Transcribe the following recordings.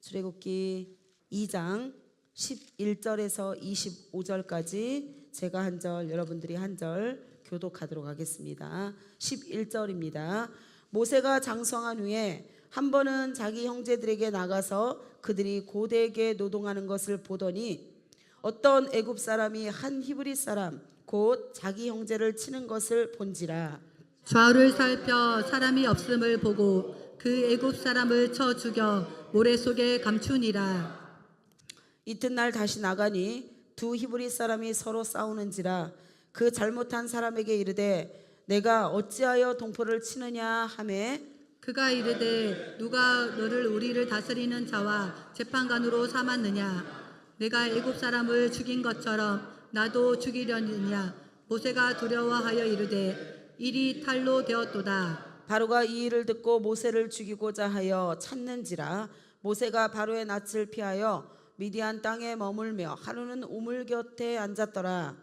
출애굽기 2장 11절에서 25절까지 제가 한 절, 여러분들이 한 절 교독하도록 하겠습니다. 11절입니다. 모세가 장성한 후에 한 번은 자기 형제들에게 나가서 그들이 고되게 노동하는 것을 보더니 어떤 애굽 사람이 한 히브리 사람 곧 자기 형제를 치는 것을 본지라. 좌우를 살펴 사람이 없음을 보고 그 애굽 사람을 쳐 죽여 모래 속에 감추니라. 이튿날 다시 나가니 두 히브리 사람이 서로 싸우는지라. 그 잘못한 사람에게 이르되 내가 어찌하여 동포를 치느냐 하매 그가 이르되 누가 너를 우리를 다스리는 자와 재판관으로 삼았느냐. 내가 애굽 사람을 죽인 것처럼 나도 죽이려느냐. 모세가 두려워하여 이르되 일이 탈로 되었도다. 바로가 이 일을 듣고 모세를 죽이고자 하여 찾는지라. 모세가 바로의 낯을 피하여 미디안 땅에 머물며 하루는 우물 곁에 앉았더라.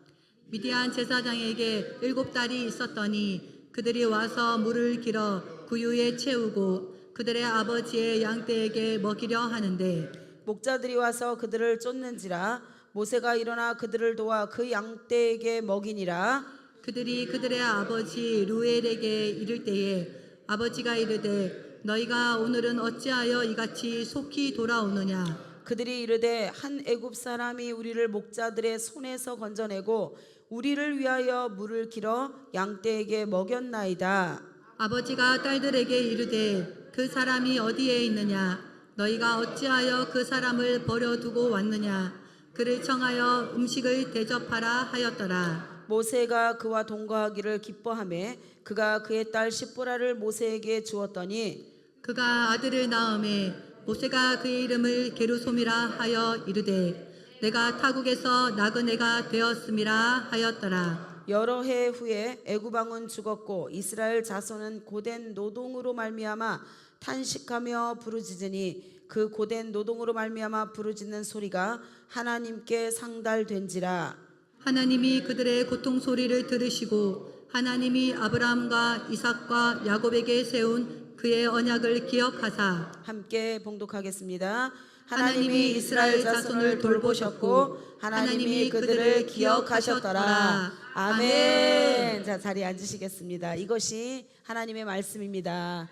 미디안 제사장에게 7달이 있었더니 그들이 와서 물을 길어 구유에 채우고 그들의 아버지의 양떼에게 먹이려 하는데 목자들이 와서 그들을 쫓는지라. 모세가 일어나 그들을 도와 그 양떼에게 먹이니라. 그들이 그들의 아버지 루엘에게 이를 때에 아버지가 이르되 너희가 오늘은 어찌하여 이같이 속히 돌아오느냐. 그들이 이르되 한 애굽 사람이 우리를 목자들의 손에서 건져내고 우리를 위하여 물을 길어 양떼에게 먹였나이다. 아버지가 딸들에게 이르되 그 사람이 어디에 있느냐. 너희가 어찌하여 그 사람을 버려두고 왔느냐. 그를 청하여 음식을 대접하라 하였더라. 모세가 그와 동거하기를 기뻐하며 그가 그의 딸 시브라를 모세에게 주었더니 그가 아들을 낳음에 모세가 그의 이름을 게르솜이라 하여 이르되 내가 타국에서 나그네가 되었음이라 하였더라. 여러 해 후에 애굽 왕은 죽었고 이스라엘 자손은 고된 노동으로 말미암아 탄식하며 부르짖으니 그 고된 노동으로 말미암아 부르짖는 소리가 하나님께 상달된지라. 하나님이 그들의 고통 소리를 들으시고 하나님이 아브라함과 이삭과 야곱에게 세운 그의 언약을 기억하사 함께 봉독하겠습니다. 하나님이 이스라엘 자손을 돌보셨고 하나님이 그들을 기억하셨더라. 아멘. 자, 자리에 앉으시겠습니다. 이것이 하나님의 말씀입니다.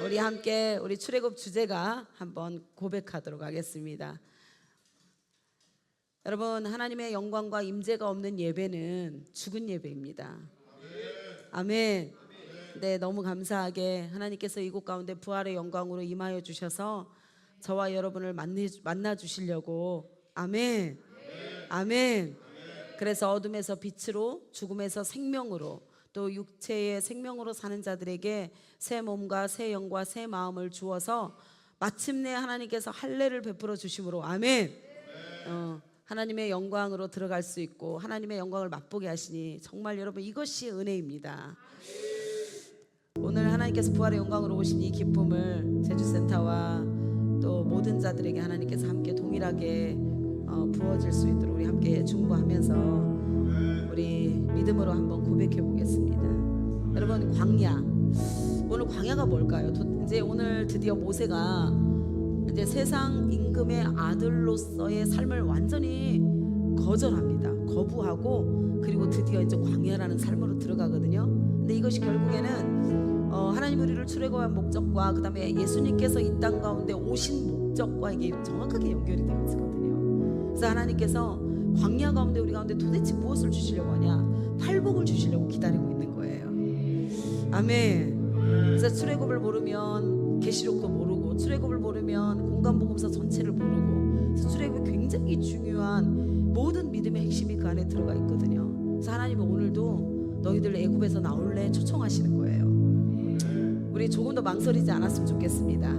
우리 함께 우리 출애굽 주제가 한번 고백하도록 하겠습니다. 여러분, 하나님의 영광과 임재가 없는 예배는 죽은 예배입니다. 아멘. 네, 너무 감사하게 하나님께서 이곳 가운데 부활의 영광으로 임하여 주셔서 저와 여러분을 만나 주시려고. 아멘. 아멘. 그래서 어둠에서 빛으로, 죽음에서 생명으로, 또 육체의 생명으로 사는 자들에게 새 몸과 새 영과 새 마음을 주어서 마침내 하나님께서 할례를 베풀어 주심으로. 아멘. 하나님의 영광으로 들어갈 수 있고 하나님의 영광을 맛보게 하시니 정말 여러분 이것이 은혜입니다. 오늘 하나님께서 부활의 영광으로 오신 이 기쁨을 제주센터와 또 모든 자들에게 하나님께서 함께 동일하게 부어질 수 있도록 우리 함께 중보하면서 우리 믿음으로 한번 고백해 보겠습니다. 여러분, 광야, 오늘 광야가 뭘까요? 이제 오늘 드디어 모세가 이제 세상 임금의 아들로서의 삶을 완전히 거절합니다. 거부하고 그리고 드디어 이제 광야라는 삶으로 들어가거든요. 근데 이것이 결국에는 하나님 우리를 출애굽한 목적과 그 다음에 예수님께서 이 땅 가운데 오신 목적과 이게 정확하게 연결이 되어 있거든요. 그래서 하나님께서 광야 가운데 우리 가운데 도대체 무엇을 주시려고 하냐? 팔복을 주시려고 기다리고 있는 거예요. 아멘. 그래서 출애굽을 모르면 계시록도 모르고 출애굽을 모르면 공간복음서 전체를 모르고, 그래서 출애굽이 굉장히 중요한 모든 믿음의 핵심이 그 안에 들어가 있거든요. 그래서 하나님은 오늘도 너희들 애굽에서 나올래 초청하시는 거예요. 우리 조금 더 망설이지 않았으면 좋겠습니다.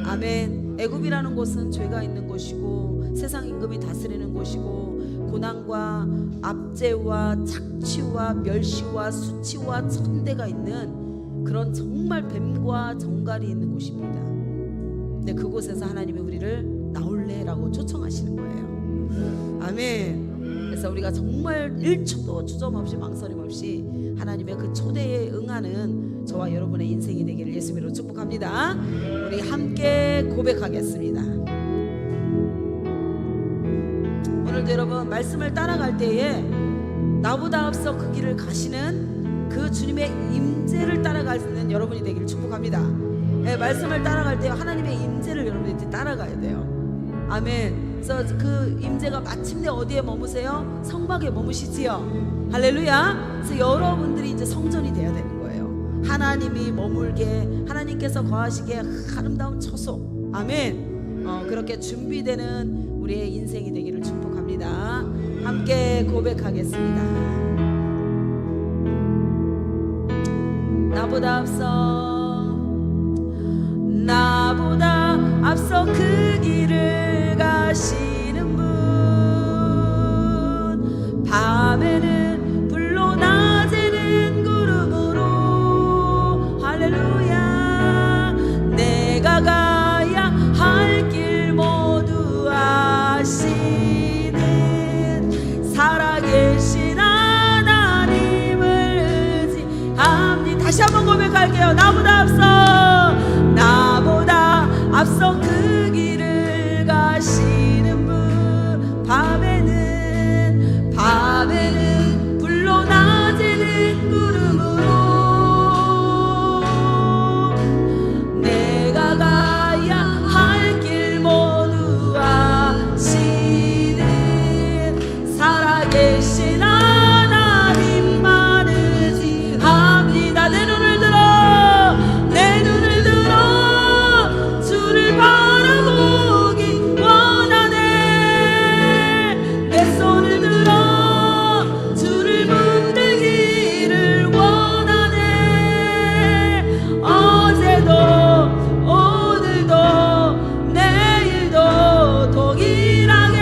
아멘. 애굽이라는 곳은 죄가 있는 곳이고 세상 임금이 다스리는 곳이고 고난과 압제와 착취와 멸시와 수치와 천대가 있는 그런 정말 뱀과 정갈이 있는 곳입니다. 근데 그곳에서 하나님이 우리를 나올래라고 초청하시는 거예요. 아멘. 그래서 우리가 정말 1초도 주저없이 망설임 없이 하나님의 그 초대에 응하는 저와 여러분의 인생이 되기를 예수님으로 축복합니다. 우리 함께 고백하겠습니다. 오늘도 여러분 말씀을 따라갈 때에 나보다 앞서 그 길을 가시는 그 주님의 임재를 따라가는 여러분이 되기를 축복합니다. 네, 말씀을 따라갈 때 하나님의 임재를 여러분들이 따라가야 돼요. 아멘. 그래서 그 임재가 마침내 어디에 머무세요? 성막에 머무시지요. 할렐루야. 그래서 여러분들이 이제 성전이 돼야 되는 거예요. 하나님이 머물게, 하나님께서 거하시게 아름다운 처소. 아멘. 그렇게 준비되는 우리의 인생이 되기를 축복합니다. 함께 고백하겠습니다. 나보다 앞서 그 길을 가시는 분, 밤에는 불로 낮에는 구름으로 할렐루야. 내가 가야 할 길 모두 아시는 살아계신 하나님을 의지합니다. 다시 한번 고백할게요. 나보다 앞서 그 길을 가시는 분, 밤에는 불로 낮에는 구름으로 내가 가야 할 길 모두 아시는 살아계신 하나님만 의지합니다. 내 눈을 들어 주를 바라보기 원하네. 내 손을 들어 주를 붙들기를 원하네. 어제도 오늘도 내일도 동일하게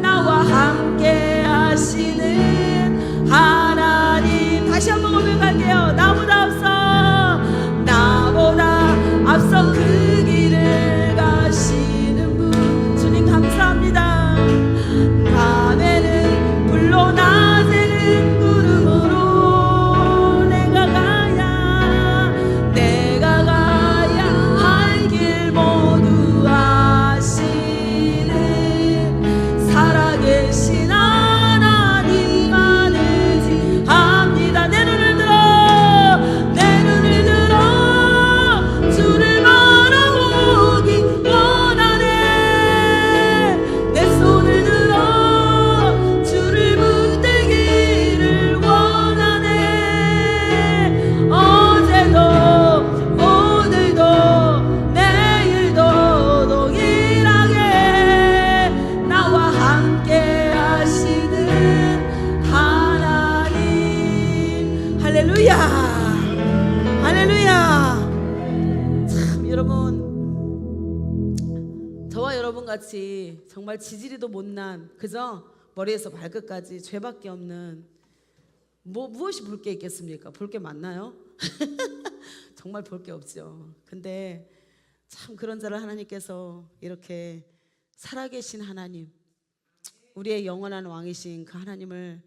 나와 함께 하시는 하나님. 다시 한번 고백할게요. 나보다 앞서 그 길을 가시는 분, 주님 감사합니다. 밤에는 불로 낮에는 구름으로 내가 가야 할 길 모두 아시는 살아계신 하나님만 의지합니다. 내 눈을 들어 주를 바라보기 원하네. 내 손을 들어 주를 붙들기를 원하네. 어제도 오늘도 내일도 동일하게 나와 함께 하시는 하나님. 할렐루야. 할렐루야. 여러분, 저와 여러분 같이 정말 지지리도 못난, 그저 머리에서 발끝까지 죄밖에 없는 무엇이 볼 게 있겠습니까? 볼 게 많나요? 정말 볼 게 없죠. 근데 참 그런 자를 하나님께서 이렇게 살아계신 하나님, 우리의 영원한 왕이신 그 하나님을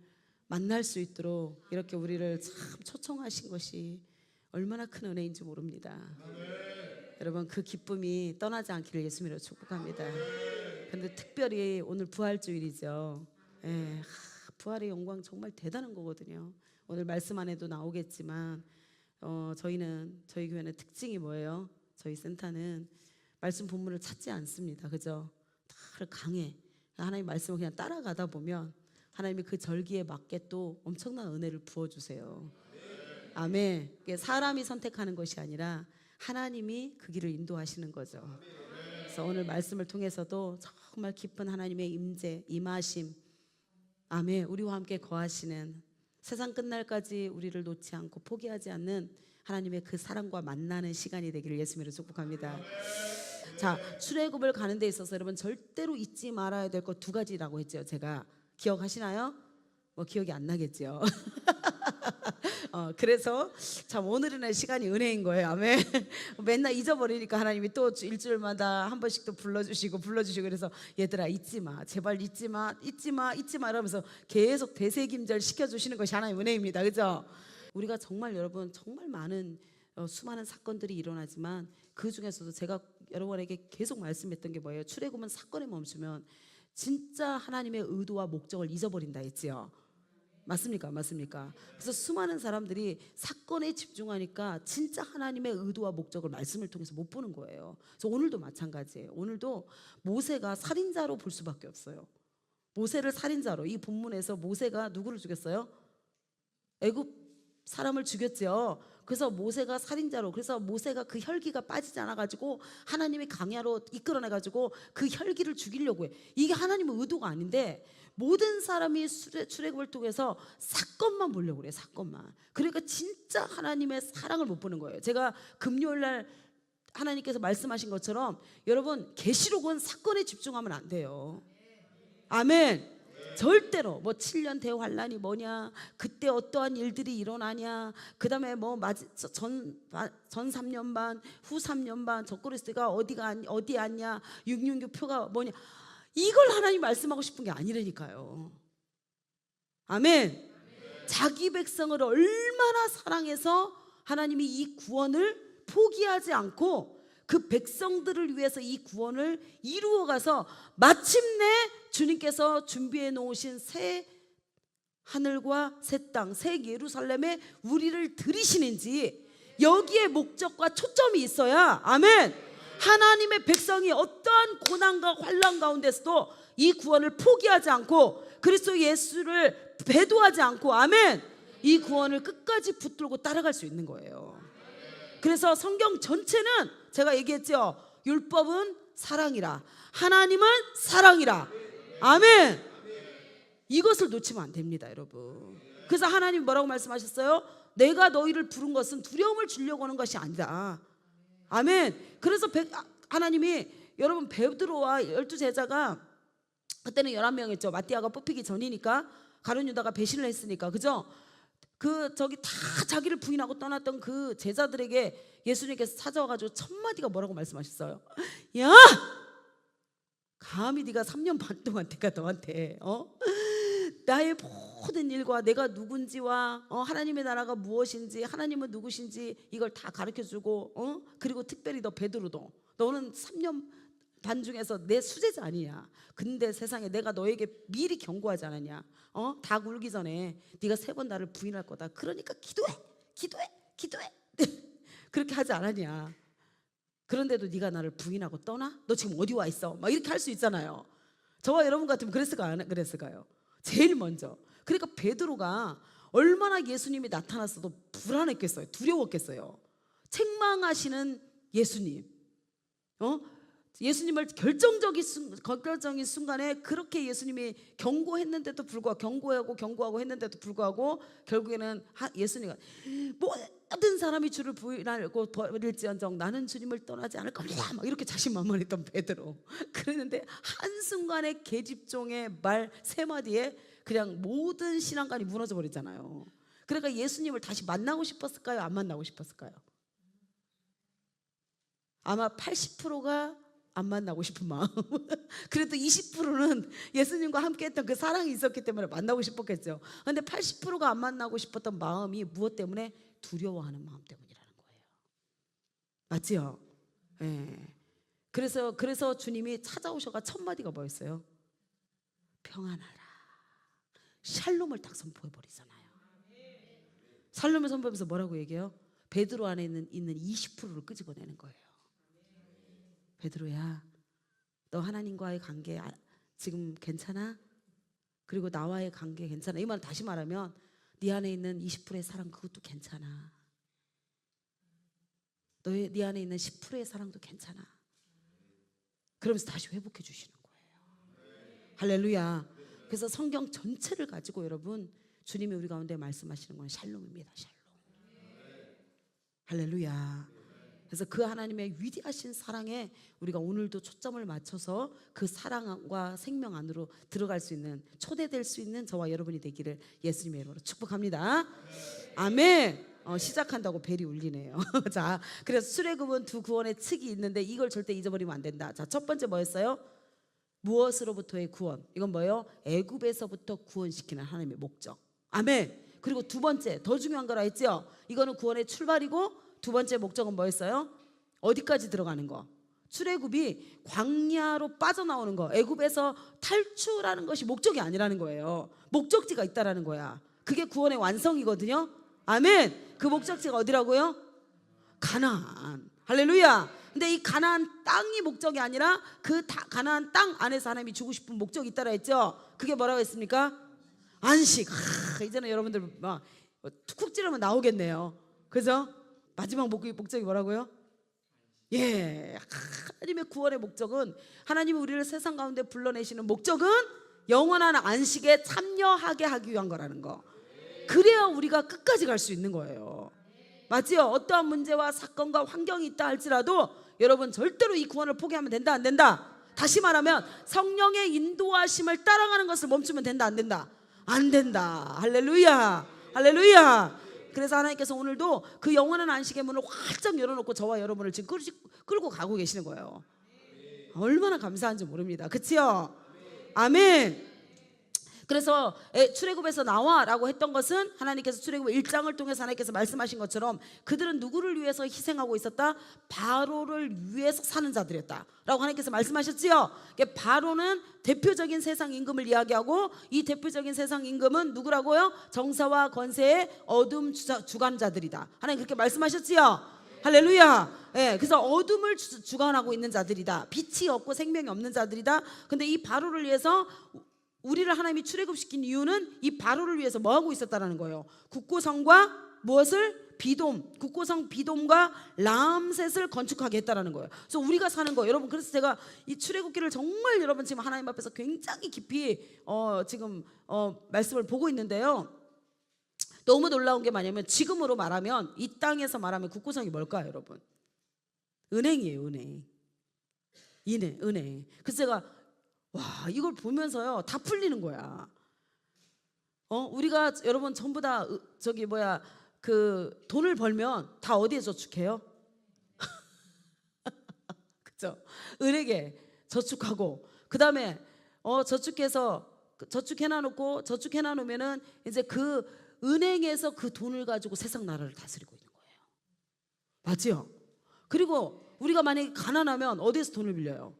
만날 수 있도록 이렇게 우리를 참 초청하신 것이 얼마나 큰 은혜인지 모릅니다. 여러분, 그 기쁨이 떠나지 않기를 예수님으로 축복합니다. 그런데 특별히 오늘 부활주일이죠. 부활의 영광 정말 대단한 거거든요. 오늘 말씀 안에도 나오겠지만 저희 교회는 특징이 뭐예요? 저희 센터는 말씀 본문을 찾지 않습니다. 그죠? 다 강해. 하나님 말씀을 그냥 따라가다 보면 하나님이 그 절기에 맞게 또 엄청난 은혜를 부어주세요. 아멘. 사람이 선택하는 것이 아니라 하나님이 그 길을 인도하시는 거죠. 그래서 오늘 말씀을 통해서도 정말 깊은 하나님의 임재, 임하심, 아멘, 우리와 함께 거하시는, 세상 끝날까지 우리를 놓지 않고 포기하지 않는 하나님의 그 사랑과 만나는 시간이 되기를 예수님으로 축복합니다. 자, 출애굽을 가는 데 있어서 여러분 절대로 잊지 말아야 될 것 두 가지라고 했죠. 제가 기억하시나요? 기억이 안 나겠죠. 그래서 참 오늘은 시간이 은혜인 거예요. 아멘. 맨날 잊어버리니까 하나님이 또 일주일마다 한 번씩 또 불러주시고 그래서 얘들아 잊지 마, 제발 잊지 마 이러면서 계속 되새김질 시켜주시는 것이 하나님의 은혜입니다. 그죠? 우리가 정말 여러분 정말 많은 수많은 사건들이 일어나지만 그 중에서도 제가 여러분에게 계속 말씀했던 게 뭐예요? 출애굽은 사건에 멈추면 진짜 하나님의 의도와 목적을 잊어버린다 했지요. 맞습니까? 맞습니까? 그래서 수많은 사람들이 사건에 집중하니까 진짜 하나님의 의도와 목적을 말씀을 통해서 못 보는 거예요. 그래서 오늘도 마찬가지예요. 오늘도 모세가 살인자로 볼 수밖에 없어요. 모세를 살인자로, 이 본문에서 모세가 누구를 죽였어요? 애굽 사람을 죽였죠. 그래서 모세가 살인자로, 그래서 모세가 그 혈기가 빠지지 않아 가지고 하나님이 강야로 이끌어내 가지고 그 혈기를 죽이려고 해. 이게 하나님의 의도가 아닌데 모든 사람이 출애굽을 통해서 사건만 보려고 그래요. 사건만. 그러니까 진짜 하나님의 사랑을 못 보는 거예요. 제가 금요일 날 하나님께서 말씀하신 것처럼 여러분 계시록은 사건에 집중하면 안 돼요. 아멘. 절대로 뭐 7년 대환란이 뭐냐, 그때 어떠한 일들이 일어나냐, 그 다음에 뭐 전 3년 반, 후 3년 반, 적그리스도가 어디 앉냐, 666 표가 뭐냐, 이걸 하나님 말씀하고 싶은 게 아니라니까요. 아멘. 자기 백성을 얼마나 사랑해서 하나님이 이 구원을 포기하지 않고 그 백성들을 위해서 이 구원을 이루어가서 마침내 주님께서 준비해 놓으신 새 하늘과 새 땅, 새 예루살렘에 우리를 들이시는지 여기에 목적과 초점이 있어야, 아멘, 하나님의 백성이 어떠한 고난과 환난 가운데서도 이 구원을 포기하지 않고 그리스도 예수를 배도하지 않고, 아멘, 이 구원을 끝까지 붙들고 따라갈 수 있는 거예요. 그래서 성경 전체는 제가 얘기했죠. 율법은 사랑이라, 하나님은 사랑이라. 아멘. 이것을 놓치면 안 됩니다, 여러분. 그래서 하나님 뭐라고 말씀하셨어요? 내가 너희를 부른 것은 두려움을 주려고 하는 것이 아니다. 아멘. 그래서 하나님이 여러분 베드로와 12제자가 그때는 11명이었죠. 마띠아가 뽑히기 전이니까, 가룟 유다가 배신을 했으니까, 그죠? 저기 다 자기를 부인하고 떠났던 그 제자들에게 예수님께서 찾아와가지고 첫 마디가 뭐라고 말씀하셨어요? 야, 감히 네가 3년 반 동안 내가 너한테 나의 모든 일과 내가 누군지와 하나님의 나라가 무엇인지, 하나님은 누구신지 이걸 다 가르쳐주고 그리고 특별히 너 베드로도 너는 3년 반 중에서 내 수제자 아니냐. 근데 세상에 내가 너에게 미리 경고하지 않았냐. 닭 울기 전에 네가 3번 나를 부인할 거다. 그러니까 기도해 그렇게 하지 않았냐. 그런데도 네가 나를 부인하고 떠나? 너 지금 어디 와 있어? 막 이렇게 할 수 있잖아요. 저와 여러분 같으면 그랬을까요? 안 그랬을까요? 제일 먼저. 그러니까 베드로가 얼마나 예수님이 나타났어도 불안했겠어요. 두려웠겠어요. 책망하시는 예수님, 예수님을 결정적인 순간에 그렇게 예수님이 경고했는데도 불구하고, 경고하고 했는데도 불구하고 결국에는 예수님이 모든 사람이 주를 부인하고 버릴지언정 나는 주님을 떠나지 않을 겁니다, 막 이렇게 자신만만했던 베드로. 그랬는데 한순간에 계집종의 말 3마디에 그냥 모든 신앙관이 무너져 버리잖아요. 그러니까 예수님을 다시 만나고 싶었을까요? 안 만나고 싶었을까요? 아마 80%가 안 만나고 싶은 마음. 그래도 20%는 예수님과 함께 했던 그 사랑이 있었기 때문에 만나고 싶었겠죠. 그런데 80%가 안 만나고 싶었던 마음이 무엇 때문에? 두려워하는 마음 때문이라는 거예요. 맞지요? 네. 그래서 주님이 찾아오셔가 첫 마디가 뭐였어요? 평안하라. 샬롬을 딱 선포해 버리잖아요. 샬롬을 선포하면서 뭐라고 얘기해요? 베드로 안에 있는 20%를 끄집어내는 거예요. 베드로야, 너 하나님과의 관계 지금 괜찮아? 그리고 나와의 관계 괜찮아? 이 말 다시 말하면 네 안에 있는 20%의 사랑 그것도 괜찮아. 네 안에 있는 10%의 사랑도 괜찮아. 그러면서 다시 회복해 주시는 거예요. 할렐루야. 그래서 성경 전체를 가지고 여러분 주님이 우리 가운데 말씀하시는 건 샬롬입니다. 샬롬. 할렐루야. 그래서 그 하나님의 위대하신 사랑에 우리가 오늘도 초점을 맞춰서 그 사랑과 생명 안으로 들어갈 수 있는, 초대될 수 있는 저와 여러분이 되기를 예수님의 이름으로 축복합니다. 아멘. 시작한다고 벨이 울리네요. 자, 그래서 출애굽은 두 구원의 층이 있는데 이걸 절대 잊어버리면 안 된다. 자, 첫 번째 뭐였어요? 무엇으로부터의 구원? 이건 뭐예요? 애굽에서부터 구원시키는 하나님의 목적. 아멘. 그리고 두 번째 더 중요한 거라 했죠. 이거는 구원의 출발이고 두 번째 목적은 뭐였어요? 어디까지 들어가는 거? 출애굽이 광야로 빠져나오는 거, 애굽에서 탈출하는 것이 목적이 아니라는 거예요. 목적지가 있다라는 거야. 그게 구원의 완성이거든요. 아멘. 그 목적지가 어디라고요? 가나안. 할렐루야. 근데 이 가나안 땅이 목적이 아니라 그 가나안 땅 안에서 하나님이 주고 싶은 목적이 있다라 했죠. 그게 뭐라고 했습니까? 안식. 이제는 여러분들 막 툭 찌르면 나오겠네요. 그죠? 마지막 목적이 뭐라고요? 예, 하나님의 구원의 목적은, 하나님이 우리를 세상 가운데 불러내시는 목적은 영원한 안식에 참여하게 하기 위한 거라는 거. 그래야 우리가 끝까지 갈 수 있는 거예요. 맞지요? 어떠한 문제와 사건과 환경이 있다 할지라도 여러분 절대로 이 구원을 포기하면 된다 안 된다? 다시 말하면 성령의 인도하심을 따라가는 것을 멈추면 된다 안 된다? 안 된다. 할렐루야. 할렐루야. 그래서 하나님께서 오늘도 그 영원한 안식의 문을 활짝 열어놓고 저와 여러분을 지금 끌고 가고 계시는 거예요. 얼마나 감사한지 모릅니다. 그치요? 아멘. 그래서 출애굽에서 나와라고 했던 것은 하나님께서 출애굽 1장을 통해서 하나님께서 말씀하신 것처럼 그들은 누구를 위해서 희생하고 있었다? 바로를 위해서 사는 자들이었다 라고 하나님께서 말씀하셨지요. 바로는 대표적인 세상 임금을 이야기하고, 이 대표적인 세상 임금은 누구라고요? 정사와 권세의 어둠 주관자들이다. 하나님 그렇게 말씀하셨지요. 할렐루야. 예, 그래서 어둠을 주관하고 있는 자들이다. 빛이 없고 생명이 없는 자들이다. 근데 이 바로를 위해서 우리를 하나님이 출애굽시킨 이유는 이 바로를 위해서 뭐 하고 있었다라는 거예요. 국고성과 무엇을? 비돔. 국고성 비돔과 람셋을 건축하게 했다라는 거예요. 그래서 우리가 사는 거, 여러분, 그래서 제가 이 출애굽기를 정말 여러분 지금 하나님 앞에서 굉장히 깊이 지금 말씀을 보고 있는데요. 너무 놀라운 게 뭐냐면, 지금으로 말하면, 이 땅에서 말하면 국고성이 뭘까요, 여러분? 은행이에요, 은행. 은행. 그래서 제가 와, 이걸 보면서요 다 풀리는 거야. 우리가 여러분 전부 다 그 돈을 벌면 다 어디에 저축해요? 그죠? 은행에 저축하고, 그 다음에 저축해놔놓으면은 이제 그 은행에서 그 돈을 가지고 세상 나라를 다스리고 있는 거예요. 맞죠? 그리고 우리가 만약에 가난하면 어디에서 돈을 빌려요?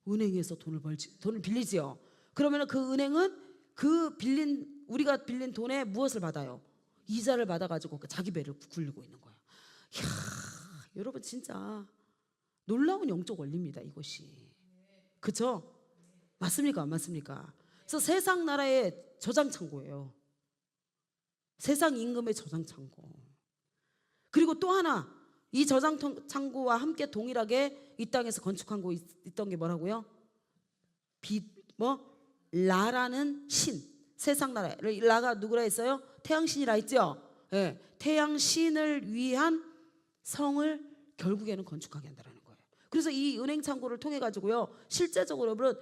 은행에서 돈을 빌리지요. 그러면 그 은행은 우리가 빌린 돈에 무엇을 받아요? 이자를 받아가지고 자기 배를 굴리고 있는 거예요. 이야, 여러분 진짜 놀라운 영적 원리입니다, 이것이. 그렇죠? 맞습니까? 안 맞습니까? 그래서 세상 나라의 저장 창고예요. 세상 임금의 저장 창고. 그리고 또 하나, 이 저장 창고와 함께 동일하게 이 땅에서 건축한 거 있던 게 뭐라고요? 라라는 신, 세상 나라. 라가 누구라 했어요? 태양신이라 했죠. 예, 태양신을 위한 성을 결국에는 건축하게 한다는 거예요. 그래서 이 은행 창고를 통해 가지고요, 실제적으로 여러분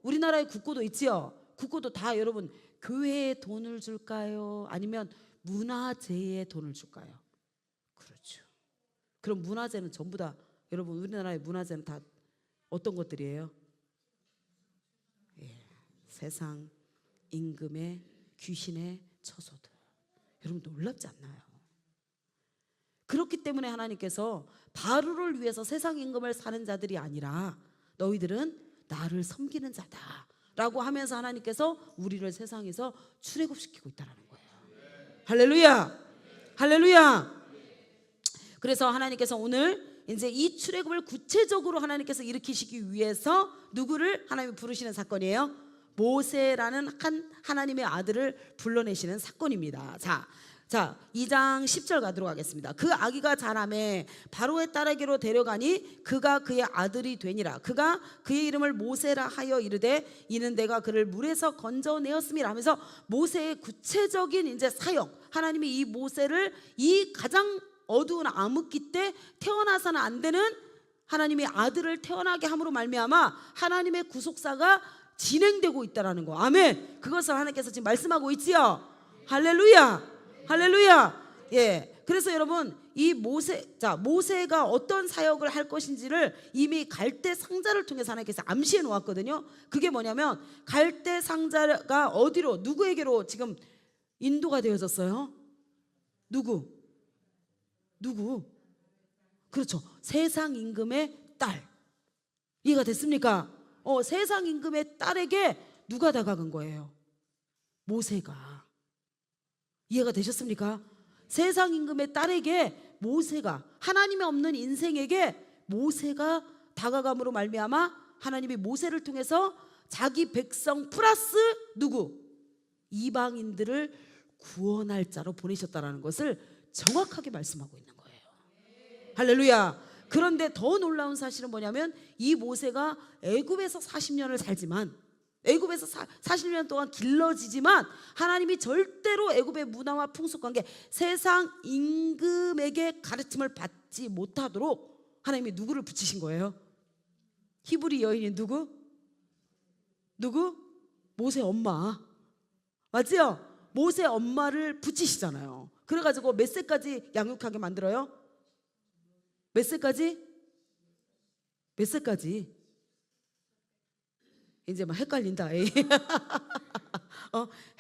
우리나라의 국고도 있지요. 국고도 다 여러분 교회에 돈을 줄까요? 아니면 문화재에 돈을 줄까요? 그렇죠. 그럼 문화재는 전부 다, 여러분 우리나라의 문화재는 다 어떤 것들이에요? 예, 세상 임금의 귀신의 처소들. 여러분 놀랍지 않나요? 그렇기 때문에 하나님께서 바로를 위해서 세상 임금을 사는 자들이 아니라 너희들은 나를 섬기는 자다 라고 하면서 하나님께서 우리를 세상에서 출애굽시키고 있다는 거예요. 할렐루야. 할렐루야. 그래서 하나님께서 오늘 이제 이 출애굽을 구체적으로 하나님께서 일으키시기 위해서 누구를 하나님이 부르시는 사건이에요? 모세라는 하나님의 아들을 불러내시는 사건입니다. 자, 2장 10절 가도록 하겠습니다. 그 아기가 자라매 바로의 딸에게로 데려가니 그가 그의 아들이 되니라. 그가 그의 이름을 모세라 하여 이르되 이는 내가 그를 물에서 건져내었음이라 하면서 모세의 구체적인 이제 사역, 하나님이 이 모세를 이 가장 어두운 암흑기 때 태어나서는 안 되는 하나님의 아들을 태어나게 함으로 말미암아 하나님의 구속사가 진행되고 있다라는 거. 아멘. 그것을 하나님께서 지금 말씀하고 있지요. 할렐루야. 할렐루야. 예. 그래서 여러분 이 모세가 어떤 사역을 할 것인지를 이미 갈대 상자를 통해서 하나님께서 암시해 놓았거든요. 그게 뭐냐면 갈대 상자가 어디로, 누구에게로 지금 인도가 되어졌어요? 누구? 그렇죠. 세상 임금의 딸. 이해가 됐습니까? 세상 임금의 딸에게 누가 다가간 거예요? 모세가. 이해가 되셨습니까? 세상 임금의 딸에게 모세가, 하나님이 없는 인생에게 모세가 다가감으로 말미암아 하나님이 모세를 통해서 자기 백성 플러스 누구? 이방인들을 구원할 자로 보내셨다라는 것을 정확하게 말씀하고 있는 거예요. 할렐루야. 그런데 더 놀라운 사실은 뭐냐면 이 모세가 애굽에서 40년을 살지만, 애굽에서 40년 동안 길러지지만 하나님이 절대로 애굽의 문화와 풍속관계, 세상 임금에게 가르침을 받지 못하도록 하나님이 누구를 붙이신 거예요? 히브리 여인이 누구? 모세 엄마. 맞지요? 모세 엄마를 붙이시잖아요. 그래가지고 몇 세까지 양육하게 만들어요? 몇 세까지? 이제 막 헷갈린다.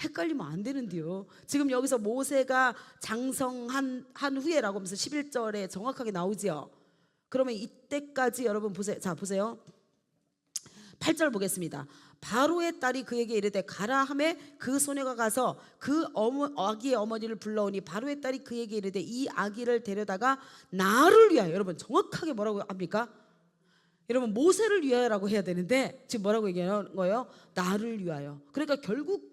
헷갈리면 안 되는데요. 지금 여기서 모세가 장성한 후에라고 하면서 11절에 정확하게 나오지요. 그러면 이때까지 여러분 보세요. 자, 보세요. 8절 보겠습니다. 바로의 딸이 그에게 이르되 가라 하매 그 소녀가 가서 그 아기의 어머니를 불러오니 바로의 딸이 그에게 이르되 이 아기를 데려다가 나를 위하여. 여러분 정확하게 뭐라고 합니까? 여러분 모세를 위하여라고 해야 되는데 지금 뭐라고 얘기하는 거예요? 나를 위하여. 그러니까 결국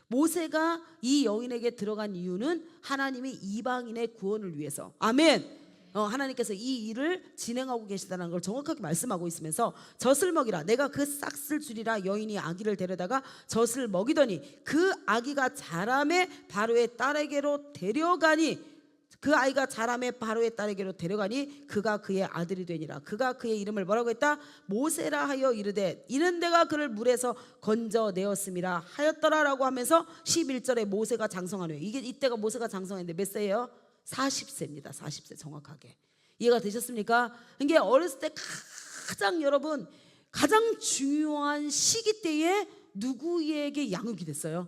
모세가 이 여인에게 들어간 이유는 하나님이 이방인의 구원을 위해서. 아멘. 하나님께서 이 일을 진행하고 계시다는 걸 정확하게 말씀하고 있으면서 젖을 먹이라. 내가 그 싹쓸 주리라. 여인이 아기를 데려다가 젖을 먹이더니 그 아기가 자라매 바로의 딸에게로 데려가니, 그 아이가 자라매 바로의 딸에게로 데려가니 그가 그의 아들이 되니라. 그가 그의 이름을 뭐라고 했다? 모세라 하여 이르되 이는 내가 그를 물에서 건져내었음이라 하였더라라고 하면서 11절에 모세가 장성한 후에, 이때가 모세가 장성했는데 몇 세예요? 40세입니다. 40세 정확하게. 이해가 되셨습니까? 이게 어렸을 때 여러분 가장 중요한 시기 때에 누구에게 양육이 됐어요?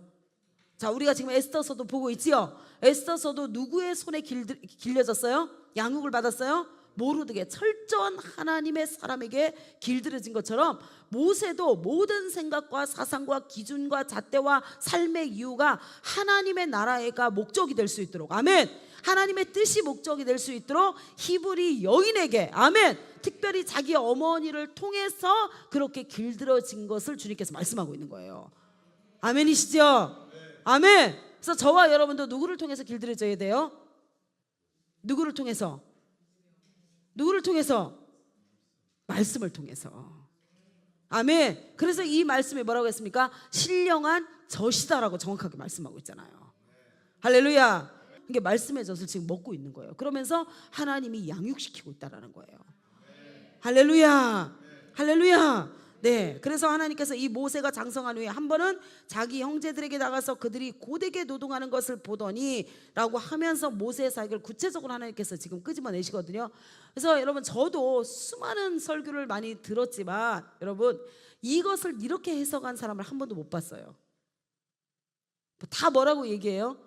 자, 우리가 지금 에스더서도 보고 있지요. 에스더서도 누구의 손에 길려졌어요? 양육을 받았어요? 모르드게 철저한 하나님의 사람에게 길들여진 것처럼 모세도 모든 생각과 사상과 기준과 잣대와 삶의 이유가 하나님의 나라가 목적이 될 수 있도록, 아멘, 하나님의 뜻이 목적이 될 수 있도록 히브리 여인에게, 아멘, 특별히 자기 어머니를 통해서 그렇게 길들여진 것을 주님께서 말씀하고 있는 거예요. 아멘이시죠? 아멘. 그래서 저와 여러분도 누구를 통해서 길들여져야 돼요? 누구를 통해서? 말씀을 통해서. 아멘. 그래서 이 말씀이 뭐라고 했습니까? 신령한 젖이다라고 정확하게 말씀하고 있잖아요. 할렐루야. 이게 말씀의 젖을 지금 먹고 있는 거예요. 그러면서 하나님이 양육시키고 있다라는 거예요. 할렐루야. 할렐루야. 네, 그래서 하나님께서 이 모세가 장성한 후에 한 번은 자기 형제들에게 나가서 그들이 고되게 노동하는 것을 보더니 라고 하면서 모세의 사역을 구체적으로 하나님께서 지금 끄집어내시거든요. 그래서 여러분 저도 수많은 설교를 많이 들었지만 여러분 이것을 이렇게 해석한 사람을 한 번도 못 봤어요. 다 뭐라고 얘기해요?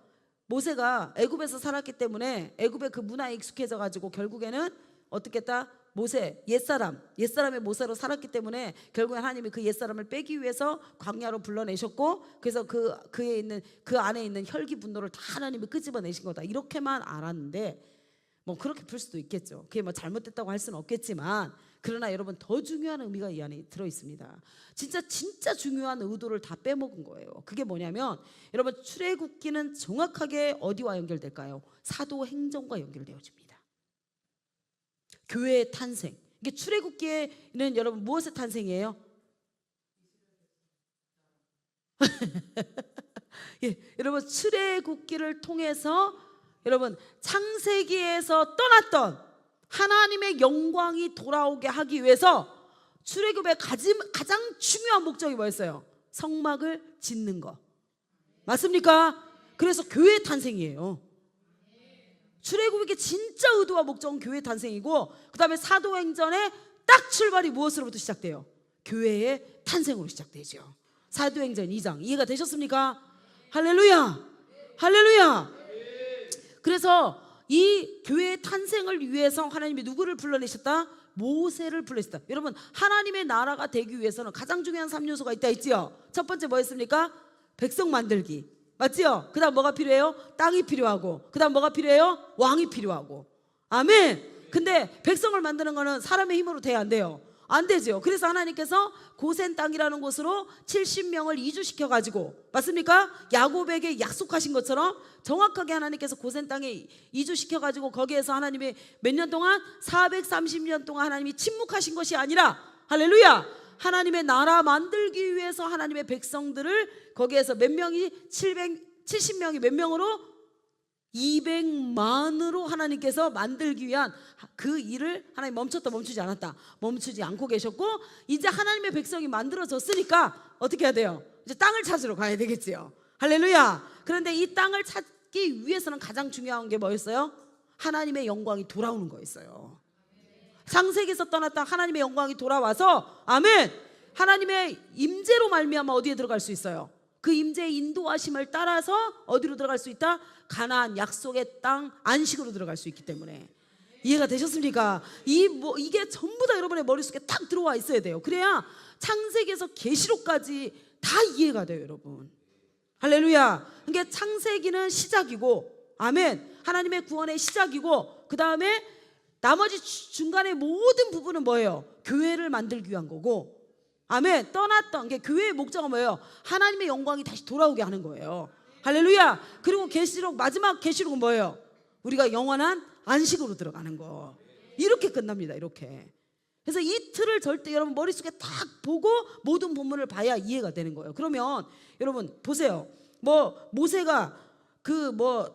모세가 애굽에서 살았기 때문에 애굽의 그 문화에 익숙해져 가지고 결국에는 어떻게 했다? 모세, 옛사람의 모세로 살았기 때문에 결국에 하나님이 그 옛사람을 빼기 위해서 광야로 불러내셨고, 그래서 그 안에 있는 혈기 분노를 다 하나님이 끄집어내신 거다, 이렇게만 알았는데, 뭐 그렇게 풀 수도 있겠죠. 그게 뭐 잘못됐다고 할 수는 없겠지만, 그러나 여러분 더 중요한 의미가 이 안에 들어 있습니다. 진짜 중요한 의도를 다 빼먹은 거예요. 그게 뭐냐면 여러분 출애굽기는 정확하게 어디와 연결될까요? 사도행전과 연결되어집니다. 교회의 탄생. 이게 출애굽기에는 여러분 무엇의 탄생이에요? 예, 여러분 출애굽기를 통해서 여러분 창세기에서 떠났던 하나님의 영광이 돌아오게 하기 위해서 출애굽의 가장 중요한 목적이 뭐였어요? 성막을 짓는 거. 맞습니까? 그래서 교회 탄생이에요. 출애굽의 진짜 의도와 목적은 교회 탄생이고, 그 다음에 사도행전의 딱 출발이 무엇으로부터 시작돼요? 교회의 탄생으로 시작되죠. 사도행전 2장. 이해가 되셨습니까? 할렐루야. 할렐루야. 그래서 이 교회의 탄생을 위해서 하나님이 누구를 불러내셨다? 모세를 불러내셨다. 여러분, 하나님의 나라가 되기 위해서는 가장 중요한 3요소가 있다 했지요. 첫 번째 뭐였습니까? 백성 만들기. 맞지요? 그 다음 뭐가 필요해요? 땅이 필요하고, 그 다음 뭐가 필요해요? 왕이 필요하고. 아멘. 근데 백성을 만드는 거는 사람의 힘으로 돼야 안 돼요. 안 되죠. 그래서 하나님께서 고센 땅이라는 곳으로 70명을 이주시켜 가지고, 맞습니까? 야곱에게 약속하신 것처럼 정확하게 하나님께서 고센 땅에 이주시켜 가지고 거기에서 하나님이 몇 년 동안 430년 동안 하나님이 침묵하신 것이 아니라, 할렐루야, 하나님의 나라 만들기 위해서 하나님의 백성들을 거기에서 몇 명이 770명이 몇 명으로 200만으로 하나님께서 만들기 위한 그 일을 하나님 멈추지 않았다. 멈추지 않고 계셨고, 이제 하나님의 백성이 만들어졌으니까 어떻게 해야 돼요? 이제 땅을 찾으러 가야 되겠지요. 할렐루야. 그런데 이 땅을 찾기 위해서는 가장 중요한 게 뭐였어요? 하나님의 영광이 돌아오는 거였어요. 창세기에서 떠났다 하나님의 영광이 돌아와서, 아멘, 하나님의 임재로 말미암아 어디에 들어갈 수 있어요? 그 임재의 인도하심을 따라서 어디로 들어갈 수 있다? 가나안 약속의 땅 안식으로 들어갈 수 있기 때문에. 이해가 되셨습니까? 이게 전부 다 여러분의 머릿속에 딱 들어와 있어야 돼요. 그래야 창세기에서 계시록까지 다 이해가 돼요, 여러분. 할렐루야. 그러니까 창세기는 시작이고, 아멘, 하나님의 구원의 시작이고, 그 다음에 나머지 중간의 모든 부분은 뭐예요? 교회를 만들기 위한 거고, 아멘, 떠났던 게 교회의 목적은 뭐예요? 하나님의 영광이 다시 돌아오게 하는 거예요. 할렐루야. 그리고 계시록, 마지막 계시록은 뭐예요? 우리가 영원한 안식으로 들어가는 거. 이렇게 끝납니다. 이렇게. 그래서 이 틀을 절대 여러분 머릿속에 딱 보고 모든 본문을 봐야 이해가 되는 거예요. 그러면 여러분 보세요. 모세가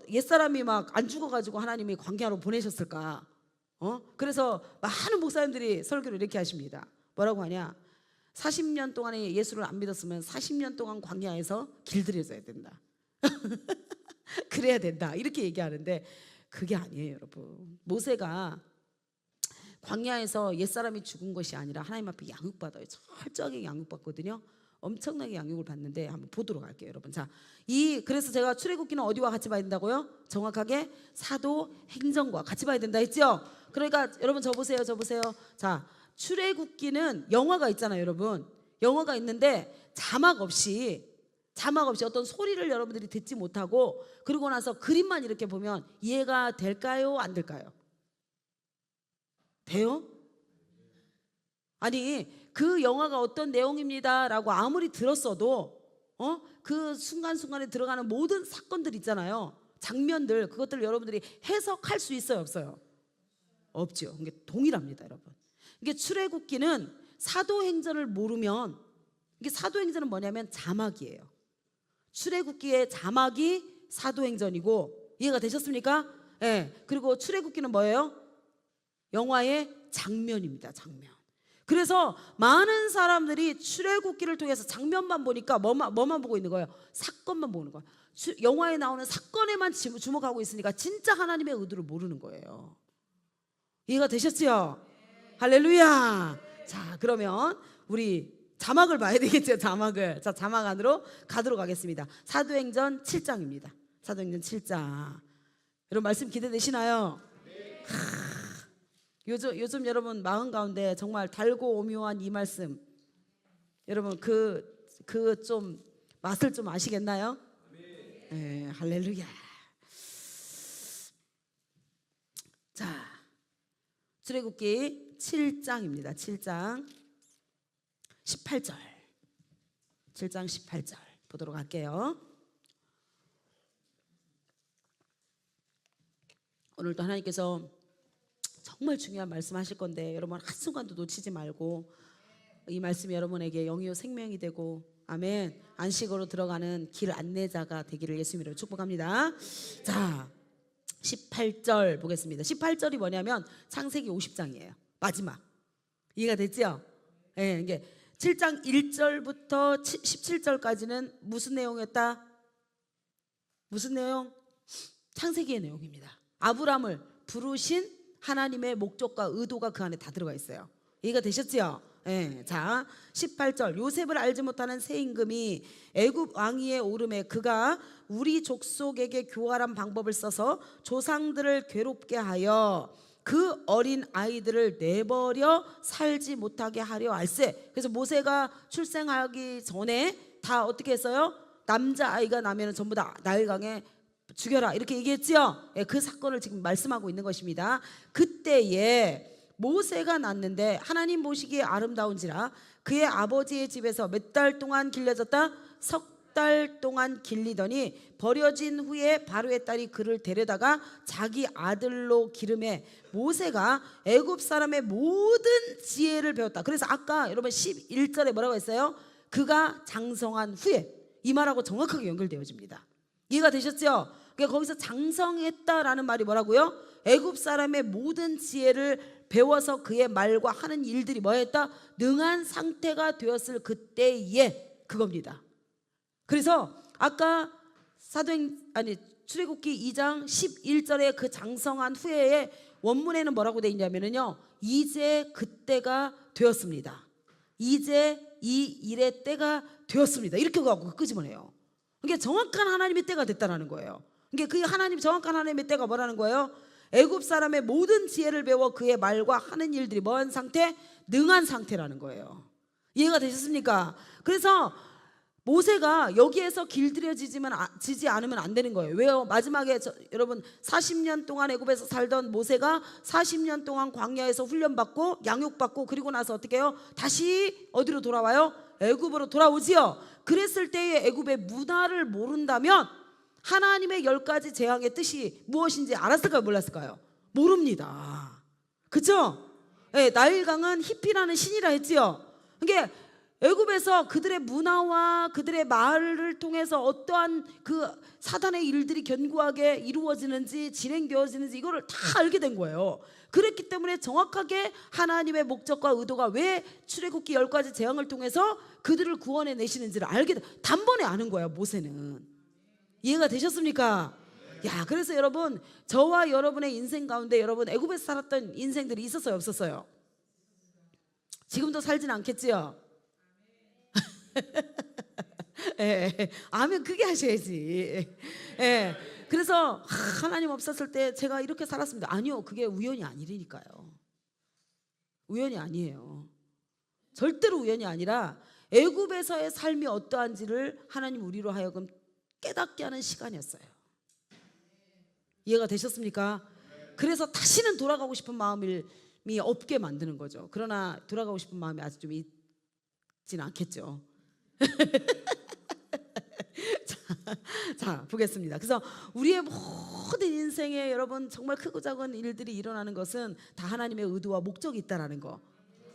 옛사람이 막 안 죽어가지고 하나님이 광야로 보내셨을까? 그래서 많은 목사님들이 설교를 이렇게 하십니다. 뭐라고 하냐? 40년 동안에 예수를 안 믿었으면 40년 동안 광야에서 길들여져야 된다. 그래야 된다. 이렇게 얘기하는데 그게 아니에요, 여러분. 모세가 광야에서 옛사람이 죽은 것이 아니라 하나님 앞에 양육받아요. 철저하게 양육받거든요. 엄청나게 양육을 받는데 한번 보도록 할게요, 여러분. 자, 그래서 제가 출애굽기는 어디와 같이 봐야 된다고요? 정확하게 사도행전과 같이 봐야 된다 했죠? 그러니까 여러분 저 보세요. 자, 출애굽기는 영화가 있잖아요, 여러분. 영화가 있는데 자막 없이 어떤 소리를 여러분들이 듣지 못하고, 그러고 나서 그림만 이렇게 보면 이해가 될까요? 안 될까요? 돼요? 아니, 그 영화가 어떤 내용입니다 라고 아무리 들었어도 그 순간순간에 들어가는 모든 사건들 있잖아요, 장면들, 그것들을 여러분들이 해석할 수 있어요, 없어요? 없죠. 이게 동일합니다, 여러분. 이게 출애굽기는 사도행전을 모르면, 이게 사도행전은 뭐냐면 자막이에요. 출애굽기의 자막이 사도행전이고, 이해가 되셨습니까? 예. 그리고 출애굽기는 뭐예요? 영화의 장면입니다. 장면. 그래서 많은 사람들이 출애굽기를 통해서 장면만 보니까 뭐만 보고 있는 거예요? 사건만 보는 거예요. 영화에 나오는 사건에만 주목하고 있으니까 진짜 하나님의 의도를 모르는 거예요. 이해가 되셨죠? 할렐루야. 자, 그러면 우리 자막을 봐야 되겠죠, 자막을. 자, 자막 안으로 가도록 하겠습니다. 사도행전 7장입니다. 사도행전 7장. 여러분 말씀 기대되시나요? 요즘 여러분 마음 가운데 정말 달고 오묘한 이 말씀, 여러분 그 좀 맛을 좀 아시겠나요? 네, 할렐루야. 자, 출애굽기 7장입니다. 7장 18절. 7장 18절 보도록 할게요. 오늘도 하나님께서 정말 중요한 말씀 하실 건데 여러분 한순간도 놓치지 말고 이 말씀이 여러분에게 영이요 생명이 되고, 아멘, 안식으로 들어가는 길 안내자가 되기를 예수님 이름으로 축복합니다. 자, 18절 보겠습니다. 18절이 뭐냐면 창세기 50장이에요. 마지막. 이해가 됐죠? 예, 이게 7장 1절부터 17절까지는 무슨 내용이었다? 무슨 내용? 창세기의 내용입니다. 아브람을 부르신 하나님의 목적과 의도가 그 안에 다 들어가 있어요. 이해가 되셨죠? 예, 자 18절 요셉을 알지 못하는 새 임금이 애굽 왕위에 오르매 그가 우리 족속에게 교활한 방법을 써서 조상들을 괴롭게 하여 그 어린 아이들을 내버려 살지 못하게 하려 할세. 그래서 모세가 출생하기 전에 다 어떻게 했어요? 남자 아이가 나면 전부 다 나일강에 죽여라 이렇게 얘기했지요. 예, 그 사건을 지금 말씀하고 있는 것입니다. 그때에 모세가 낳는데 하나님 보시기에 아름다운지라 그의 아버지의 집에서 몇 달 동안 길려졌다? 석 달 동안 길리더니 버려진 후에 바로의 딸이 그를 데려다가 자기 아들로 기름해 모세가 애굽 사람의 모든 지혜를 배웠다. 그래서 아까 여러분 11절에 뭐라고 했어요? 그가 장성한 후에, 이 말하고 정확하게 연결되어집니다. 이해가 되셨죠? 그러니까 거기서 장성했다라는 말이 뭐라고요? 애굽 사람의 모든 지혜를 배워서 그의 말과 하는 일들이 뭐였다? 능한 상태가 되었을 그때에 그겁니다. 그래서 아까 출애굽기 2장 11절에 그 장성한 후에 원문에는 뭐라고 되어 있냐면요, 이제 그때가 되었습니다. 이제 이 일의 때가 되었습니다. 이렇게 갖고 끄집어내요. 그러니까 정확한 하나님의 때가 됐다라는 거예요. 그러니까 그 하나님 정확한 하나님의 때가 뭐라는 거예요? 애굽 사람의 모든 지혜를 배워 그의 말과 하는 일들이 뭐한 상태? 능한 상태라는 거예요. 이해가 되셨습니까? 그래서 모세가 여기에서 길들여지지 않으면 안 되는 거예요. 왜요? 마지막에 여러분 40년 동안 애굽에서 살던 모세가 40년 동안 광야에서 훈련받고 양육받고 그리고 나서 어떻게 해요? 다시 어디로 돌아와요? 애굽으로 돌아오지요. 그랬을 때의 애굽의 문화를 모른다면 하나님의 10가지 재앙의 뜻이 무엇인지 알았을까요? 몰랐을까요? 모릅니다. 그렇죠? 네, 나일강은 히피라는 신이라 했지요. 그러니까 애굽에서 그들의 문화와 그들의 말을 통해서 어떠한 그 사단의 일들이 견고하게 이루어지는지 진행되어지는지 이거를 다 알게 된 거예요. 그랬기 때문에 정확하게 하나님의 목적과 의도가 왜 출애굽기 10가지 재앙을 통해서 그들을 구원해 내시는지를 알게 돼. 단번에 아는 거예요, 모세는. 이해가 되셨습니까? 야, 그래서 여러분, 저와 여러분의 인생 가운데 여러분 애굽에서 살았던 인생들이 있었어요, 없었어요? 지금도 살진 않겠지요? 예, 아멘 크게 하셔야지. 예, 그래서 하나님 없었을 때 제가 이렇게 살았습니다. 아니요, 그게 우연이 아니라니까요. 우연이 아니에요. 절대로 우연이 아니라 애굽에서의 삶이 어떠한지를 하나님 우리로 하여금 깨닫게 하는 시간이었어요. 이해가 되셨습니까? 그래서 다시는 돌아가고 싶은 마음이 없게 만드는 거죠. 그러나 돌아가고 싶은 마음이 아직 좀 있지는 않겠죠. 자, 보겠습니다. 그래서 우리의 모든 인생에 여러분 정말 크고 작은 일들이 일어나는 것은 다 하나님의 의도와 목적이 있다라는 거.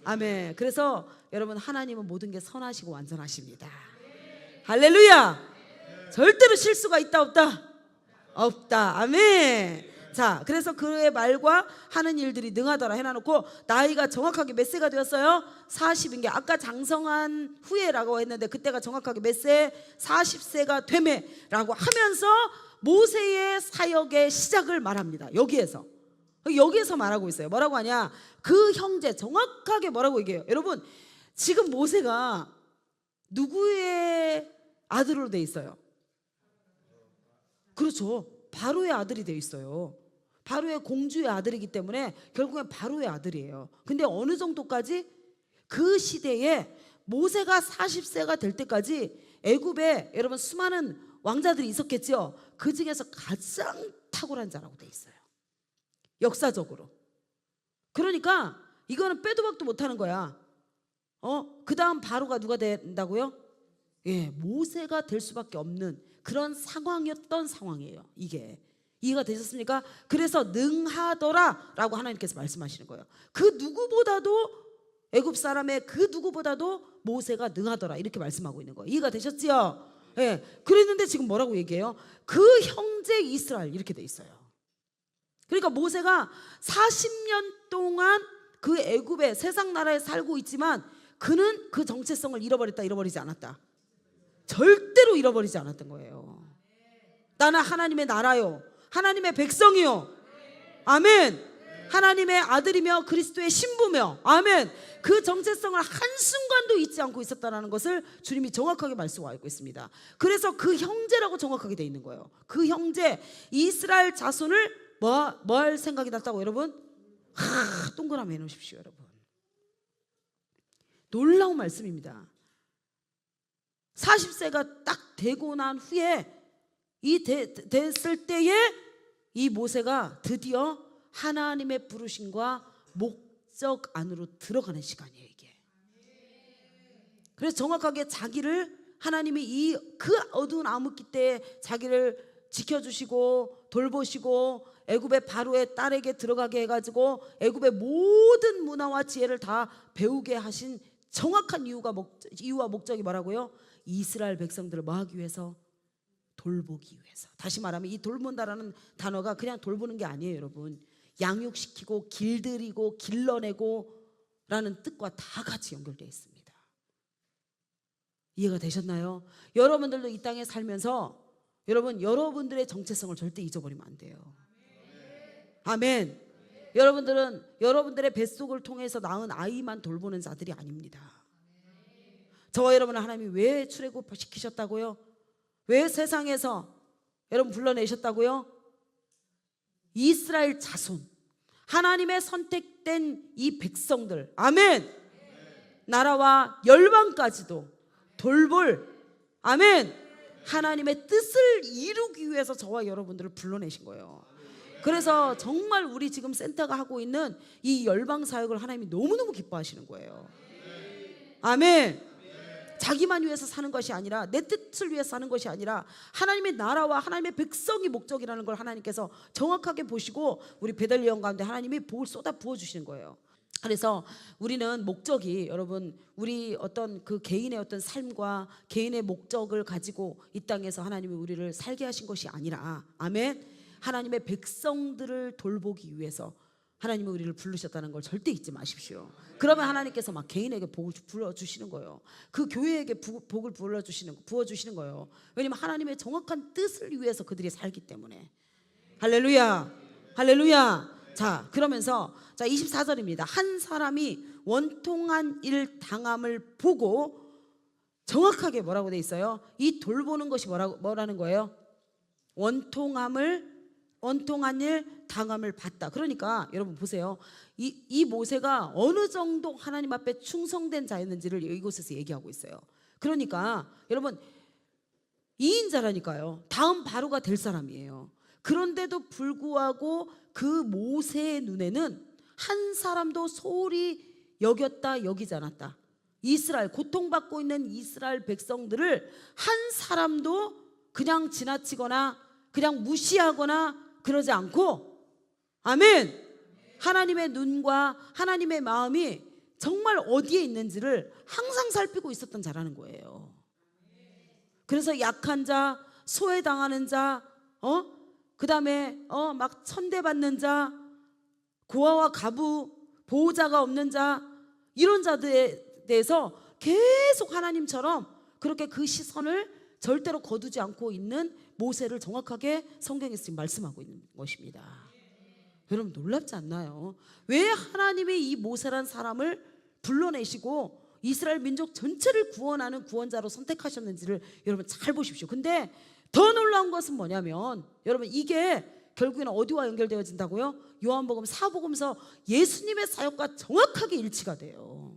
아멘. 그래서 여러분 하나님은 모든 게 선하시고 완전하십니다. 할렐루야. 절대로 실수가 있다 없다? 없다. 아멘. 자, 그래서 그의 말과 하는 일들이 능하더라 해놔놓고 나이가 정확하게 몇 세가 되었어요? 40인 게 아까 장성한 후에라고 했는데 그때가 정확하게 몇 세? 40세가 되매라고 하면서 모세의 사역의 시작을 말합니다. 여기에서 말하고 있어요. 뭐라고 하냐? 그 형제 정확하게 뭐라고 얘기해요? 여러분 지금 모세가 누구의 아들로 돼 있어요? 그렇죠. 바로의 아들이 돼 있어요. 바로의 공주의 아들이기 때문에 결국엔 바로의 아들이에요. 근데 어느 정도까지? 그 시대에 모세가 40세가 될 때까지 애굽에 여러분 수많은 왕자들이 있었겠죠. 그 중에서 가장 탁월한 자라고 돼 있어요. 역사적으로. 그러니까 이거는 빼도 박도 못하는 거야. 그 다음 바로가 누가 된다고요? 예, 모세가 될 수밖에 없는 그런 상황이었던 상황이에요. 이게 이해가 되셨습니까? 그래서 능하더라 라고 하나님께서 말씀하시는 거예요. 그 누구보다도 애굽 사람의 그 누구보다도 모세가 능하더라 이렇게 말씀하고 있는 거예요. 이해가 되셨지요? 예, 그랬는데 지금 뭐라고 얘기해요? 그 형제 이스라엘 이렇게 돼 있어요. 그러니까 모세가 40년 동안 그 애굽의 세상 나라에 살고 있지만 그는 그 정체성을 잃어버리지 않았다. 절대로 잃어버리지 않았던 거예요. 나는 하나님의 나라요, 하나님의 백성이요. 아멘. 하나님의 아들이며 그리스도의 신부며, 아멘, 그 정체성을 한순간도 잊지 않고 있었다는 것을 주님이 정확하게 말씀하고 있습니다. 그래서 그 형제라고 정확하게 돼 있는 거예요. 그 형제, 이스라엘 자손을 뭐 할 생각이 났다고 여러분? 동그라미 해놓으십시오. 여러분, 놀라운 말씀입니다. 40세가 딱 되고 난 후에 됐을 때에 이 모세가 드디어 하나님의 부르심과 목적 안으로 들어가는 시간이에요, 이게. 그래서 정확하게 자기를 하나님이 그 어두운 암흑기 때에 자기를 지켜주시고 돌보시고 애굽의 바로의 딸에게 들어가게 해가지고 애굽의 모든 문화와 지혜를 다 배우게 하신 정확한 이유와 목적이 뭐라고요? 이스라엘 백성들을 뭐 하기 위해서? 돌보기 위해서. 다시 말하면 이 돌본다라는 단어가 그냥 돌보는 게 아니에요, 여러분. 양육시키고 길들이고 길러내고 라는 뜻과 다 같이 연결되어 있습니다. 이해가 되셨나요? 여러분들도 이 땅에 살면서 여러분들의 정체성을 절대 잊어버리면 안 돼요. 아멘. 여러분들은 여러분들의 뱃속을 통해서 낳은 아이만 돌보는 자들이 아닙니다. 저와 여러분을 하나님이 왜 출애굽시키셨다고요? 왜 세상에서 여러분 불러내셨다고요? 이스라엘 자손, 하나님의 선택된 이 백성들, 아멘, 나라와 열방까지도 돌볼, 아멘, 하나님의 뜻을 이루기 위해서 저와 여러분들을 불러내신 거예요. 그래서 정말 우리 지금 센터가 하고 있는 이 열방 사역을 하나님이 너무너무 기뻐하시는 거예요. 아멘. 자기만 위해서 사는 것이 아니라, 내 뜻을 위해서 사는 것이 아니라 하나님의 나라와 하나님의 백성이 목적이라는 걸 하나님께서 정확하게 보시고 우리 베들레 형 가운데 하나님이 복을 쏟아 부어주시는 거예요. 그래서 우리는 목적이, 여러분, 우리 어떤 그 개인의 어떤 삶과 개인의 목적을 가지고 이 땅에서 하나님이 우리를 살게 하신 것이 아니라, 아멘, 하나님의 백성들을 돌보기 위해서 하나님이 우리를 부르셨다는 걸 절대 잊지 마십시오. 그러면 하나님께서 막 개인에게 복을 부어주시는 거예요. 그 교회에게 복을 부어주시는 거예요. 왜냐하면 하나님의 정확한 뜻을 위해서 그들이 살기 때문에. 할렐루야, 할렐루야. 자, 그러면서 자 24절입니다. 한 사람이 원통한 일 당함을 보고, 정확하게 뭐라고 돼 있어요? 이 돌보는 것이 뭐라는 거예요? 원통한 일 당함을 봤다. 그러니까 여러분 보세요. 이 모세가 어느 정도 하나님 앞에 충성된 자였는지를 이곳에서 얘기하고 있어요. 그러니까 여러분 2인자라니까요. 다음 바로가 될 사람이에요. 그런데도 불구하고 그 모세의 눈에는 한 사람도 소홀히 여겼다, 여기지 않았다. 이스라엘, 고통받고 있는 이스라엘 백성들을 한 사람도 그냥 지나치거나 그냥 무시하거나 그러지 않고, 아멘, 하나님의 눈과 하나님의 마음이 정말 어디에 있는지를 항상 살피고 있었던 자라는 거예요. 그래서 약한 자, 소외당하는 자, 그 다음에 막 천대받는 자, 고아와 가부, 보호자가 없는 자, 이런 자들에 대해서 계속 하나님처럼 그렇게 그 시선을 절대로 거두지 않고 있는 모세를 정확하게 성경에서 지금 말씀하고 있는 것입니다. 여러분 놀랍지 않나요? 왜 하나님이 이 모세란 사람을 불러내시고 이스라엘 민족 전체를 구원하는 구원자로 선택하셨는지를 여러분 잘 보십시오. 근데 더 놀라운 것은 뭐냐면, 여러분 이게 결국에는 어디와 연결되어진다고요? 요한복음 4복음서 예수님의 사역과 정확하게 일치가 돼요.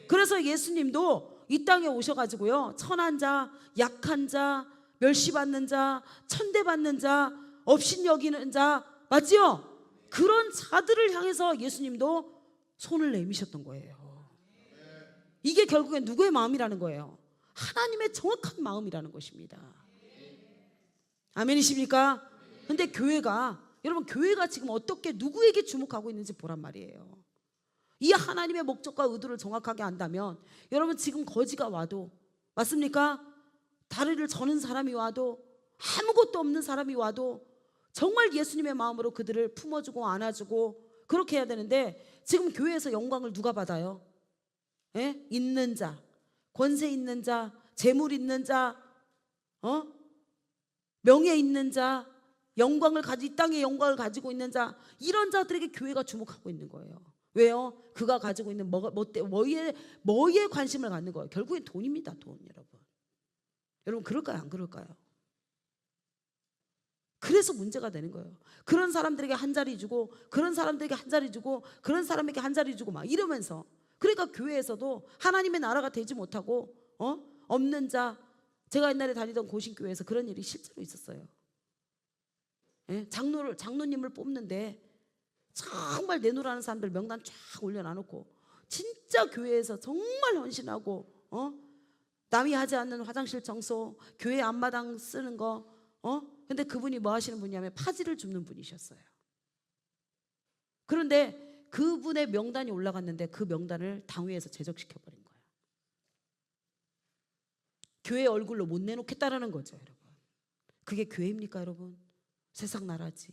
그래서 예수님도 이 땅에 오셔가지고요, 천한 자, 약한 자, 멸시받는 자, 천대받는 자, 업신여기는 자, 맞지요? 그런 자들을 향해서 예수님도 손을 내미셨던 거예요. 이게 결국엔 누구의 마음이라는 거예요? 하나님의 정확한 마음이라는 것입니다. 아멘이십니까? 근데 여러분 교회가 지금 어떻게 누구에게 주목하고 있는지 보란 말이에요. 이 하나님의 목적과 의도를 정확하게 안다면, 여러분 지금 거지가 와도, 맞습니까? 다리를 저는 사람이 와도, 아무것도 없는 사람이 와도 정말 예수님의 마음으로 그들을 품어주고 안아주고 그렇게 해야 되는데, 지금 교회에서 영광을 누가 받아요? 예? 있는 자, 권세 있는 자, 재물 있는 자, 명예 있는 자, 영광을 이 땅의 영광을 가지고 있는 자, 이런 자들에게 교회가 주목하고 있는 거예요. 왜요? 그가 가지고 있는 뭐에 관심을 갖는 거예요? 결국엔 돈입니다. 돈. 여러분 그럴까요? 안 그럴까요? 그래서 문제가 되는 거예요. 그런 사람들에게 한 자리 주고, 그런 사람들에게 한 자리 주고, 그런 사람에게 한 자리 주고 막 이러면서, 그러니까 교회에서도 하나님의 나라가 되지 못하고 없는 자, 제가 옛날에 다니던 고신교회에서 그런 일이 실제로 있었어요. 예? 장로님을 뽑는데 정말 내놓으라는 사람들 명단 쫙 올려놔놓고 진짜 교회에서 정말 헌신하고 남이 하지 않는 화장실 청소, 교회 앞마당 쓰는 거 근데 그분이 뭐 하시는 분이냐면 파지를 줍는 분이셨어요. 그런데 그분의 명단이 올라갔는데 그 명단을 당회에서 제적시켜버린 거예요. 교회 얼굴로 못 내놓겠다라는 거죠, 여러분. 그게 교회입니까, 여러분? 세상 나라지.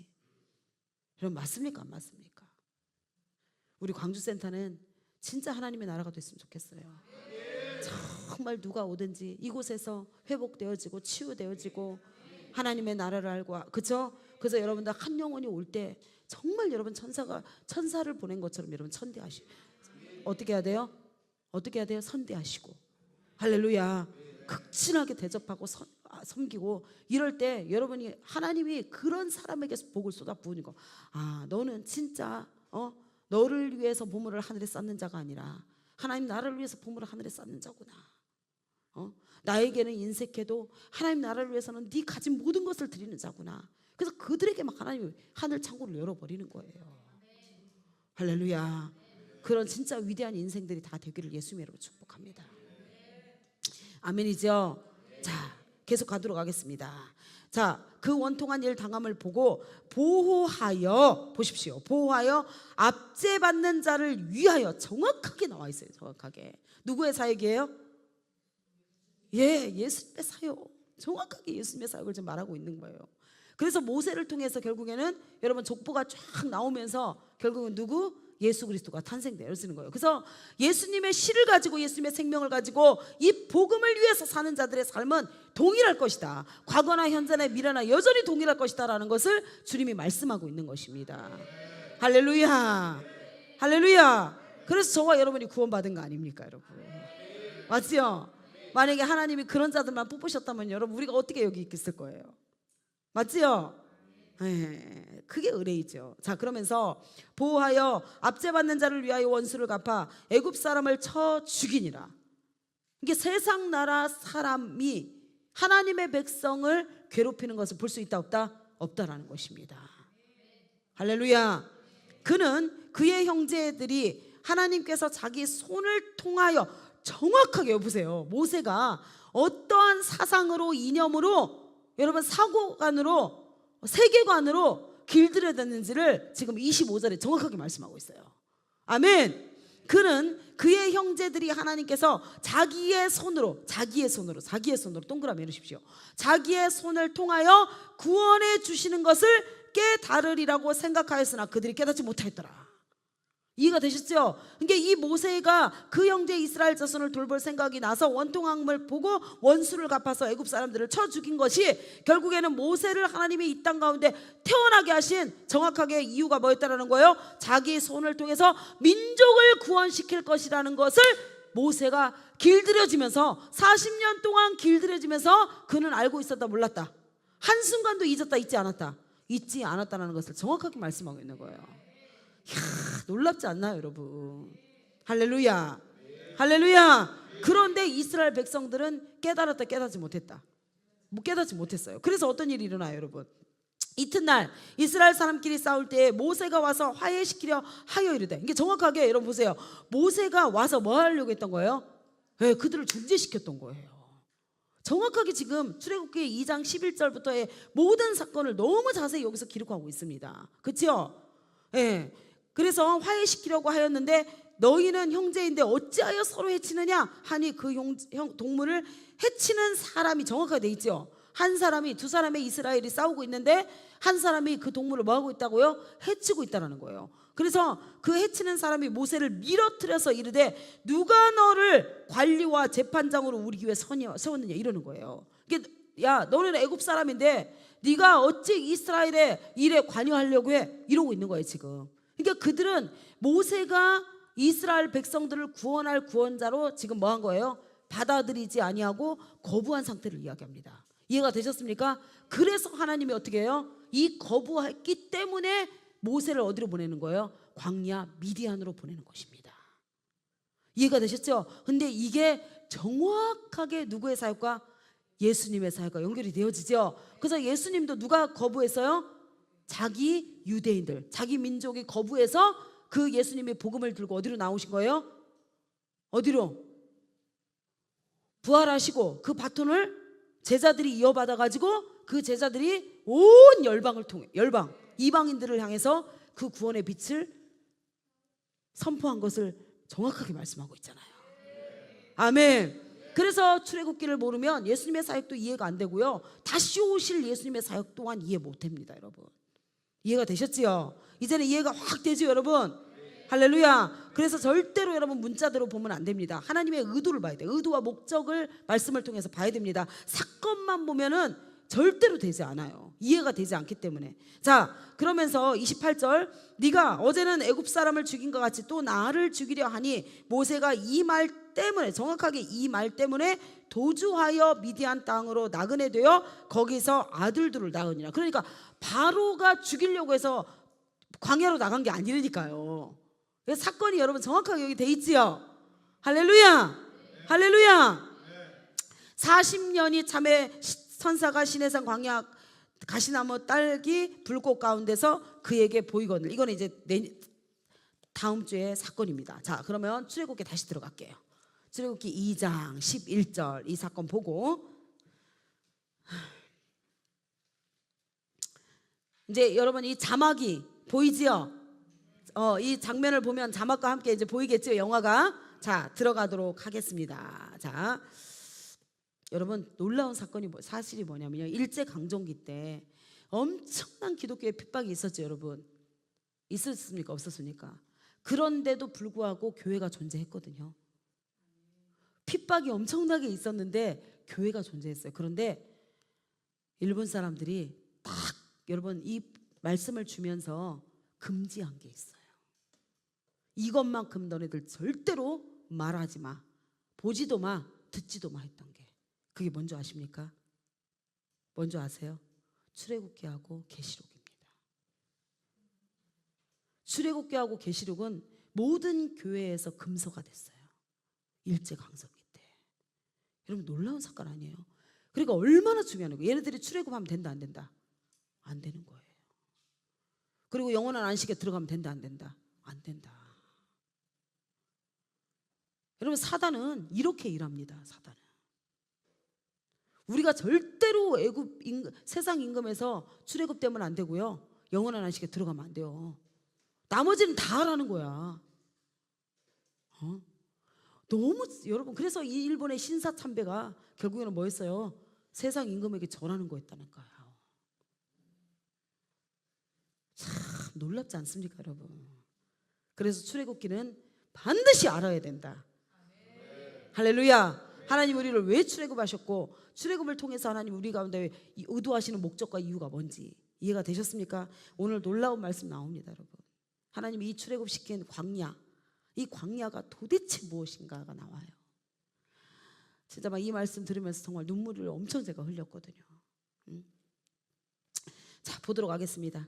여러분 맞습니까, 안 맞습니까? 우리 광주센터는 진짜 하나님의 나라가 됐으면 좋겠어요. 정말 누가 오든지 이곳에서 회복되어지고 치유되어지고 하나님의 나라를 알고, 그죠? 그래서 여러분들 한 영혼이 올 때 정말 여러분 천사를 보낸 것처럼 여러분 어떻게 해야 돼요? 어떻게 해야 돼요? 선대하시고, 할렐루야, 극진하게 대접하고 섬기고 이럴 때 여러분이 하나님이 그런 사람에게 복을 쏟아 부으는 거. 아, 너는 진짜 너를 위해서 보물을 하늘에 쌓는 자가 아니라 하나님 나라를 위해서 보물을 하늘에 쌓는 자구나. 나에게는 인색해도 하나님 나라를 위해서는 네 가진 모든 것을 드리는 자구나. 그래서 그들에게 막 하나님이 하늘 창고를 열어버리는 거예요. 할렐루야. 그런 진짜 위대한 인생들이 다 되기를 예수님 이름으로 축복합니다. 아멘이죠. 자, 계속 가도록 하겠습니다. 자, 그 원통한 일 당함을 보고 보호하여, 보십시오, 보호하여 압제받는 자를 위하여, 정확하게 나와 있어요. 정확하게 누구의 사역이에요? 예수님의 사역. 정확하게 예수님의 사역을 지금 말하고 있는 거예요. 그래서 모세를 통해서 결국에는 여러분 족보가 쫙 나오면서 결국은 누구? 예수 그리스도가 탄생되어지는 거예요. 그래서 예수님의 씨를 가지고, 예수님의 생명을 가지고 이 복음을 위해서 사는 자들의 삶은 동일할 것이다. 과거나 현재나 미래나 여전히 동일할 것이다 라는 것을 주님이 말씀하고 있는 것입니다. 할렐루야, 할렐루야. 그래서 저와 여러분이 구원받은 거 아닙니까, 여러분? 맞죠? 만약에 하나님이 그런 자들만 뽑으셨다면 여러분 우리가 어떻게 여기 있겠을 거예요? 맞지요? 네, 그게 의뢰이죠. 자, 그러면서 보호하여 압제받는 자를 위하여 원수를 갚아 애굽 사람을 쳐 죽이니라. 이게 세상 나라 사람이 하나님의 백성을 괴롭히는 것을 볼 수 있다 없다? 없다라는 것입니다. 할렐루야. 그는 그의 형제들이 하나님께서 자기 손을 통하여, 정확하게 보세요, 모세가 어떠한 사상으로, 이념으로, 여러분 사고관으로, 세계관으로 길들여졌는지를 지금 25절에 정확하게 말씀하고 있어요. 아멘. 그는 그의 형제들이 하나님께서 자기의 손으로 동그라미 해주십시오. 자기의 손을 통하여 구원해 주시는 것을 깨달으리라고 생각하였으나 그들이 깨닫지 못하였더라. 이해가 되셨죠? 그러니까 이 모세가 그 형제 이스라엘 자손을 돌볼 생각이 나서 원통함을 보고 원수를 갚아서 애굽 사람들을 쳐 죽인 것이 결국에는 모세를 하나님이 이 땅 가운데 태어나게 하신 정확하게 이유가 뭐였다라는 거예요? 자기 손을 통해서 민족을 구원시킬 것이라는 것을 모세가 길들여지면서 40년 동안 길들여지면서 그는 알고 있었다, 몰랐다? 한순간도 잊지 않았다라는 것을 정확하게 말씀하고 있는 거예요. 이야, 놀랍지 않나요, 여러분? 할렐루야, 할렐루야. 그런데 이스라엘 백성들은 깨닫지 못했어요. 그래서 어떤 일이 일어나요, 여러분? 이튿날 이스라엘 사람끼리 싸울 때 모세가 와서 화해시키려 하여 이르되, 이게 정확하게 여러분 보세요, 모세가 와서 뭐 하려고 했던 거예요? 네, 그들을 중재시켰던 거예요. 정확하게 지금 출애굽기 2장 11절부터의 모든 사건을 너무 자세히 여기서 기록하고 있습니다. 그렇죠? 예. 그래서 화해시키려고 하였는데 너희는 형제인데 어찌하여 서로 해치느냐 하니 그 동물을 해치는 사람이 정확하게 돼 있죠. 한 사람이, 두 사람의 이스라엘이 싸우고 있는데 한 사람이 그 동물을 뭐하고 있다고요? 해치고 있다는 거예요. 그래서 그 해치는 사람이 모세를 밀어뜨려서 이르되 누가 너를 관리와 재판장으로 우리 교회에 세웠느냐 이러는 거예요. 야, 너는 애굽 사람인데 네가 어찌 이스라엘의 일에 관여하려고 해? 이러고 있는 거예요 지금. 그러니까 그들은 모세가 이스라엘 백성들을 구원할 구원자로 지금 뭐 한 거예요? 받아들이지 아니하고 거부한 상태를 이야기합니다. 이해가 되셨습니까? 그래서 하나님이 어떻게 해요? 이 거부했기 때문에 모세를 어디로 보내는 거예요? 광야 미디안으로 보내는 것입니다. 이해가 되셨죠? 근데 이게 정확하게 누구의 사역과? 예수님의 사역과 연결이 되어지죠. 그래서 예수님도 누가 거부했어요? 자기 유대인들, 자기 민족이 거부해서 그 예수님의 복음을 들고 어디로 나오신 거예요? 어디로? 부활하시고 그 바톤을 제자들이 이어받아 가지고 그 제자들이 온 열방을 통해, 열방 이방인들을 향해서 그 구원의 빛을 선포한 것을 정확하게 말씀하고 있잖아요. 아멘. 그래서 출애굽기를 모르면 예수님의 사역도 이해가 안 되고요, 다시 오실 예수님의 사역 또한 이해 못 합니다. 여러분 이해가 되셨지요? 이제는 이해가 확 되죠 여러분? 할렐루야. 그래서 절대로 여러분 문자대로 보면 안 됩니다. 하나님의 의도를 봐야 돼요. 의도와 목적을 말씀을 통해서 봐야 됩니다. 사건만 보면은 절대로 되지 않아요. 이해가 되지 않기 때문에. 자, 그러면서 28절, 네가 어제는 애굽 사람을 죽인 것 같이 또 나를 죽이려 하니 모세가 이 말 때문에, 정확하게 이 말 때문에 도주하여 미디안 땅으로 나그네 되어 거기서 아들들을 낳으니라. 그러니까 바로가 죽이려고 해서 광야로 나간 게 아니라니까요. 사건이 여러분 정확하게 여기 돼 있지요. 할렐루야. 할렐루야. 40년이 참에 선사가 시내산 광야 가시나무 딸기 불꽃 가운데서 그에게 보이거늘. 이거는 이제 다음 주에 사건입니다. 자, 그러면 출애굽기 다시 들어갈게요. 출애굽기 2장 11절 이 사건 보고 이제 여러분 이 자막이 보이지요? 이 장면을 보면 자막과 함께 이제 보이겠죠, 영화가. 자, 들어가도록 하겠습니다. 자, 여러분 놀라운 사건이 사실이 뭐냐면요, 일제강점기 때 엄청난 기독교의 핍박이 있었죠. 여러분 있었습니까? 없었습니까? 그런데도 불구하고 교회가 존재했거든요. 핍박이 엄청나게 있었는데 교회가 존재했어요. 그런데 일본 사람들이 딱 여러분 이 말씀을 주면서 금지한 게 있어요. 이것만큼 너네들 절대로 말하지 마, 보지도 마, 듣지도 마 했던 게, 그게 뭔지 아십니까? 뭔지 아세요? 출애굽기하고 계시록입니다. 출애굽기하고 계시록은 모든 교회에서 금서가 됐어요. 일제강점기 때. 여러분 놀라운 사건 아니에요? 그러니까 얼마나 중요한 거예요. 얘네들이 출애굽하면 된다 안 된다? 안 되는 거예요. 그리고 영원한 안식에 들어가면 된다 안 된다? 안 된다. 여러분 사단은 이렇게 일합니다. 사단은 우리가 절대로 애굽 세상 임금에서 출애굽되면 안 되고요, 영원한 안식에 들어가면 안 돼요. 나머지는 다 하라는 거야. 너무 여러분, 그래서 이 일본의 신사참배가 결국에는 뭐였어요? 세상 임금에게 절하는 거였다니까요. 참 놀랍지 않습니까 여러분? 그래서 출애굽기는 반드시 알아야 된다. 할렐루야. 하나님 우리를 왜 출애굽하셨고, 출애굽을 통해서 하나님 우리 가운데 의도하시는 목적과 이유가 뭔지 이해가 되셨습니까? 오늘 놀라운 말씀 나옵니다 여러분. 하나님이 이 출애굽시킨 광야, 이 광야가 도대체 무엇인가가 나와요. 진짜 막 이 말씀 들으면서 정말 눈물을 엄청 제가 흘렸거든요. 자, 보도록 하겠습니다.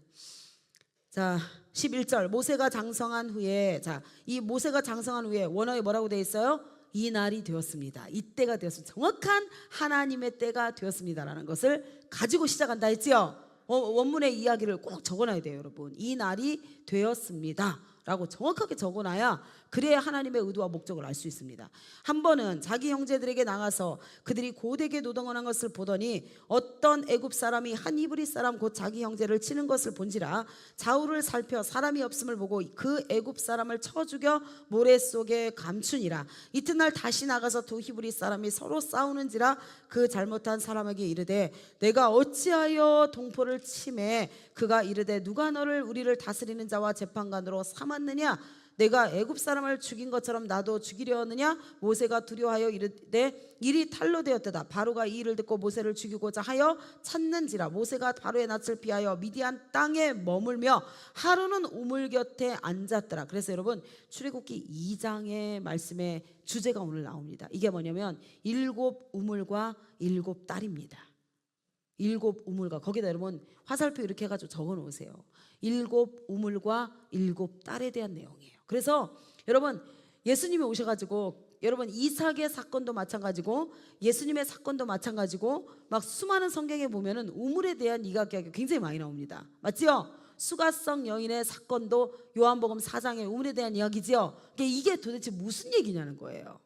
자, 11절 모세가 장성한 후에, 자, 이 모세가 장성한 후에 원어에 뭐라고 되어 있어요? 이 날이 되었습니다. 이때가 되었습니다. 정확한 하나님의 때가 되었습니다라는 것을 가지고 시작한다 했지요. 원문의 이야기를 꼭 적어놔야 돼요 여러분. 이 날이 되었습니다 라고 정확하게 적어놔야 그래야 하나님의 의도와 목적을 알 수 있습니다. 한 번은 자기 형제들에게 나가서 그들이 고되게 노동을 한 것을 보더니 어떤 애굽 사람이 한 히브리 사람 곧 자기 형제를 치는 것을 본지라 좌우를 살펴 사람이 없음을 보고 그 애굽 사람을 쳐 죽여 모래 속에 감추니라. 이튿날 다시 나가서 두 히브리 사람이 서로 싸우는지라 그 잘못한 사람에게 이르되 내가 어찌하여 동포를 치매? 그가 이르되 누가 너를 우리를 다스리는 자와 재판관으로 삼았느냐? 내가 애굽 사람을 죽인 것처럼 나도 죽이려느냐? 모세가 두려워하여 이르되 일이 탈로 되었다. 바로가 이 일을 듣고 모세를 죽이고자 하여 찾는지라. 모세가 바로의 낯을 피하여 미디안 땅에 머물며 하루는 우물 곁에 앉았더라. 그래서 여러분 출애굽기 2장의 말씀의 주제가 오늘 나옵니다. 이게 뭐냐면 7 우물과 7 딸입니다. 7 우물과, 거기다 여러분 화살표 이렇게 해가지고 적어 놓으세요. 7 우물과 7 딸에 대한 내용이에요. 그래서 여러분 예수님이 오셔가지고 여러분 이삭의 사건도 마찬가지고 예수님의 사건도 마찬가지고 막 수많은 성경에 보면은 우물에 대한 이야기가 굉장히 많이 나옵니다. 맞지요? 수가성 여인의 사건도 요한복음 4장에 우물에 대한 이야기지요. 이게 도대체 무슨 얘기냐는 거예요.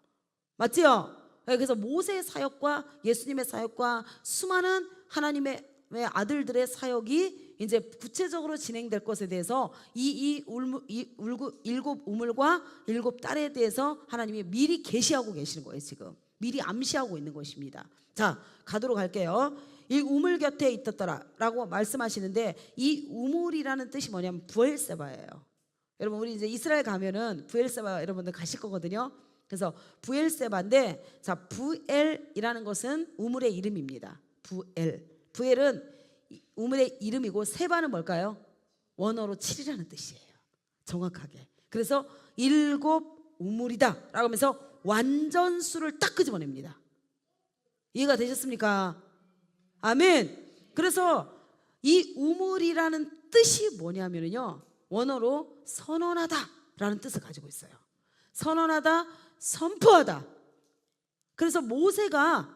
맞지요? 그래서 모세의 사역과 예수님의 사역과 수많은 하나님의 아들들의 사역이 이제 구체적으로 진행될 것에 대해서 이 7 우물과 7 딸에 대해서 하나님이 미리 계시하고 계시는 거예요. 지금 미리 암시하고 있는 것입니다. 자, 가도록 할게요. 이 우물 곁에 있었더라 라고 말씀하시는데, 이 우물이라는 뜻이 뭐냐면 부엘세바예요. 여러분 우리 이제 이스라엘 가면은 부엘세바 여러분들 가실 거거든요. 그래서 부엘세바인데, 자, 부엘이라는 것은 우물의 이름입니다. 부엘은 우물의 이름이고 세바는 뭘까요? 원어로 7이라는 뜻이에요. 정확하게. 그래서 7 우물이다 라고 하면서 완전수를 딱 끄집어냅니다. 이해가 되셨습니까? 아멘. 그래서 이 우물이라는 뜻이 뭐냐면요, 원어로 선언하다 라는 뜻을 가지고 있어요. 선언하다, 선포하다. 그래서 모세가,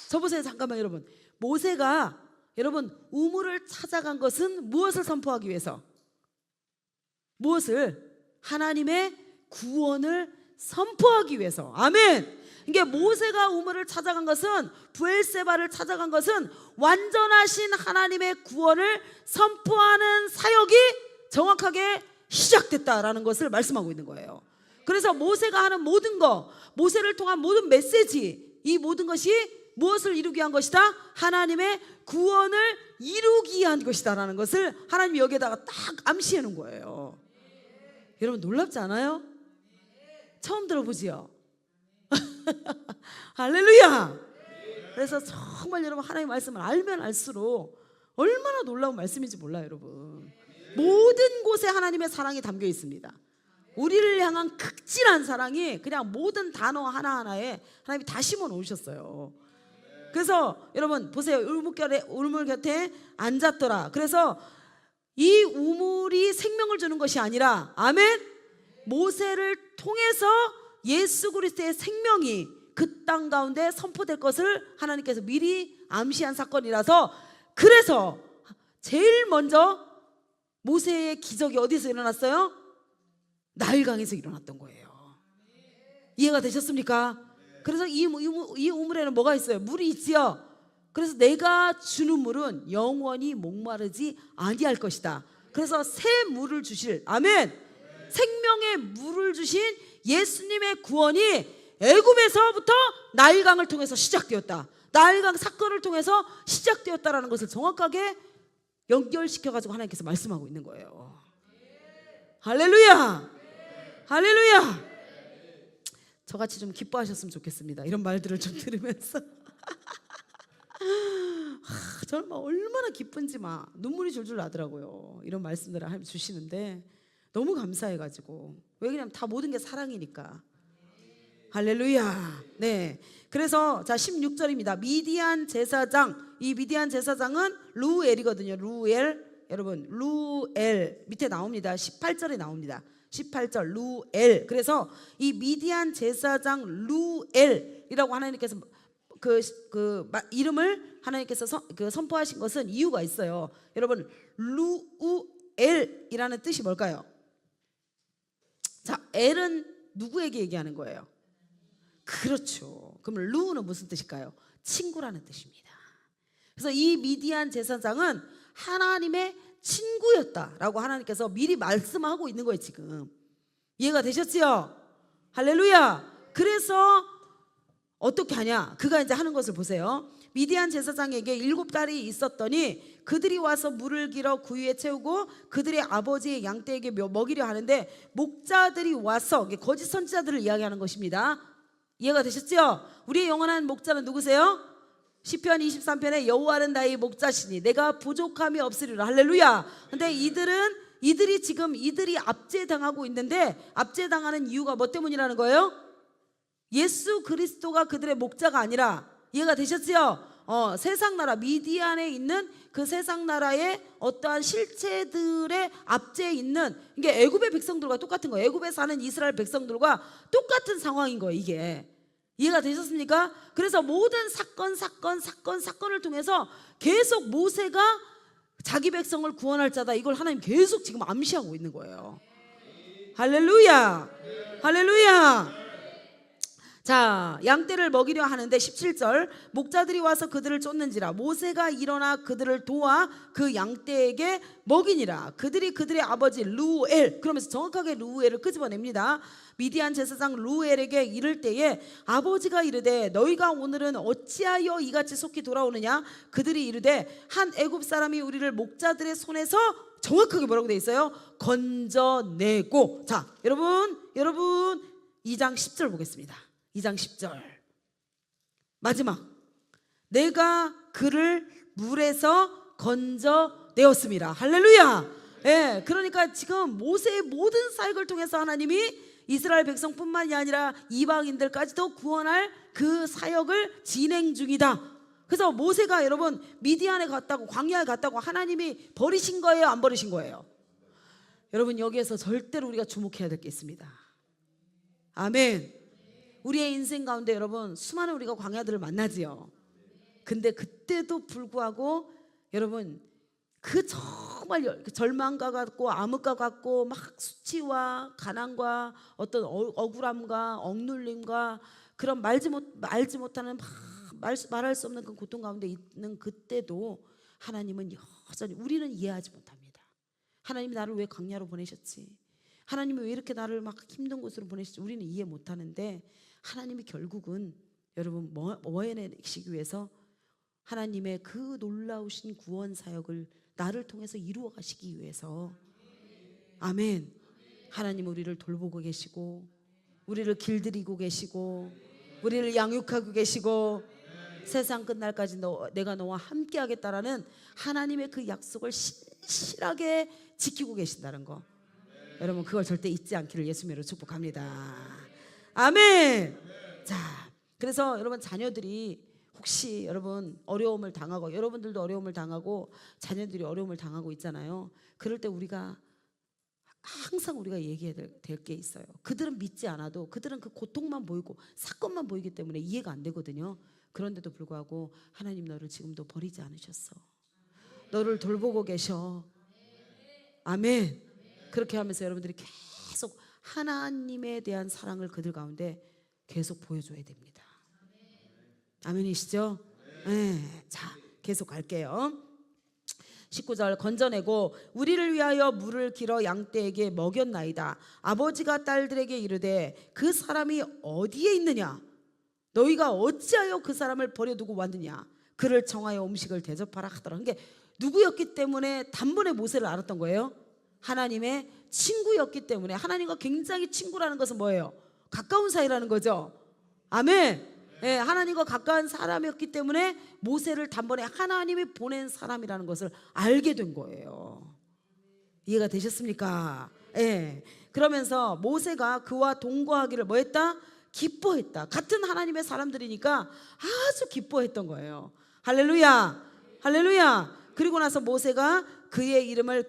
저 보세요 잠깐만 여러분. 모세가 여러분 우물을 찾아간 것은 무엇을 선포하기 위해서? 무엇을? 하나님의 구원을 선포하기 위해서. 아멘. 이게 모세가 우물을 찾아간 것은, 부엘세바를 찾아간 것은 완전하신 하나님의 구원을 선포하는 사역이 정확하게 시작됐다라는 것을 말씀하고 있는 거예요. 그래서 모세가 하는 모든 거, 모세를 통한 모든 메시지, 이 모든 것이 무엇을 이루기 위한 것이다? 하나님의 구원을 이루기 위한 것이다 라는 것을 하나님이 여기에다가 딱 암시해 놓은 거예요. 여러분 놀랍지 않아요? 처음 들어보지요? 할렐루야. 그래서 정말 여러분 하나님의 말씀을 알면 알수록 얼마나 놀라운 말씀인지 몰라요. 여러분 모든 곳에 하나님의 사랑이 담겨 있습니다. 우리를 향한 극진한 사랑이 그냥 모든 단어 하나하나에 하나님이 다 심어 놓으셨어요. 그래서 여러분 보세요. 우물 곁에 앉았더라. 그래서 이 우물이 생명을 주는 것이 아니라, 아멘, 모세를 통해서 예수 그리스도의 생명이 그 땅 가운데 선포될 것을 하나님께서 미리 암시한 사건이라서, 그래서 제일 먼저 모세의 기적이 어디서 일어났어요? 나일강에서 일어났던 거예요. 이해가 되셨습니까? 그래서 이 우물에는 뭐가 있어요? 물이 있지요. 그래서 내가 주는 물은 영원히 목마르지 아니할 것이다. 그래서 새 물을 주실, 아멘, 생명의 물을 주신 예수님의 구원이 애굽에서부터 나일강을 통해서 시작되었다. 나일강 사건을 통해서 시작되었다라는 것을 정확하게 연결시켜가지고 하나님께서 말씀하고 있는 거예요. 할렐루야, 할렐루야. 저같이 좀 기뻐하셨으면 좋겠습니다. 이런 말들을 좀 들으면서 저는 막 얼마나 기쁜지 막 눈물이 줄줄 나더라고요. 이런 말씀들을 하나님 주시는데 너무 감사해가지고. 왜 그러냐면 다 모든 게 사랑이니까. 할렐루야. 네. 그래서 자 16절입니다. 미디안 제사장, 이 미디안 제사장은 루엘이거든요. 루엘. 여러분 루엘 밑에 나옵니다. 18절에 나옵니다. 18절 루엘. 그래서 이 미디안 제사장 루엘이라고 하나님께서 이름을 하나님께서 선포하신 것은 이유가 있어요. 여러분 루엘이라는 뜻이 뭘까요? 자, 엘은 누구에게 얘기하는 거예요? 그렇죠. 그럼 루는 무슨 뜻일까요? 친구라는 뜻입니다. 그래서 이 미디안 제사장은 하나님의 친구였다라고 하나님께서 미리 말씀하고 있는 거예요. 지금 이해가 되셨지요? 할렐루야. 그래서 어떻게 하냐? 그가 이제 하는 것을 보세요. 미디안 제사장에게 7딸이 있었더니 그들이 와서 물을 길어 구유에 채우고 그들의 아버지의 양떼에게 먹이려 하는데 목자들이 와서, 거짓 선지자들을 이야기하는 것입니다. 이해가 되셨죠? 우리의 영원한 목자는 누구세요? 시편 23편에 여호와는 나의 목자시니 내가 부족함이 없으리라. 할렐루야. 근데 이들이 압제당하고 있는데, 압제당하는 이유가 뭐 때문이라는 거예요? 예수 그리스도가 그들의 목자가 아니라, 이해가 되셨죠? 세상 나라, 미디안에 있는 그 세상 나라의 어떠한 실체들의 압제에 있는, 이게 애굽의 백성들과 똑같은 거예요. 애굽에 사는 이스라엘 백성들과 똑같은 상황인 거예요. 이게 이해가 되셨습니까? 그래서 모든 사건을 통해서 계속 모세가 자기 백성을 구원할 자다, 이걸 하나님 계속 지금 암시하고 있는 거예요. 할렐루야, 할렐루야. 자, 양떼를 먹이려 하는데 17절, 목자들이 와서 그들을 쫓는지라 모세가 일어나 그들을 도와 그 양떼에게 먹이니라. 그들이 그들의 아버지 루엘, 그러면서 정확하게 루엘을 끄집어냅니다. 미디안 제사장 루엘에게 이를 때에 아버지가 이르되 너희가 오늘은 어찌하여 이같이 속히 돌아오느냐? 그들이 이르되 한 애굽 사람이 우리를 목자들의 손에서, 정확하게 뭐라고 되어 있어요? 건져내고. 자, 여러분 2장 10절 보겠습니다. 2장 10절 마지막, 내가 그를 물에서 건져내었습니다. 할렐루야. 예, 그러니까 지금 모세의 모든 사역을 통해서 하나님이 이스라엘 백성뿐만이 아니라 이방인들까지도 구원할 그 사역을 진행 중이다. 그래서 모세가 여러분 미디안에 갔다고, 광야에 갔다고 하나님이 버리신 거예요, 안 버리신 거예요? 여러분 여기에서 절대로 우리가 주목해야 될 게 있습니다. 아멘. 우리의 인생 가운데 여러분 수많은 우리가 광야들을 만나지요. 근데 그때도 불구하고 여러분 그 정말 절망과 같고 암흑과 같고 막 수치와 가난과 어떤 억울함과 억눌림과 그런 말지 못하는 말할 수 없는 그 고통 가운데 있는 그때도 하나님은 여전히, 우리는 이해하지 못합니다. 하나님이 나를 왜 광야로 보내셨지? 하나님이 왜 이렇게 나를 막 힘든 곳으로 보내셨지? 우리는 이해 못하는데 하나님이 결국은 여러분 뭐 해내시기 위해서 하나님의 그 놀라우신 구원 사역을 나를 통해서 이루어 가시기 위해서, 아멘, 하나님 우리를 돌보고 계시고 우리를 길들이고 계시고 우리를 양육하고 계시고 세상 끝날까지 내가 너와 함께 하겠다라는 하나님의 그 약속을 신실하게 지키고 계신다는 거, 여러분 그걸 절대 잊지 않기를 예수님으로 축복합니다. 아멘. 자, 그래서 여러분 자녀들이 혹시 여러분 어려움을 당하고, 여러분들도 어려움을 당하고 자녀들이 어려움을 당하고 있잖아요. 그럴 때 우리가 항상 우리가 얘기해야 될 게 있어요. 그들은 믿지 않아도, 그들은 그 고통만 보이고 사건만 보이기 때문에 이해가 안 되거든요. 그런데도 불구하고 하나님 너를 지금도 버리지 않으셨어. 너를 돌보고 계셔. 아멘. 그렇게 하면서 여러분들이 계속 하나님에 대한 사랑을 그들 가운데 계속 보여줘야 됩니다. 아멘이시죠? 네. 자, 계속 갈게요. 19절, 건져내고 우리를 위하여 물을 길어 양떼에게 먹였나이다. 아버지가 딸들에게 이르되 그 사람이 어디에 있느냐? 너희가 어찌하여 그 사람을 버려두고 왔느냐? 그를 청하여 음식을 대접하라 하더라. 그게 누구였기 때문에 단번에 모세를 알았던 거예요? 하나님의 친구였기 때문에. 하나님과 굉장히 친구라는 것은 뭐예요? 가까운 사이라는 거죠. 아멘. 네, 하나님과 가까운 사람이었기 때문에 모세를 단번에 하나님이 보낸 사람이라는 것을 알게 된 거예요. 이해가 되셨습니까? 네. 그러면서 모세가 그와 동거하기를 뭐 했다? 기뻐했다. 같은 하나님의 사람들이니까 아주 기뻐했던 거예요. 할렐루야, 할렐루야. 그리고 나서 모세가 그의 이름을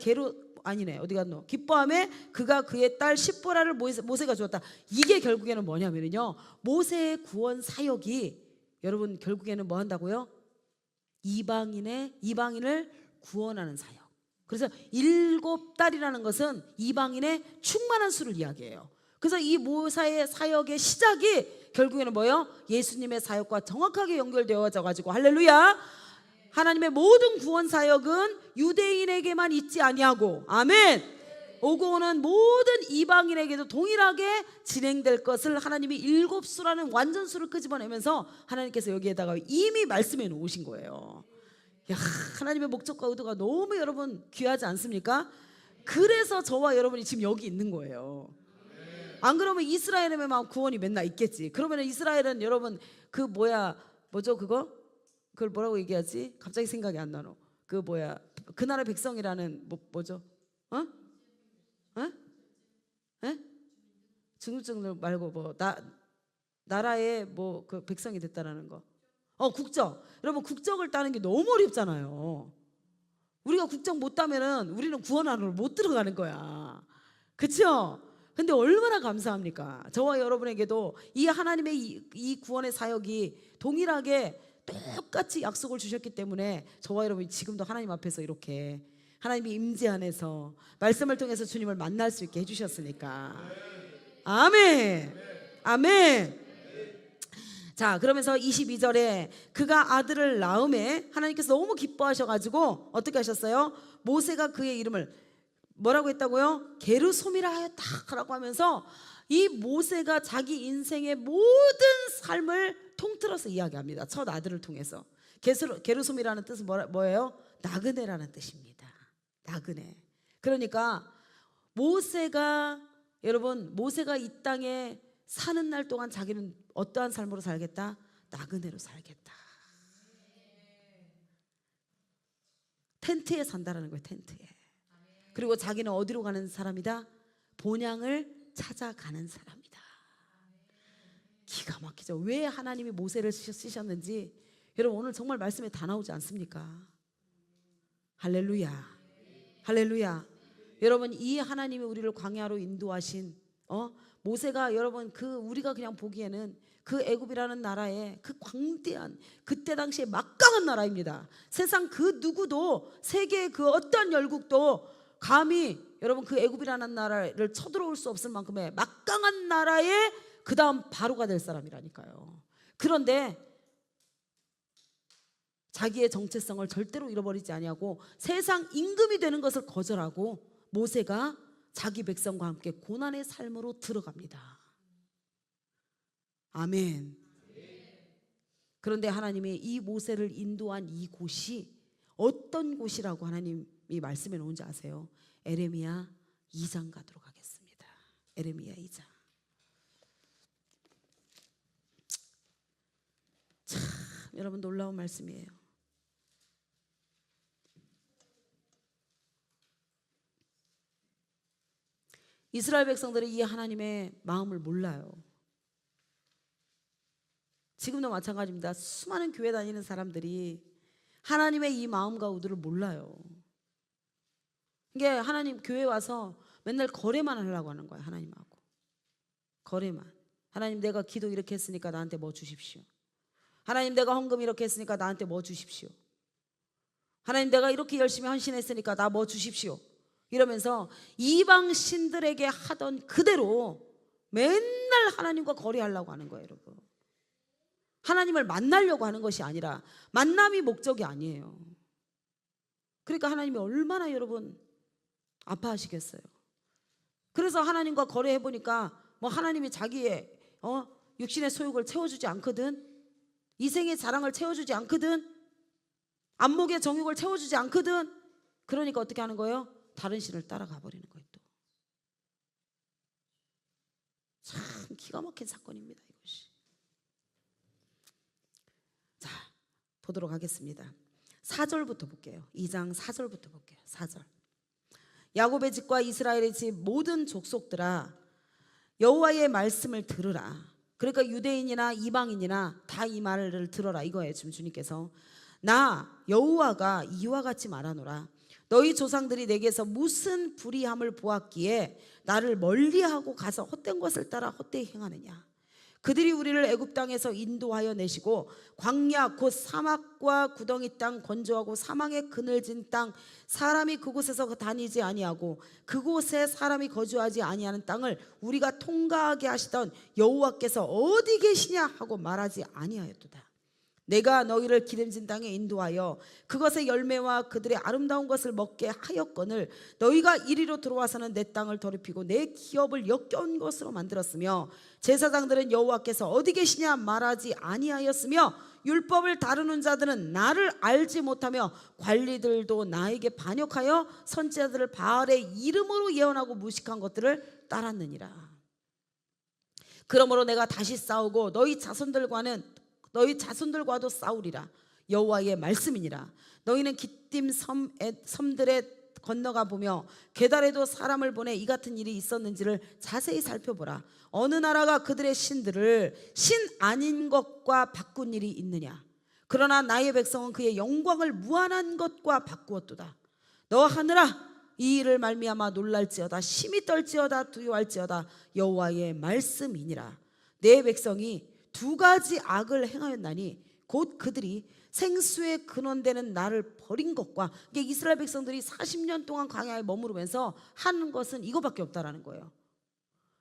어디 갔노? 기뻐하며 그가 그의 딸 십보라를 모세가 주었다. 이게 결국에는 뭐냐면요, 모세의 구원 사역이 여러분 결국에는 뭐 한다고요? 이방인을 구원하는 사역. 그래서 7달이라는 것은 이방인의 충만한 수를 이야기해요. 그래서 이 모세의 사역의 시작이 결국에는 뭐예요? 예수님의 사역과 정확하게 연결되어져 가지고, 할렐루야, 하나님의 모든 구원 사역은 유대인에게만 있지 아니하고, 아멘, 오고 오는 모든 이방인에게도 동일하게 진행될 것을 하나님이 일곱 수라는 완전수를 끄집어내면서 하나님께서 여기에다가 이미 말씀해 놓으신 거예요. 야, 하나님의 목적과 의도가 너무 여러분 귀하지 않습니까? 그래서 저와 여러분이 지금 여기 있는 거예요. 안 그러면 이스라엘에만 구원이 맨날 있겠지. 그러면 이스라엘은 여러분 그 뭐죠 그거? 그걸 뭐라고 얘기하지? 갑자기 생각이 안 나노. 그 뭐야 그 나라 백성이라는 뭐죠? 어? 에? 에? 중국적 말고 뭐 나라의 뭐 그 백성이 됐다라는 거. 국적. 여러분 국적을 따는 게 너무 어렵잖아요. 우리가 국적 못 따면은 우리는 구원 안으로 못 들어가는 거야. 그렇죠? 근데 얼마나 감사합니까? 저와 여러분에게도 이 하나님의 이 구원의 사역이 동일하게 똑같이 약속을 주셨기 때문에 저와 여러분이 지금도 하나님 앞에서 이렇게 하나님의 임재 안에서 말씀을 통해서 주님을 만날 수 있게 해주셨으니까. 아멘. 아멘. 자, 그러면서 22절에 그가 아들을 낳음에 하나님께서 너무 기뻐하셔가지고 어떻게 하셨어요? 모세가 그의 이름을 뭐라고 했다고요? 게르솜이라 하였다라고 하면서 이 모세가 자기 인생의 모든 삶을 통틀어서 이야기합니다. 첫 아들을 통해서. 게르솜이라는 뜻은 뭐예요? 나그네라는 뜻입니다. 나그네. 그러니까 여러분 모세가 이 땅에 사는 날 동안 자기는 어떠한 삶으로 살겠다? 나그네로 살겠다. 텐트에 산다라는 거예요. 텐트에. 그리고 자기는 어디로 가는 사람이다? 본향을 찾아가는 사람이다. 기가 막히죠. 왜 하나님이 모세를 쓰셨는지 여러분 오늘 정말 말씀에 다 나오지 않습니까? 할렐루야. 할렐루야. 여러분 이 하나님이 우리를 광야로 인도하신 모세가 여러분 우리가 그냥 보기에는 그 애굽이라는 나라의 그 광대한 그때 당시에 막강한 나라입니다. 세상 그 누구도 세계의 그 어떤 열국도 감히 여러분 그 애굽이라는 나라를 쳐들어올 수 없을 만큼의 막강한 나라의 그 다음 바로가 될 사람이라니까요. 그런데 자기의 정체성을 절대로 잃어버리지 아니하고 세상 임금이 되는 것을 거절하고 모세가 자기 백성과 함께 고난의 삶으로 들어갑니다. 아멘. 그런데 하나님이 이 모세를 인도한 이 곳이 어떤 곳이라고 하나님이 말씀해 놓은지 아세요? 에레미야 2장 가도록 하겠습니다. 에레미야 2장. 참 여러분 놀라운 말씀이에요. 이스라엘 백성들이 이 하나님의 마음을 몰라요. 지금도 마찬가지입니다. 수많은 교회 다니는 사람들이 하나님의 이 마음과 의도를 몰라요. 이게 하나님 교회 와서 맨날 거래만 하려고 하는 거야. 하나님하고 거래만. 하나님 내가 기도 이렇게 했으니까 나한테 뭐 주십시오. 하나님 내가 헌금 이렇게 했으니까 나한테 뭐 주십시오. 하나님 내가 이렇게 열심히 헌신했으니까 나 뭐 주십시오. 이러면서 이방 신들에게 하던 그대로 맨날 하나님과 거래하려고 하는 거예요. 여러분 하나님을 만나려고 하는 것이 아니라 만남이 목적이 아니에요. 그러니까 하나님이 얼마나 여러분 아파하시겠어요. 그래서 하나님과 거래해보니까 뭐 하나님이 자기의 육신의 소욕을 채워주지 않거든. 이생의 자랑을 채워주지 않거든. 안목의 정욕을 채워주지 않거든. 그러니까 어떻게 하는 거예요? 다른 신을 따라가 버리는 거예요. 또 참 기가 막힌 사건입니다. 이것이. 자 보도록 하겠습니다. 4절부터 볼게요. 2장 4절부터 볼게요. 4절. 야곱의 집과 이스라엘의 집 모든 족속들아 여호와의 말씀을 들으라. 그러니까 유대인이나 이방인이나 다 이 말을 들어라 이거예요. 지금 주님께서 나 여호와가 이와 같이 말하노라. 너희 조상들이 내게서 무슨 불의함을 보았기에 나를 멀리하고 가서 헛된 것을 따라 헛되이 행하느냐. 그들이 우리를 애굽 땅에서 인도하여 내시고 광야 곧 사막과 구덩이 땅 건조하고 사망의 그늘진 땅 사람이 그곳에서 다니지 아니하고 그곳에 사람이 거주하지 아니하는 땅을 우리가 통과하게 하시던 여호와께서 어디 계시냐 하고 말하지 아니하였도다. 내가 너희를 기름진 땅에 인도하여 그것의 열매와 그들의 아름다운 것을 먹게 하였거늘 너희가 이리로 들어와서는 내 땅을 더럽히고 내 기업을 역겨운 것으로 만들었으며 제사장들은 여호와께서 어디 계시냐 말하지 아니하였으며 율법을 다루는 자들은 나를 알지 못하며 관리들도 나에게 반역하여 선지자들을 바알의 이름으로 예언하고 무식한 것들을 따랐느니라. 그러므로 내가 다시 싸우고 너희 자손들과도 싸우리라. 여호와의 말씀이니라. 너희는 기띔 섬들에 건너가 보며 게달에도 사람을 보내 이 같은 일이 있었는지를 자세히 살펴보라. 어느 나라가 그들의 신들을 신 아닌 것과 바꾼 일이 있느냐. 그러나 나의 백성은 그의 영광을 무한한 것과 바꾸었도다. 너 하늘아 이 일을 말미암아 놀랄지어다. 심히 떨지어다. 두려워할지어다. 여호와의 말씀이니라. 내 백성이 두 가지 악을 행하였나니 곧 그들이 생수의 근원되는 나를 버린 것과, 이게 이스라엘 백성들이 40년 동안 광야에 머무르면서 하는 것은 이거밖에 없다라는 거예요.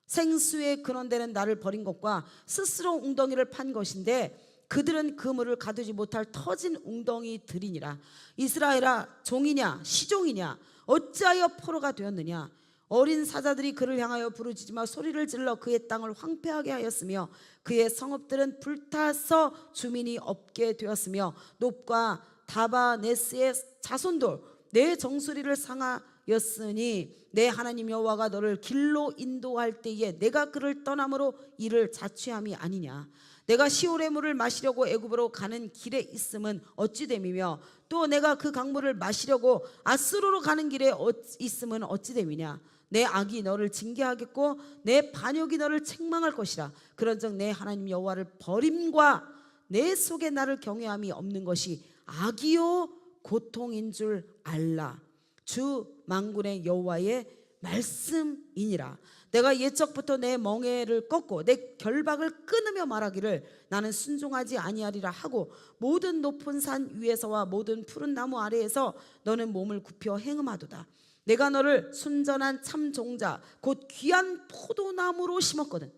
생수의 근원되는 나를 버린 것과 스스로 웅덩이를 판 것인데 그들은 그 물을 가두지 못할 터진 웅덩이들이니라. 이스라엘아 종이냐 시종이냐 어찌하여 포로가 되었느냐. 어린 사자들이 그를 향하여 부르짖으며 소리를 질러 그의 땅을 황폐하게 하였으며 그의 성읍들은 불타서 주민이 없게 되었으며 놉과 다바네스의 자손도 내 정수리를 상하였으니 내 하나님 여호와가 너를 길로 인도할 때에 내가 그를 떠남으로 이를 자취함이 아니냐. 내가 시올의 물을 마시려고 애굽으로 가는 길에 있음은 어찌 됨이며 또 내가 그 강물을 마시려고 아스루로 가는 길에 있음은 어찌 됨이냐. 내 악이 너를 징계하겠고 내 반역이 너를 책망할 것이라. 그런즉 내 하나님 여호와를 버림과 내 속에 나를 경외함이 없는 것이 악이요 고통인 줄 알라. 주 만군의 여호와의 말씀이니라. 내가 옛적부터 내 멍에를 꺾고 내 결박을 끊으며 말하기를 나는 순종하지 아니하리라 하고 모든 높은 산 위에서와 모든 푸른 나무 아래에서 너는 몸을 굽혀 행음하도다. 내가 너를 순전한 참 종자 곧 귀한 포도나무로 심었거든.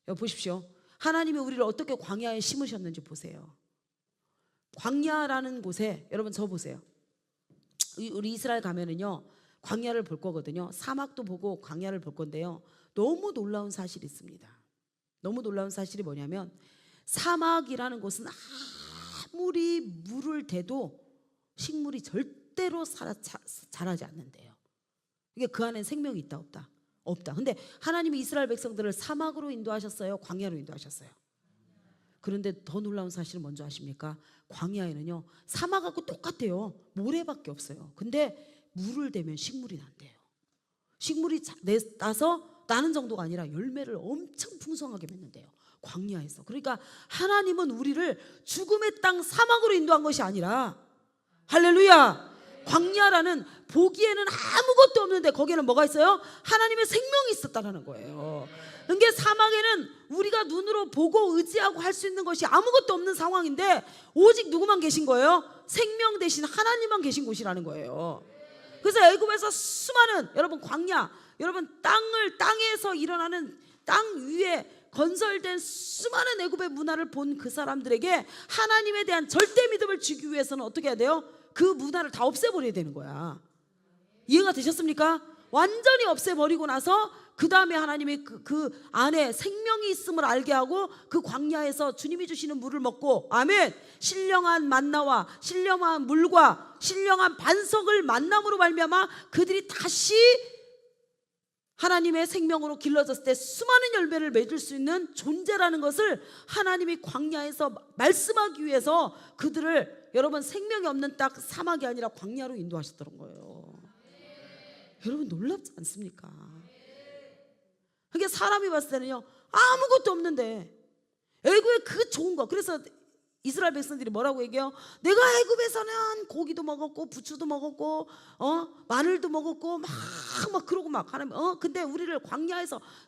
여기 보십시오. 하나님이 우리를 어떻게 광야에 심으셨는지 보세요. 광야라는 곳에 여러분 저 보세요. 우리 이스라엘 가면은요 광야를 볼 거거든요. 사막도 보고 광야를 볼 건데요. 너무 놀라운 사실이 있습니다. 너무 놀라운 사실이 뭐냐면 사막이라는 곳은 아무리 물을 대도 식물이 절대로 자라지 않는데요. 이게 그 안에 생명이 있다 없다? 없다. 근데 하나님이 이스라엘 백성들을 사막으로 인도하셨어요? 광야로 인도하셨어요? 그런데 더 놀라운 사실은 뭔지 아십니까? 광야에는요 사막하고 똑같아요. 모래밖에 없어요. 근데 물을 대면 식물이 난대요. 식물이 나서 나는 정도가 아니라 열매를 엄청 풍성하게 맺는데요. 광야에서. 그러니까 하나님은 우리를 죽음의 땅 사막으로 인도한 것이 아니라 할렐루야 광야라는 보기에는 아무것도 없는데 거기에는 뭐가 있어요? 하나님의 생명이 있었다는 거예요. 그러니까 사막에는 우리가 눈으로 보고 의지하고 할 수 있는 것이 아무것도 없는 상황인데 오직 누구만 계신 거예요? 생명 대신 하나님만 계신 곳이라는 거예요. 그래서 애굽에서 수많은 여러분 광야, 여러분 땅에서 일어나는 땅 위에 건설된 수많은 애굽의 문화를 본 그 사람들에게 하나님에 대한 절대 믿음을 주기 위해서는 어떻게 해야 돼요? 그 문화를 다 없애버려야 되는 거야. 이해가 되셨습니까? 완전히 없애버리고 나서 그 다음에 하나님이 그 안에 생명이 있음을 알게 하고 그 광야에서 주님이 주시는 물을 먹고 아멘 신령한 만나와 신령한 물과 신령한 반석을 만남으로 말미암아 그들이 다시 하나님의 생명으로 길러졌을 때 수많은 열매를 맺을 수 있는 존재라는 것을 하나님이 광야에서 말씀하기 위해서 그들을 여러분 생명이 없는 땅 사막이 아니라 광야로 인도하셨던 거예요. 여러분 놀랍지 않습니까? 그게 사람이 봤을 때는요 아무것도 없는데 애굽에 그 좋은 거. 그래서 이스라엘 백성들이 뭐라고 얘기해요? 내가 애굽에서는 고기도 먹었고 부추도 먹었고 마늘도 먹었고 막 그러고 막 하나님 근데 우리를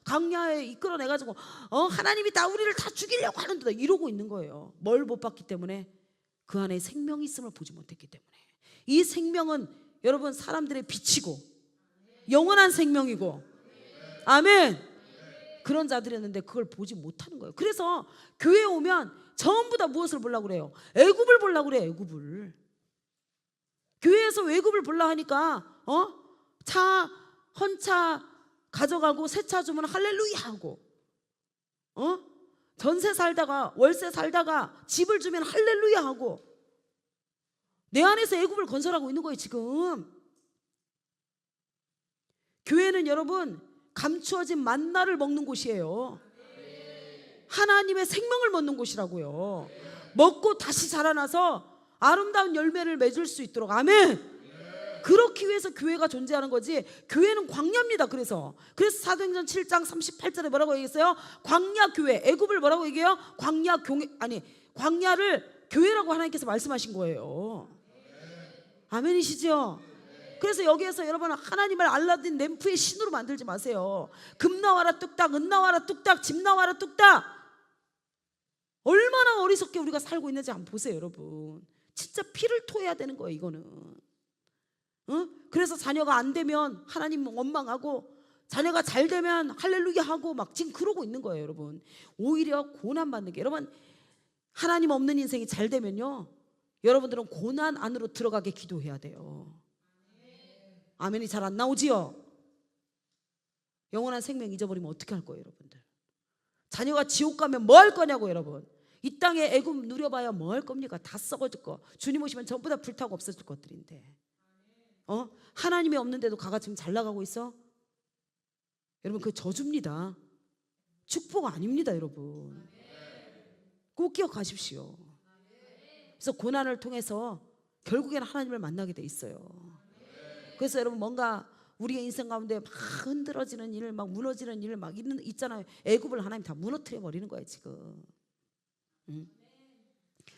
광야에 이끌어내가지고 하나님이 다 우리를 다 죽이려고 하는데 이러고 있는 거예요. 뭘 못 봤기 때문에? 그 안에 생명이 있음을 보지 못했기 때문에. 이 생명은 여러분 사람들의 빛이고 영원한 생명이고 아멘. 그런 자들이었는데 그걸 보지 못하는 거예요. 그래서 교회에 오면 전부 다 무엇을 보려고 그래요? 애굽을 보려고 그래요. 애굽을. 교회에서 애굽을 보려 하니까 차 헌차 가져가고 새 차 주면 할렐루야 하고 전세 살다가 월세 살다가 집을 주면 할렐루야 하고 내 안에서 애굽을 건설하고 있는 거예요. 지금 교회는 여러분 감추어진 만나를 먹는 곳이에요. 하나님의 생명을 먹는 곳이라고요. 먹고 다시 자라나서 아름다운 열매를 맺을 수 있도록. 아멘. 그렇기 위해서 교회가 존재하는 거지. 교회는 광야입니다. 그래서 사도행전 7장 38절에 뭐라고 얘기했어요? 광야 교회. 애굽을 뭐라고 얘기해요? 광야를 교회라고 하나님께서 말씀하신 거예요. 아멘이시죠? 그래서 여기에서 여러분 하나님을 알라딘 램프의 신으로 만들지 마세요. 금 나와라 뚝딱, 은 나와라 뚝딱, 집 나와라 뚝딱. 얼마나 어리석게 우리가 살고 있는지 한번 보세요. 여러분 진짜 피를 토해야 되는 거예요. 이거는 그래서 자녀가 안 되면 하나님 원망하고 자녀가 잘 되면 할렐루야 하고 막 지금 그러고 있는 거예요. 여러분 오히려 고난받는 게, 여러분 하나님 없는 인생이 잘 되면요 여러분들은 고난 안으로 들어가게 기도해야 돼요. 아멘이 잘 안 나오지요? 영원한 생명 잊어버리면 어떻게 할 거예요? 여러분들 자녀가 지옥 가면 뭐 할 거냐고. 여러분 이 땅에 애굽 누려봐야 뭐 할 겁니까? 다 썩어질 거. 주님 오시면 전부 다 불타고 없어질 것들인데 하나님이 없는데도 가가 지금 잘 나가고 있어? 여러분 그 저주입니다. 축복 아닙니다. 여러분 꼭 기억하십시오. 그래서 고난을 통해서 결국에는 하나님을 만나게 돼 있어요. 그래서 여러분 뭔가 우리의 인생 가운데 막 흔들어지는 일, 막 무너지는 일 막 있잖아요. 애굽을 하나님 다 무너뜨려 버리는 거예요 지금.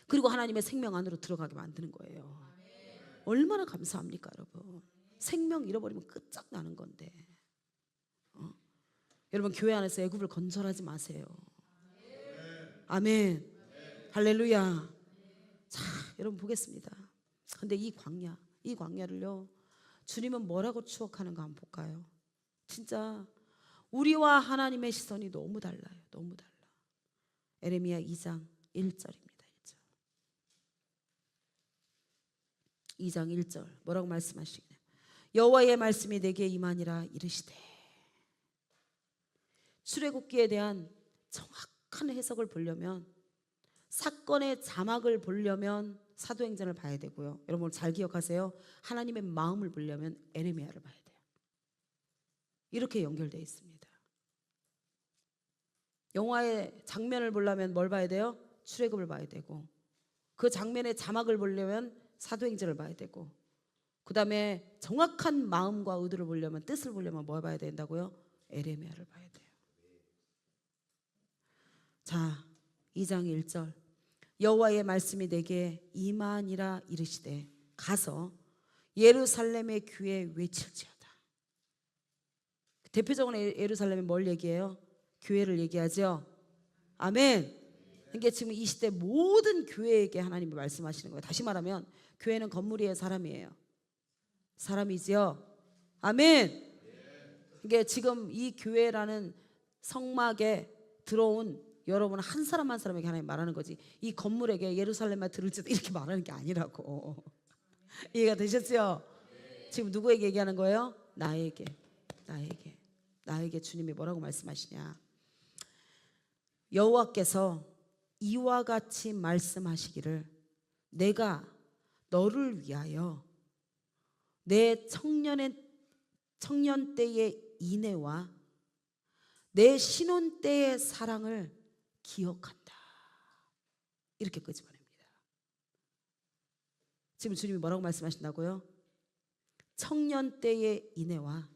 그리고 하나님의 생명 안으로 들어가게 만드는 거예요. 얼마나 감사합니까 여러분. 생명 잃어버리면 끝장나는 건데 여러분 교회 안에서 애굽을 건설하지 마세요. 아멘. 할렐루야. 자 여러분 보겠습니다. 근데 이 광야를요 주님은 뭐라고 추억하는가 한번 볼까요? 진짜 우리와 하나님의 시선이 너무 달라요. 너무 달라. 에레미야 2장 1절입니다. 2장 1절 뭐라고 말씀하시냐? 여호와의 말씀이 내게 임하니라 이르시되. 출애굽기에 대한 정확한 해석을 보려면, 사건의 자막을 보려면 사도행전을 봐야 되고요. 여러분 잘 기억하세요. 하나님의 마음을 보려면 에레미야를 봐야 돼요. 이렇게 연결되어 있습니다. 영화의 장면을 보려면 뭘 봐야 돼요? 출애굽을 봐야 되고, 그 장면의 자막을 보려면 사도행전을 봐야 되고, 그 다음에 정확한 마음과 의도를 보려면, 뜻을 보려면 뭘 봐야 된다고요? 에레미야를 봐야 돼요. 자 2장 1절 여호와의 말씀이 내게 임하니라 이르시되 가서 예루살렘의 귀에 외칠지어다. 대표적으로 예루살렘에 뭘 얘기해요? 교회를 얘기하죠. 아멘. 그러니까 지금 이 시대 모든 교회에게 하나님이 말씀하시는 거예요. 다시 말하면 교회는 건물이에요, 사람이에요? 사람이지요. 아멘. 그러니까 지금 이 교회라는 성막에 들어온 여러분 한 사람 한 사람에게 하나님 말하는 거지, 이 건물에게 예루살렘만 들을지도 이렇게 말하는 게 아니라고. 이해가 되셨죠? 지금 누구에게 얘기하는 거예요? 나에게 주님이 뭐라고 말씀하시냐? 여호와께서 이와 같이 말씀하시기를 내가 너를 위하여 내 청년 때의 인애와 내 신혼 때의 사랑을 기억한다. 이렇게 끄집어냅니다. 지금 주님이 뭐라고 말씀하신다고요? 청년 때의 인애와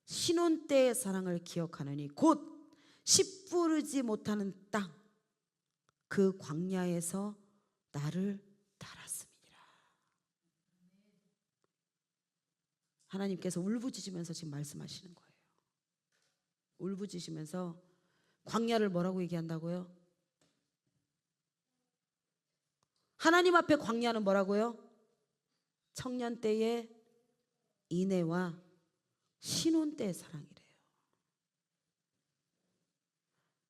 신혼 때의 사랑을 기억하느니 곧 씨 뿌르지 못하는 땅, 그 광야에서 나를 따랐음이니라. 하나님께서 울부짖으면서 지금 말씀하시는 거예요. 울부짖으면서 광야를 뭐라고 얘기한다고요? 하나님 앞에 광야는 뭐라고요? 청년 때의 인애와 신혼 때의 사랑이래요.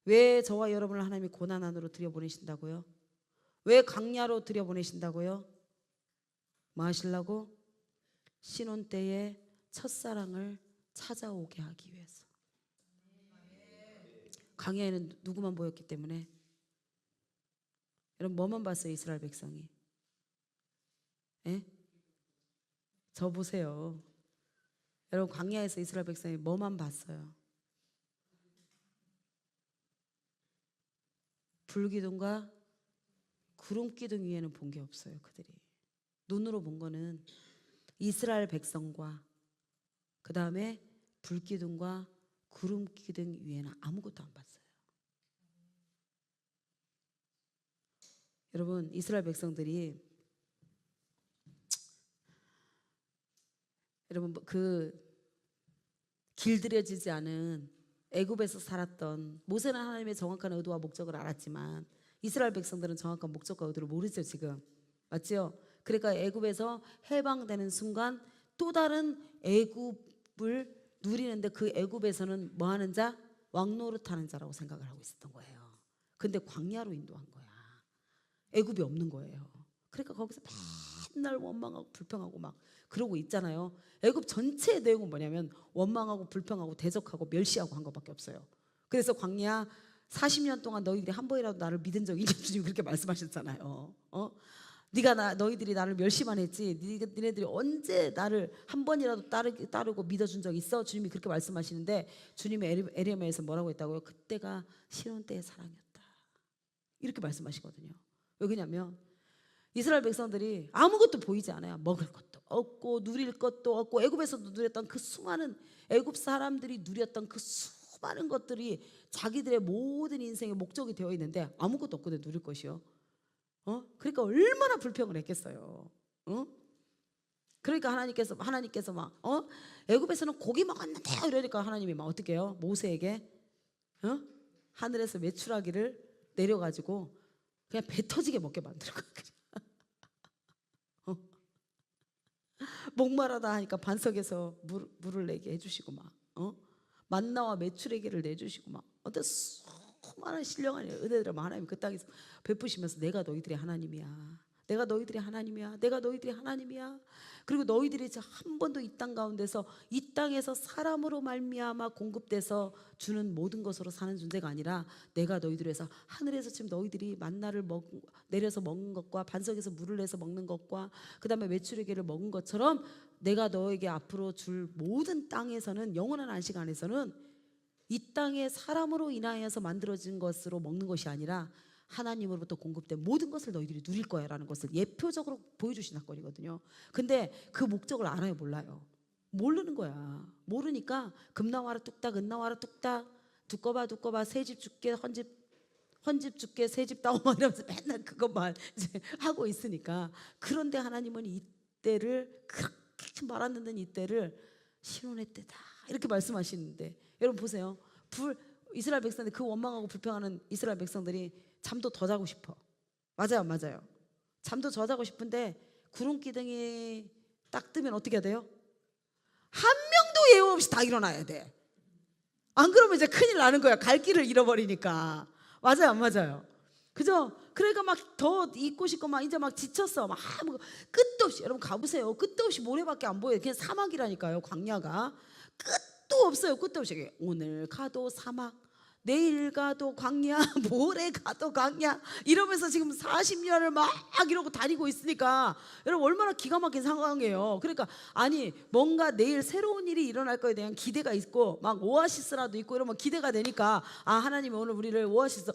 왜 저와 여러분을 하나님이 고난 안으로 들여보내신다고요? 왜 광야로 들여보내신다고요? 뭐 하시려고? 신혼 때의 첫사랑을 찾아오게 하기 위해서. 광야에는 누구만 보였기 때문에. 여러분 뭐만 봤어요 이스라엘 백성이? 예? 저 보세요. 여러분 광야에서 이스라엘 백성이 뭐만 봤어요? 불기둥과 구름기둥 위에는 본 게 없어요. 그들이 눈으로 본 거는 이스라엘 백성과 그 다음에 불기둥과 구름기둥 위에는 아무것도 안 봤어요. 여러분 이스라엘 백성들이 여러분 그 길들여지지 않은 애굽에서 살았던 모세는 하나님의 정확한 의도와 목적을 알았지만 이스라엘 백성들은 정확한 목적과 의도를 모르죠 지금. 맞죠? 그러니까 애굽에서 해방되는 순간 또 다른 애굽을 누리는데 그 애굽에서는 뭐 하는 자? 왕노릇하는 자라고 생각을 하고 있었던 거예요. 근데 광야로 인도한 거야. 애굽이 없는 거예요. 그러니까 거기서 맨날 원망하고 불평하고 막 그러고 있잖아요. 애굽 전체의 내용은 뭐냐면 원망하고 불평하고 대적하고 멸시하고 한 것밖에 없어요. 그래서 광야 40년 동안 너희들이 한 번이라도 나를 믿은 적이 있냐 주님 그렇게 말씀하셨잖아요. 너희들이 나를 멸시만 했지 니네들이 언제 나를 한 번이라도 따르고 믿어준 적 있어? 주님이 그렇게 말씀하시는데 주님이 에레미야에서 뭐라고 했다고요? 그때가 신혼 때의 사랑이었다 이렇게 말씀하시거든요. 왜 그러냐면 이스라엘 백성들이 아무것도 보이지 않아요. 먹을 것도 없고 누릴 것도 없고 애굽에서도 누렸던 그 수많은 애굽 사람들이 누렸던 그 수많은 것들이 자기들의 모든 인생의 목적이 되어 있는데 아무것도 없거든요. 누릴 것이요. 그러니까 얼마나 불평을 했겠어요. 그러니까 하나님께서 막 애굽에서는 고기 먹었는데 이러니까 하나님이 막 어떻게 해요? 모세에게 하늘에서 메추라기를 내려가지고 그냥 배 터지게 먹게 만들고 목마르다 하니까 반석에서 물을 내게 해주시고 막 만나와 메추라기를 내주시고 막 어떤 수많은 신령한 은혜들을 하나님 그 땅에서 베푸시면서 내가 너희들의 하나님이야. 내가 너희들의 하나님이야. 내가 너희들의 하나님이야. 그리고 너희들이 한 번도 이 땅 가운데서 이 땅에서 사람으로 말미암아 공급돼서 주는 모든 것으로 사는 존재가 아니라 내가 너희들을 해서 하늘에서 지금 너희들이 만나를 내려서 먹는 것과 반석에서 물을 내서 먹는 것과 그 다음에 메추라기를 먹은 것처럼 내가 너에게 앞으로 줄 모든 땅에서는 영원한 안식 안에서는 이 땅에 사람으로 인하여서 만들어진 것으로 먹는 것이 아니라 하나님으로부터 공급된 모든 것을 너희들이 누릴 거야 라는 것을 예표적으로 보여주신 사건이거든요. 근데 그 목적을 알아요? 몰라요? 모르는 거야. 모르니까 금나와라 뚝딱 은나와라 뚝딱 두꺼봐 새집 줄게 헌집 줄게 새집 따오마 이러면서 맨날 그것만 이제 하고 있으니까. 그런데 하나님은 이때를 그렇게 말 안 듣는 이때를 신혼의 때다 이렇게 말씀하시는데 여러분 보세요. 이스라엘 백성들 그 원망하고 불평하는 이스라엘 백성들이 잠도 더 자고 싶어. 맞아요. 잠도 더 자고 싶은데 구름 기둥이 딱 뜨면 어떻게 해야 돼요? 한 명도 예우 없이 다 일어나야 돼. 안 그러면 이제 큰일 나는 거야. 갈 길을 잃어버리니까. 맞아요, 안 맞아요? 그죠? 그러니까 막 더 있고 싶고 막 이제 막 지쳤어. 막 끝도 없이 여러분 가보세요. 끝도 없이 모래밖에 안 보여요. 그냥 사막이라니까요. 광야가 끝도 없어요. 끝도 없이 오늘 가도 사막 내일 가도 광야 모레 가도 광야 이러면서 지금 40년을 막 이러고 다니고 있으니까 여러분 얼마나 기가 막힌 상황이에요. 그러니까 아니 뭔가 내일 새로운 일이 일어날 거에 대한 기대가 있고 막 오아시스라도 있고 이러면 기대가 되니까 아 하나님이 오늘 우리를 오아시스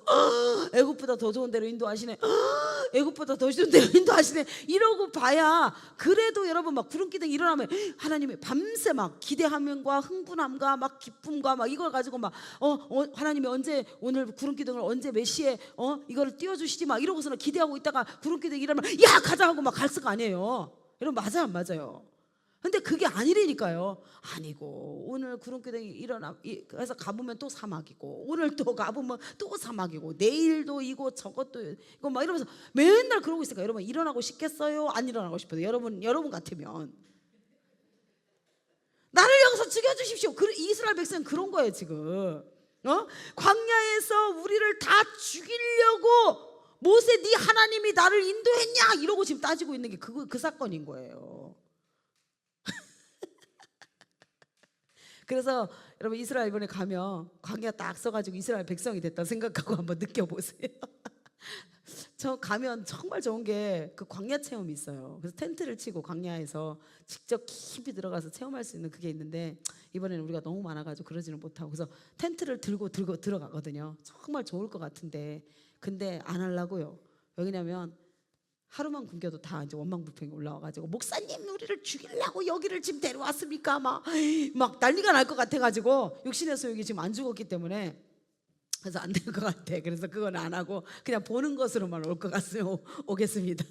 애굽보다 더 좋은 데로 인도하시네. 애굽보다 더 좋은 데로 인도하시네 이러고 봐야 그래도 여러분 막 구름기둥 일어나면 하나님이 밤새 막 기대함과 흥분함과 막 기쁨과 막 이걸 가지고 막 하나님이 언제 오늘 구름기둥을 언제 몇 시에 이거를 띄워주시지 막 이러고서는 기대하고 있다가 구름기둥 일어나면 야 가자 하고 막 갈 수가 아니에요. 여러분 맞아요 안 맞아요? 근데 그게 아니라니까요. 아니고 오늘 구름기둥이 일어나 그래서 가보면 또 사막이고 오늘 또 가보면 또 사막이고 내일도 이거 저것도 이거 막 이러면서 맨날 그러고 있으니까 여러분 일어나고 싶겠어요? 안 일어나고 싶어요? 여러분 같으면 나를 여기서 죽여주십시오. 이스라엘 백성은 그런 거예요 지금. 광야에서 우리를 다 죽이려고 모세 네 하나님이 나를 인도했냐 이러고 지금 따지고 있는 게 그 사건인 거예요. 그래서 여러분 이스라엘 이번에 가면 광야 딱 써가지고 이스라엘 백성이 됐다 생각하고 한번 느껴보세요. 저 가면 정말 좋은 게 그 광야 체험이 있어요. 그래서 텐트를 치고 광야에서 직접 깊이 들어가서 체험할 수 있는 그게 있는데 이번에는 우리가 너무 많아가지고 그러지는 못하고 그래서 텐트를 들고 들어가거든요. 정말 좋을 것 같은데 근데 안 하려고요. 왜냐면 하루만 굶겨도 다 이제 원망불평이 올라와가지고 목사님 우리를 죽이려고 여기를 지금 데려왔습니까? 막 난리가 날 것 같아가지고 육신에서 여기 지금 안 죽었기 때문에 그래서 안 될 것 같아. 그래서 그건 안 하고 그냥 보는 것으로만 올 것 같으면 오겠습니다.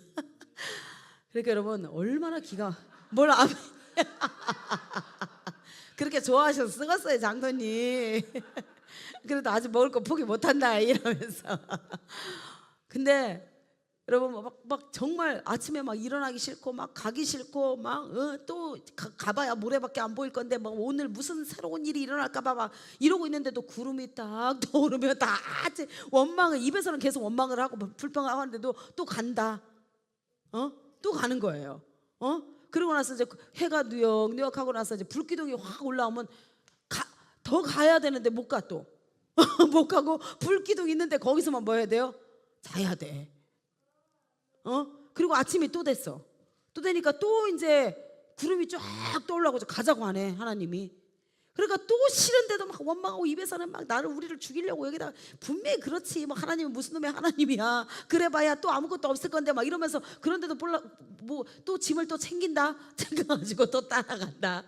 그러니까 여러분 얼마나 뭘 아멘. 그렇게 좋아하셔서 쓰겠어요 장로님. 그래도 아직 먹을 거 포기 못한다 이러면서. 근데 여러분 막 정말 아침에 막 일어나기 싫고 막 가기 싫고 막 또 가봐야 모래밖에 안 보일 건데 막 오늘 무슨 새로운 일이 일어날까봐 막 이러고 있는데도 구름이 딱 떠오르면 다 원망을 입에서는 계속 원망을 하고 불평하고 하는데도 또 간다. 또 가는 거예요. 그러고 나서 이제 해가 누역누역하고 나서 이제 불기둥이 확 올라오면 더 가야 되는데 못 가 또. 못 가고 불기둥 있는데 거기서만 뭐 해야 돼요? 자야 돼. 그리고 아침이 또 됐어. 또 되니까 또 이제 구름이 쫙 떠올라고 가자고 하네 하나님이. 그러니까 또 싫은데도 막 원망하고 입에서는 막 우리를 죽이려고 여기다 분명히 그렇지 뭐 하나님은 무슨 놈의 하나님이야 그래봐야 또 아무것도 없을 건데 막 이러면서 그런데도 뭐 또 짐을 또 챙긴다 챙겨가지고 또 따라간다.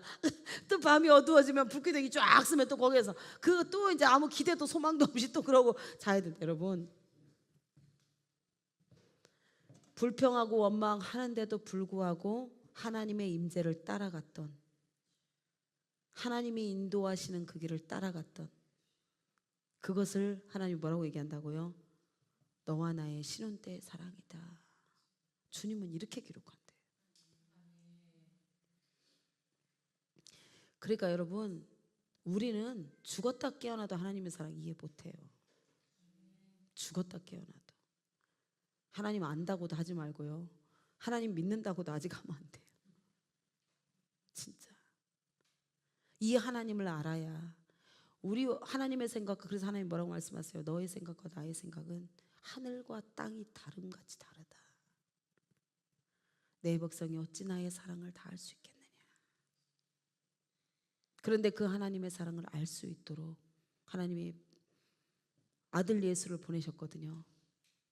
또 밤이 어두워지면 불기둥이 쫙 쓰면 또 거기에서 또 이제 아무 기대도 소망도 없이 또 그러고 자야 돼. 여러분 불평하고 원망하는데도 불구하고 하나님의 임재를 따라갔던 하나님이 인도하시는 그 길을 따라갔던 그것을 하나님이 뭐라고 얘기한다고요? 너와 나의 신혼 때의 사랑이다. 주님은 이렇게 기록한대요. 그러니까 여러분 우리는 죽었다 깨어나도 하나님의 사랑 이해 못해요. 죽었다 깨어나도 하나님 안다고도 하지 말고요. 하나님 믿는다고도 아직 하면 안 돼요. 진짜 이 하나님을 알아야 우리 하나님의 생각과 그래서 하나님 뭐라고 말씀하세요? 너의 생각과 나의 생각은 하늘과 땅이 다름같이 다르다. 내 백성이 어찌 나의 사랑을 다 알 수 있겠느냐. 그런데 그 하나님의 사랑을 알 수 있도록 하나님이 아들 예수를 보내셨거든요.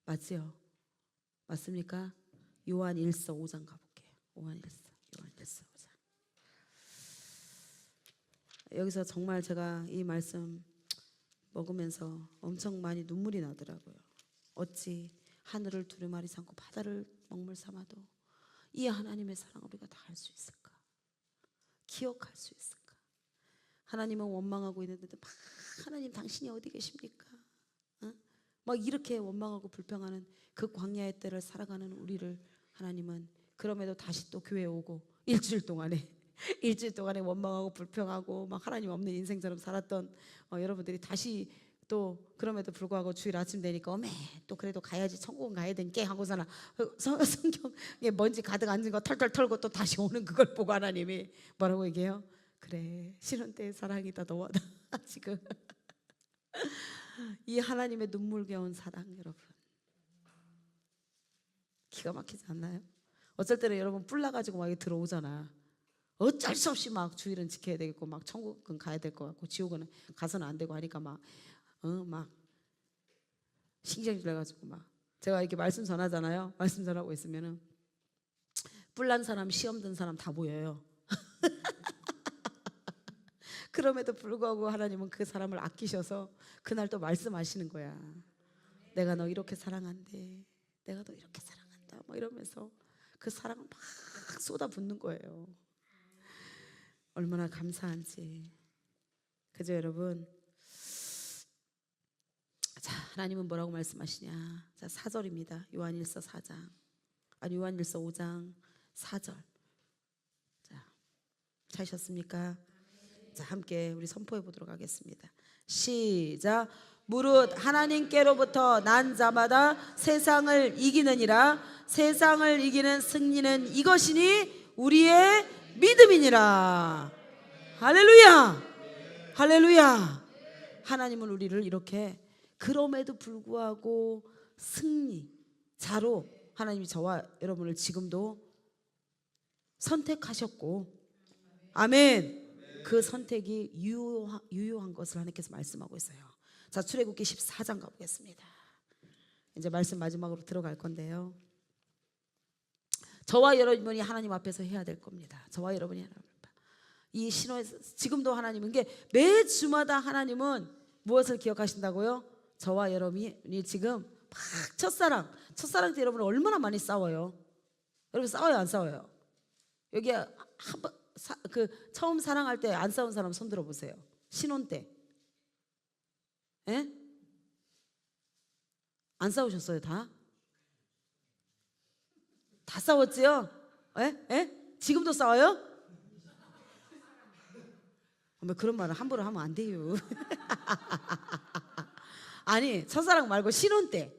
맞지요? 맞습니까? 요한 1서 5장 가볼게요. 요한 1서 5장. 여기서 정말 제가 이 말씀 먹으면서 엄청 많이 눈물이 나더라고요. 어찌 하늘을 두루마리 삼고 바다를 먹물 삼아도 이 하나님의 사랑 우리가 다 알 수 있을까? 기억할 수 있을까? 하나님은 원망하고 있는데도 막 하나님 당신이 어디 계십니까? 막 이렇게 원망하고 불평하는 그 광야의 때를 살아가는 우리를 하나님은 그럼에도 다시 또 교회에 오고 일주일 동안에 원망하고 불평하고 막 하나님 없는 인생처럼 살았던 여러분들이 다시 또 그럼에도 불구하고 주일 아침 되니까 어메 또 그래도 가야지 천국은 가야 되니까 하고서나 성경에 먼지 가득 앉은 거 털털 털고 또 다시 오는 그걸 보고 하나님이 뭐라고 얘기해요? 그래 신혼 때의 사랑이다 너와 나 지금 이 하나님의 눈물겨운 사랑 여러분 기가 막히지 않나요? 어쩔 때는 여러분 뿔 나가지고 막 들어오잖아. 어쩔 수 없이 막 주일은 지켜야 되겠고 막 천국은 가야 될 것 같고 지옥은 가서는 안 되고 하니까 막 신경질 내가지고 막 제가 이렇게 말씀 전하잖아요. 말씀 전하고 있으면은 뿔난 사람 시험 든 사람 다 보여요. 그럼에도 불구하고 하나님은 그 사람을 아끼셔서 그날 또 말씀하시는 거야. 내가 너 이렇게 사랑한대. 내가 너 이렇게 사랑한다. 뭐 이러면서 그 사랑을 막 쏟아붓는 거예요. 얼마나 감사한지. 그죠 여러분? 자, 하나님은 뭐라고 말씀하시냐? 자, 4절입니다. 요한일서 4장. 아니 요한일서 5장 4절. 자, 찾으셨습니까? 자, 함께 우리 선포해 보도록 하겠습니다. 시작. 무릇 하나님께로부터 난 자마다 세상을 이기느니라. 세상을 이기는 승리는 이것이니 우리의 믿음이니라. 할렐루야. 할렐루야. 하나님은 우리를 이렇게 그럼에도 불구하고 승리자로 하나님이 저와 여러분을 지금도 선택하셨고, 아멘. 그 선택이 유효한 것을 하나님께서 말씀하고 있어요. 자, 출애굽기 14장 가보겠습니다. 이제 말씀 마지막으로 들어갈 건데요. 저와 여러분이 하나님 앞에서 해야 될 겁니다. 저와 여러분이 하나님 앞에. 이 신호에서 지금도 하나님은 게 매 주마다 하나님은 무엇을 기억하신다고요? 저와 여러분이 지금 막 첫사랑 때 여러분 얼마나 많이 싸워요? 여러분 싸워요, 안 싸워요? 여기 처음 사랑할 때 안 싸운 사람 손 들어보세요. 신혼 때. 예? 안 싸우셨어요, 다? 다 싸웠지요? 예? 예? 지금도 싸워요? 그런 말을 함부로 하면 안 돼요. 아니, 첫사랑 말고 신혼 때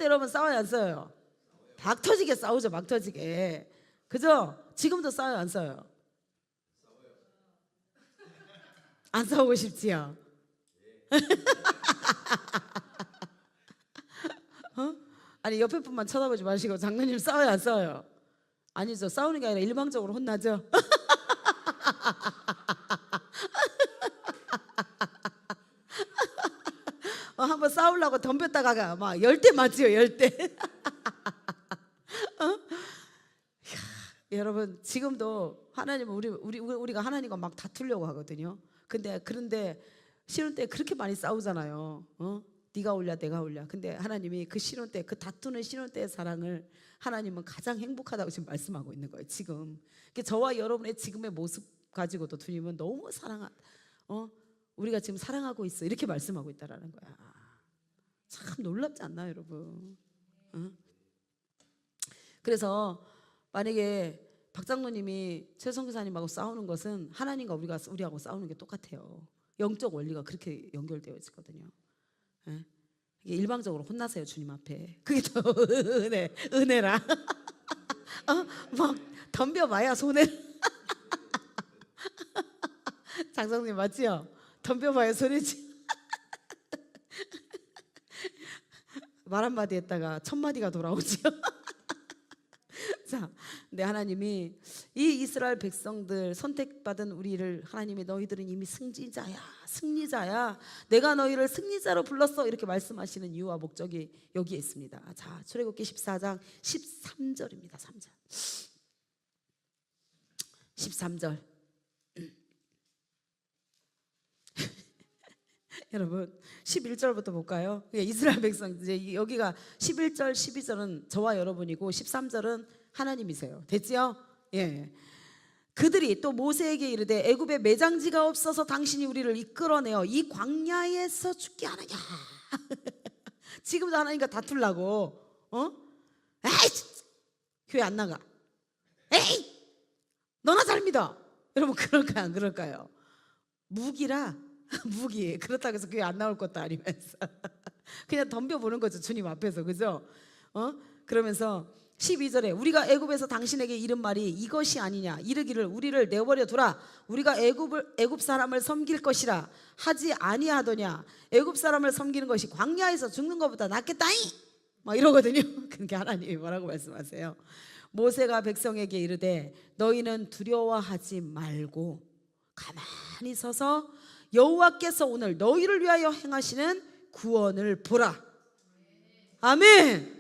여러분 싸워요, 안 싸워요? 막 터지게 싸우죠, 막 터지게. 그죠? 지금도 싸워요, 안 싸워요? 안 싸우고 싶지요? 아니, 옆에 분만 쳐다보지 마시고 장로님 싸워요, 안 싸워요? 아니죠, 싸우는 게 아니라 일방적으로 혼나죠. 한번 싸우려고 덤볐다가 막 10대 맞지요, 10대. 여러분, 지금도 하나님은 우리가 하나님과 막 다투려고 하거든요. 그런데 신혼 때 그렇게 많이 싸우잖아요. 네가 올랴 내가 올랴. 근데 하나님이 그 신혼 때, 그 다투는 신혼 때의 사랑을 하나님은 가장 행복하다고 지금 말씀하고 있는 거예요, 지금. 저와 여러분의 지금의 모습 가지고도 주님은 너무 우리가 지금 사랑하고 있어, 이렇게 말씀하고 있다라는 거야. 참 놀랍지 않나요, 여러분? 그래서 만약에 박장로님이 최성교사님하고 싸우는 것은 하나님과 우리하고 싸우는 게 똑같아요. 영적 원리가 그렇게 연결되어 있거든요. 예? 이게 일방적으로 혼나세요, 주님 앞에. 그게 더 은혜라. 막 덤벼봐야 손해. 장성님 맞지요? 덤벼봐야 손해지. 말 한마디 했다가 1000마디가 돌아오죠. 자, 근데 하나님이 이 이스라엘 백성들, 선택받은 우리를 하나님이 너희들은 이미 승리자야. 내가 너희를 승리자로 불렀어, 이렇게 말씀하시는 이유와 목적이 여기에 있습니다. 자, 출애굽기 14장 13절입니다. 3절. 13절. 여러분 11절부터 볼까요? 이스라엘 백성, 이제 여기가 11절 12절은 저와 여러분이고 13절은 하나님이세요. 됐지요? 예. 그들이 또 모세에게 이르되 애굽에 매장지가 없어서 당신이 우리를 이끌어내어 이 광야에서 죽게 하느냐. 지금도 하나님과 다투려고. 에이, 교회 안 나가. 에이, 너나 잘 믿어. 여러분 그럴까요, 안 그럴까요? 무기라. 무기. 그렇다고 해서 교회 안 나올 것도 아니면서 그냥 덤벼보는 거죠, 주님 앞에서. 그죠? 그러면서 12절에 우리가 애굽에서 당신에게 이른 말이 이것이 아니냐. 이르기를 우리를 내버려 두라. 우리가 애굽 사람을 섬길 것이라 하지 아니하더냐. 애굽 사람을 섬기는 것이 광야에서 죽는 것보다 낫겠다잉, 막 이러거든요. 그러니까 하나님이 뭐라고 말씀하세요? 모세가 백성에게 이르되 너희는 두려워하지 말고 가만히 서서 여호와께서 오늘 너희를 위하여 행하시는 구원을 보라. 아멘.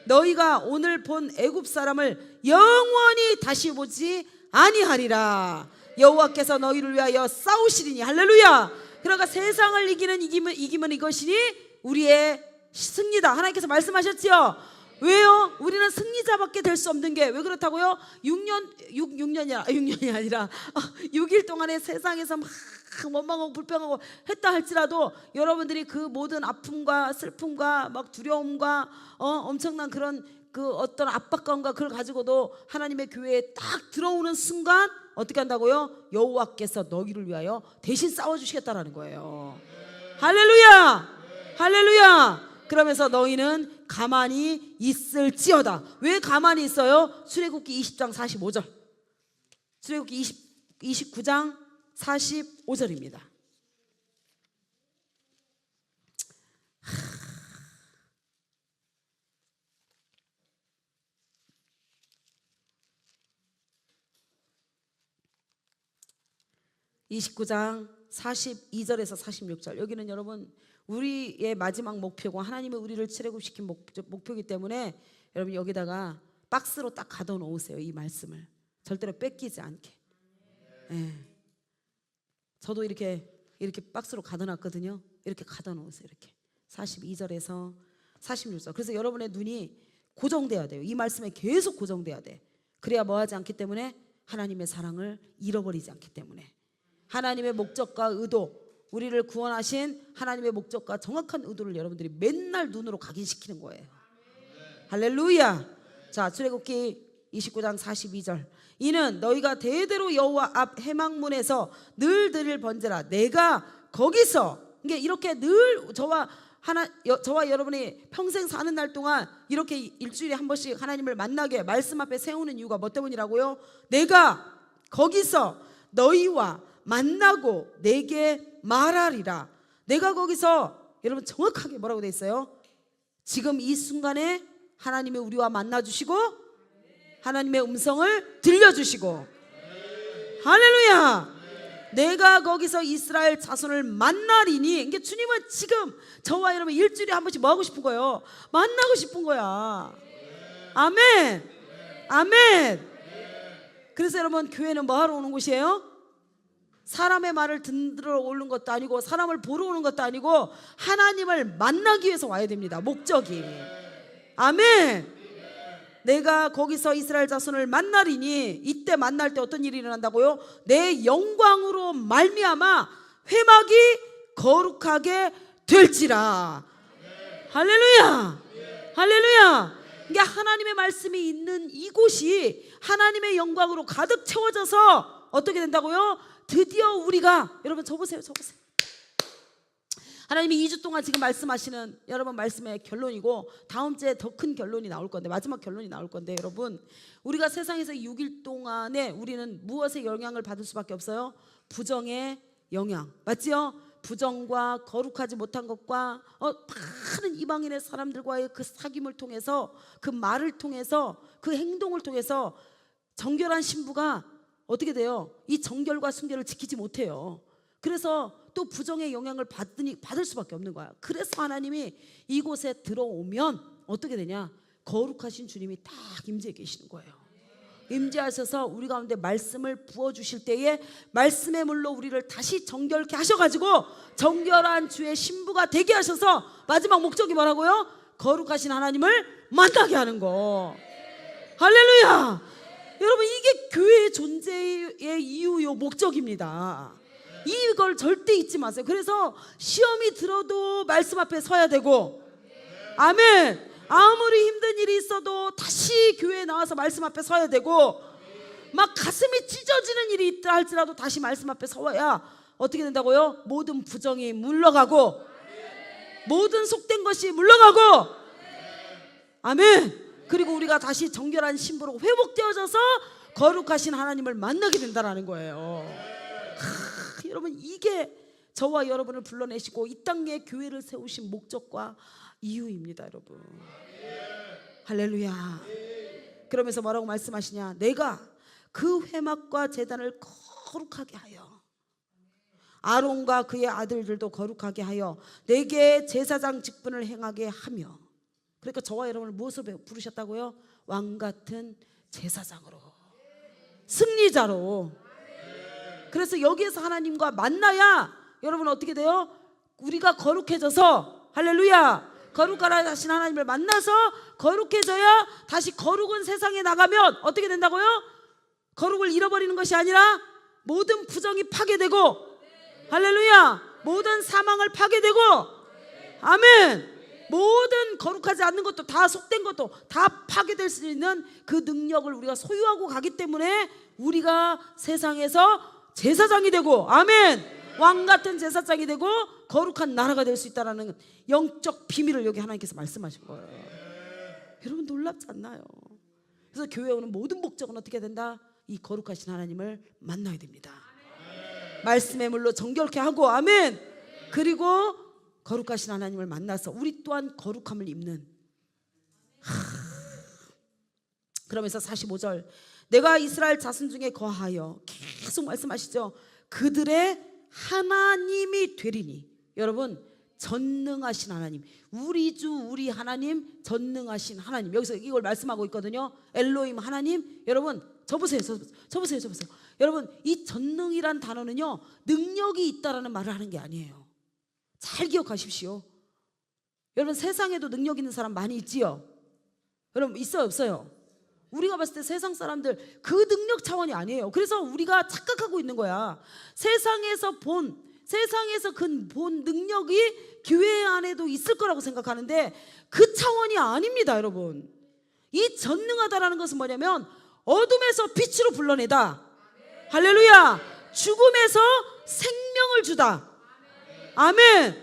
너희가 오늘 본 애굽 사람을 영원히 다시 보지 아니하리라. 여호와께서 너희를 위하여 싸우시리니. 할렐루야. 그러니까 세상을 이기면 이것이니 우리의 승리다, 하나님께서 말씀하셨죠. 왜요? 우리는 승리자밖에 될 수 없는 게 왜 그렇다고요? 6년이 아니라 6일 동안에 세상에서 막 원망하고 불평하고 했다 할지라도 여러분들이 그 모든 아픔과 슬픔과 막 두려움과 엄청난 그런 그 어떤 압박감과 그걸 가지고도 하나님의 교회에 딱 들어오는 순간 어떻게 한다고요? 여호와께서 너희를 위하여 대신 싸워주시겠다라는 거예요. 할렐루야! 할렐루야! 그러면서 너희는 가만히 있을지어다. 왜 가만히 있어요? 출애굽기 20장 45절. 출애굽기 29장 45절입니다. (29장) 42절에서 46절. 여기는 여러분 우리의 마지막 목표고 하나님의 우리를 출애굽시킨 목표이기 때문에 여러분 여기다가 박스로 딱 가둬 놓으세요. 이 말씀을 절대로 뺏기지 않게. 네. 저도 이렇게 박스로 가둬 놨거든요. 이렇게 가둬 놓으세요. 이렇게 42절에서 46절. 그래서 여러분의 눈이 고정돼야 돼요. 이 말씀에 계속 고정돼야 돼. 그래야 뭐하지 않기 때문에 하나님의 사랑을 잃어버리지 않기 때문에. 하나님의 목적과 의도, 우리를 구원하신 하나님의 목적과 정확한 의도를 여러분들이 맨날 눈으로 각인시키는 거예요. 할렐루야. 자, 출애굽기 29장 42절. 이는 너희가 대대로 여호와 앞 회막문에서 늘 드릴 번제라. 내가 거기서, 이게 이렇게 늘 저와 여러분이 평생 사는 날 동안 이렇게 일주일에 한 번씩 하나님을 만나게 말씀 앞에 세우는 이유가 뭐 때문이라고요? 내가 거기서 너희와 만나고 내게 말하리라. 내가 거기서, 여러분 정확하게 뭐라고 돼 있어요? 지금 이 순간에 하나님이 우리와 만나주시고 하나님의 음성을 들려주시고. 할렐루야. 내가 거기서 이스라엘 자손을 만나리니. 이게 주님은 지금 저와 여러분 일주일에 한 번씩 뭐 하고 싶은 거예요? 만나고 싶은 거야. 아멘. 아멘. 그래서 여러분 교회는 뭐 하러 오는 곳이에요? 사람의 말을 듣러 오는 것도 아니고 사람을 보러 오는 것도 아니고 하나님을 만나기 위해서 와야 됩니다. 목적이. 아멘. 내가 거기서 이스라엘 자손을 만나리니. 이때 만날 때 어떤 일이 일어난다고요? 내 영광으로 말미암아 회막이 거룩하게 될지라. 할렐루야. 할렐루야. 이게 하나님의 말씀이 있는 이곳이 하나님의 영광으로 가득 채워져서 어떻게 된다고요? 드디어 우리가, 여러분 저보세요. 하나님이 2주 동안 지금 말씀하시는 여러분 말씀의 결론이고 다음 주에 더 큰 결론이 나올 건데, 마지막 결론이 나올 건데, 여러분 우리가 세상에서 6일 동안에 우리는 무엇의 영향을 받을 수밖에 없어요? 부정의 영향. 맞지요? 부정과 거룩하지 못한 것과 많은 이방인의 사람들과의 그 사귐을 통해서, 그 말을 통해서, 그 행동을 통해서 정결한 신부가 어떻게 돼요? 이 정결과 순결을 지키지 못해요. 그래서 또 부정의 영향을 받을 수밖에 없는 거야. 그래서 하나님이 이곳에 들어오면 어떻게 되냐? 거룩하신 주님이 딱 임재해 계시는 거예요. 임재하셔서 우리 가운데 말씀을 부어주실 때에 말씀의 물로 우리를 다시 정결케 하셔가지고 정결한 주의 신부가 되게 하셔서 마지막 목적이 뭐라고요? 거룩하신 하나님을 만나게 하는 거. 할렐루야. 여러분 이게 교회의 존재의 이유요 목적입니다. 이걸 절대 잊지 마세요. 그래서 시험이 들어도 말씀 앞에 서야 되고, 아멘. 아무리 힘든 일이 있어도 다시 교회에 나와서 말씀 앞에 서야 되고, 막 가슴이 찢어지는 일이 있다 할지라도 다시 말씀 앞에 서야 어떻게 된다고요? 모든 부정이 물러가고 모든 속된 것이 물러가고, 아멘. 그리고 우리가 다시 정결한 신부로 회복되어져서 거룩하신 하나님을 만나게 된다는 거예요. 여러분 이게 저와 여러분을 불러내시고 이 땅에 교회를 세우신 목적과 이유입니다. 여러분. 할렐루야. 그러면서 뭐라고 말씀하시냐? 내가 그 회막과 제단을 거룩하게 하여 아론과 그의 아들들도 거룩하게 하여 내게 제사장 직분을 행하게 하며. 그러니까 저와 여러분을 무엇으로 부르셨다고요? 왕같은 제사장으로, 승리자로. 그래서 여기에서 하나님과 만나야 여러분 어떻게 돼요? 우리가 거룩해져서, 할렐루야, 거룩하신 하나님을 만나서 거룩해져야 다시 거룩은 세상에 나가면 어떻게 된다고요? 거룩을 잃어버리는 것이 아니라 모든 부정이 파괴되고, 할렐루야, 모든 사망을 파괴되고, 아멘. 모든 거룩하지 않는 것도 다 속된 것도 다 파괴될 수 있는 그 능력을 우리가 소유하고 가기 때문에 우리가 세상에서 제사장이 되고, 아멘, 왕 같은 제사장이 되고 거룩한 나라가 될 수 있다는 영적 비밀을 여기 하나님께서 말씀하신 거예요. 여러분 놀랍지 않나요? 그래서 교회 오는 모든 목적은 어떻게 된다? 이 거룩하신 하나님을 만나야 됩니다. 말씀의 물로 정결케 하고, 아멘, 그리고 거룩하신 하나님을 만나서 우리 또한 거룩함을 입는. 그러면서 45절, 내가 이스라엘 자손 중에 거하여, 계속 말씀하시죠. 그들의 하나님이 되리니. 여러분, 전능하신 하나님, 우리 주 우리 하나님, 전능하신 하나님, 여기서 이걸 말씀하고 있거든요. 엘로힘 하나님. 여러분 저 보세요. 여러분 이 전능이란 단어는요, 능력이 있다라는 말을 하는 게 아니에요. 잘 기억하십시오. 여러분 세상에도 능력 있는 사람 많이 있지요? 여러분 있어요 없어요? 우리가 봤을 때 세상 사람들 그 능력 차원이 아니에요. 그래서 우리가 착각하고 있는 거야. 세상에서 본 능력이 교회 안에도 있을 거라고 생각하는데 그 차원이 아닙니다. 여러분, 이 전능하다라는 것은 뭐냐면 어둠에서 빛으로 불러내다, 할렐루야, 죽음에서 생명을 주다, 아멘,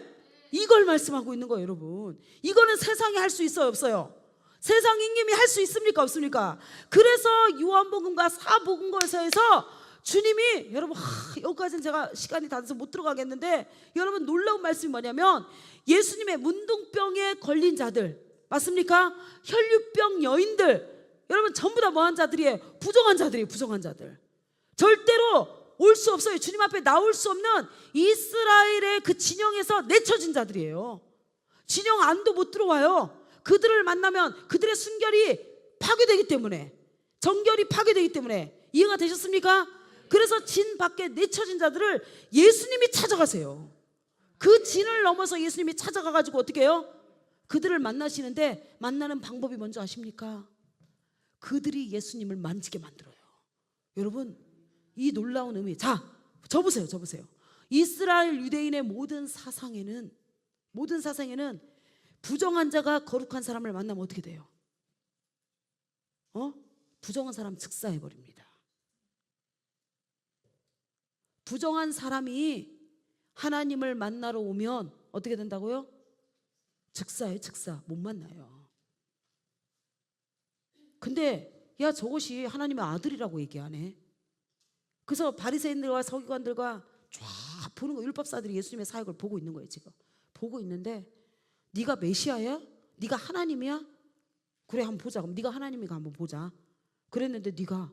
이걸 말씀하고 있는 거예요. 여러분, 이거는 세상이 할 수 있어요 없어요? 세상 임금이 할 수 있습니까 없습니까? 그래서 요한복음과 사복음서에서 주님이, 여러분 여기까지는 제가 시간이 다 돼서 못 들어가겠는데, 여러분 놀라운 말씀이 뭐냐면 예수님의 문둥병에 걸린 자들, 맞습니까? 혈류병 여인들, 여러분 전부 다 뭐한 자들이에요? 부정한 자들이에요. 부정한 자들, 절대로 올 수 없어요. 주님 앞에 나올 수 없는 이스라엘의 그 진영에서 내쳐진 자들이에요. 진영 안도 못 들어와요. 그들을 만나면 그들의 순결이 파괴되기 때문에, 정결이 파괴되기 때문에. 이해가 되셨습니까? 그래서 진 밖에 내쳐진 자들을 예수님이 찾아가세요. 그 진을 넘어서 예수님이 찾아가가지고 어떻게 해요? 그들을 만나시는데, 만나는 방법이 뭔지 아십니까? 그들이 예수님을 만지게 만들어요. 여러분 이 놀라운 의미, 자 저 보세요. 이스라엘 유대인의 모든 사상에는 부정한 자가 거룩한 사람을 만나면 어떻게 돼요? 부정한 사람 즉사해버립니다. 부정한 사람이 하나님을 만나러 오면 어떻게 된다고요? 즉사예요. 즉사. 못 만나요. 근데 야, 저것이 하나님의 아들이라고 얘기 안 해. 그래서 바리새인들과 서기관들과 쫙 보는 거, 율법사들이 예수님의 사역을 보고 있는 거예요. 지금 보고 있는데, 네가 메시아야? 네가 하나님이야? 그래 한번 보자. 그럼 네가 하나님인가 한번 보자. 그랬는데 네가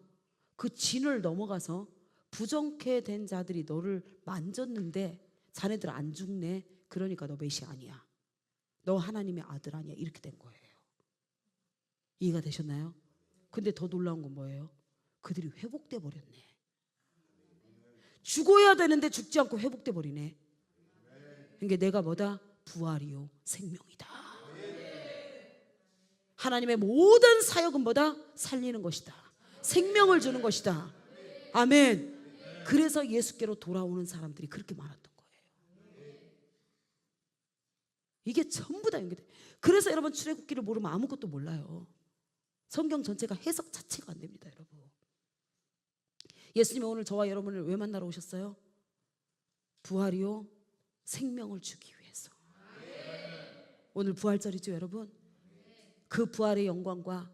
그 진을 넘어가서 부정케 된 자들이 너를 만졌는데 자네들 안 죽네. 그러니까 너 메시아 아니야. 너 하나님의 아들 아니야. 이렇게 된 거예요. 이해가 되셨나요? 근데 더 놀라운 건 뭐예요? 그들이 회복돼 버렸네. 죽어야 되는데 죽지 않고 회복돼 버리네. 그러니까 내가 뭐다? 부활이요 생명이다. 하나님의 모든 사역은 뭐다? 살리는 것이다. 생명을 주는 것이다. 아멘. 그래서 예수께로 돌아오는 사람들이 그렇게 많았던 거예요. 이게 전부 다 연결돼. 그래서 여러분 출애굽기를 모르면 아무것도 몰라요. 성경 전체가 해석 자체가 안 됩니다. 여러분, 예수님이 오늘 저와 여러분을 왜 만나러 오셨어요? 부활이요 생명을 주기 위해서. 오늘 부활절이죠 여러분. 그 부활의 영광과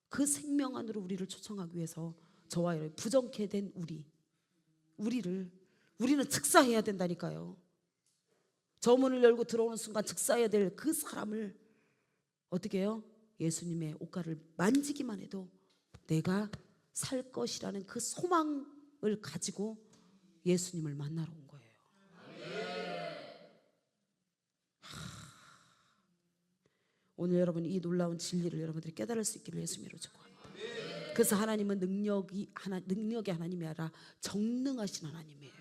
그 생명 안으로 우리를 초청하기 위해서 저와 여러분, 부정케 된 우리는 즉사해야 된다니까요. 저 문을 열고 들어오는 순간 즉사해야 될 그 사람을 어떻게 해요? 예수님의 옷가를 만지기만 해도 내가 살 것이라는 그 소망을 가지고 예수님을 만나러 온 거예요. 오늘 여러분 이 놀라운 진리를 여러분들이 깨달을 수 있기를 예수님으로 축원합니다. 그래서 하나님은 능력의 하나님이 아니라 전능하신 하나님이에요.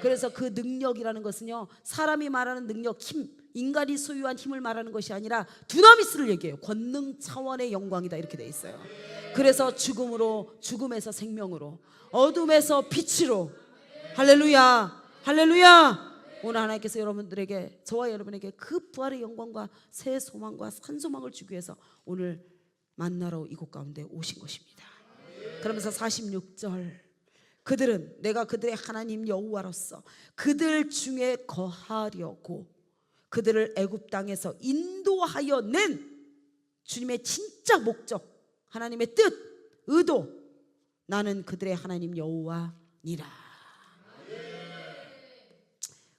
그래서 그 능력이라는 것은요, 사람이 말하는 능력, 힘, 인간이 소유한 힘을 말하는 것이 아니라 두나미스를 얘기해요. 권능 차원의 영광이다 이렇게 돼 있어요. 그래서 죽음에서 생명으로, 어둠에서 빛으로, 할렐루야, 할렐루야. 오늘 하나님께서 여러분들에게, 저와 여러분에게 그 부활의 영광과 새 소망과 산 소망을 주기 위해서 오늘 만나러 이곳 가운데 오신 것입니다. 그러면서 46절, 그들은 내가 그들의 하나님 여호와로서 그들 중에 거하려고 그들을 애굽 땅에서 인도하여 낸 주님의 진짜 목적, 하나님의 뜻, 의도, 나는 그들의 하나님 여호와니라.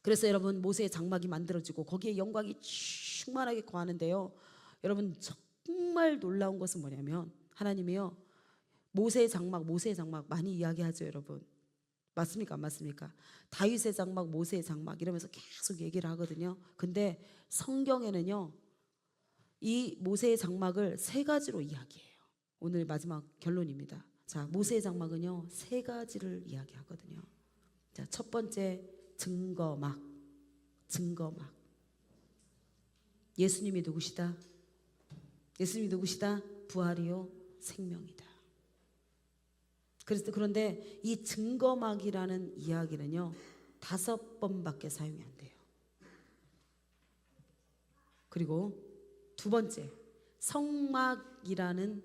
그래서 여러분, 모세의 장막이 만들어지고 거기에 영광이 충만하게 거하는데요, 여러분 정말 놀라운 것은 뭐냐면, 하나님이요 모세의 장막 많이 이야기하죠 여러분. 맞습니까 안 맞습니까? 다윗의 장막, 모세의 장막 이러면서 계속 얘기를 하거든요. 근데 성경에는요 이 모세의 장막을 세 가지로 이야기해요. 오늘 마지막 결론입니다. 자, 모세의 장막은요 세 가지를 이야기하거든요. 자, 첫 번째, 증거막. 예수님이 누구시다? 예수님이 누구시다? 부활이요 생명이다. 그런데 이 증거막이라는 이야기는요 5번밖에 사용이 안 돼요. 그리고 두 번째, 성막이라는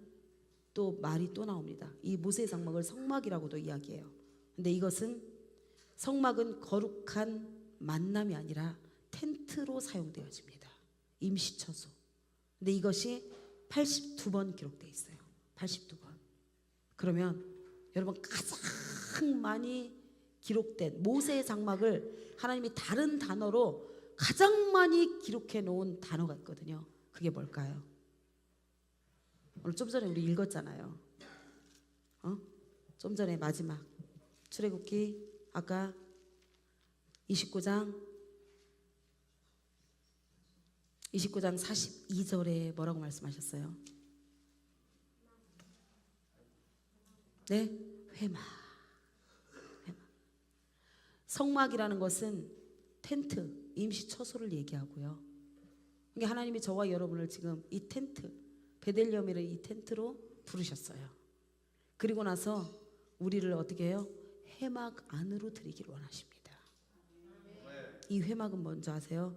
또 말이 또 나옵니다. 이 모세의 장막을 성막이라고도 이야기해요. 근데 이것은, 성막은 거룩한 만남이 아니라 텐트로 사용되어집니다. 임시처소. 근데 이것이 82번 기록되어 있어요. 82번. 그러면 여러분, 가장 많이 기록된 모세의 장막을 하나님이 다른 단어로 가장 많이 기록해 놓은 단어가 있거든요. 그게 뭘까요? 오늘 좀 전에 우리 읽었잖아요. 좀 전에 마지막 출애굽기 아까 29장 42절에 뭐라고 말씀하셨어요? 네? 회막. 성막이라는 것은 텐트, 임시처소를 얘기하고요. 그러니까 하나님이 저와 여러분을 지금 이 텐트, 베들레헴이라는 이 텐트로 부르셨어요. 그리고 나서 우리를 어떻게 해요? 회막 안으로 들이기를 원하십니다. 이 회막은 뭔지 아세요?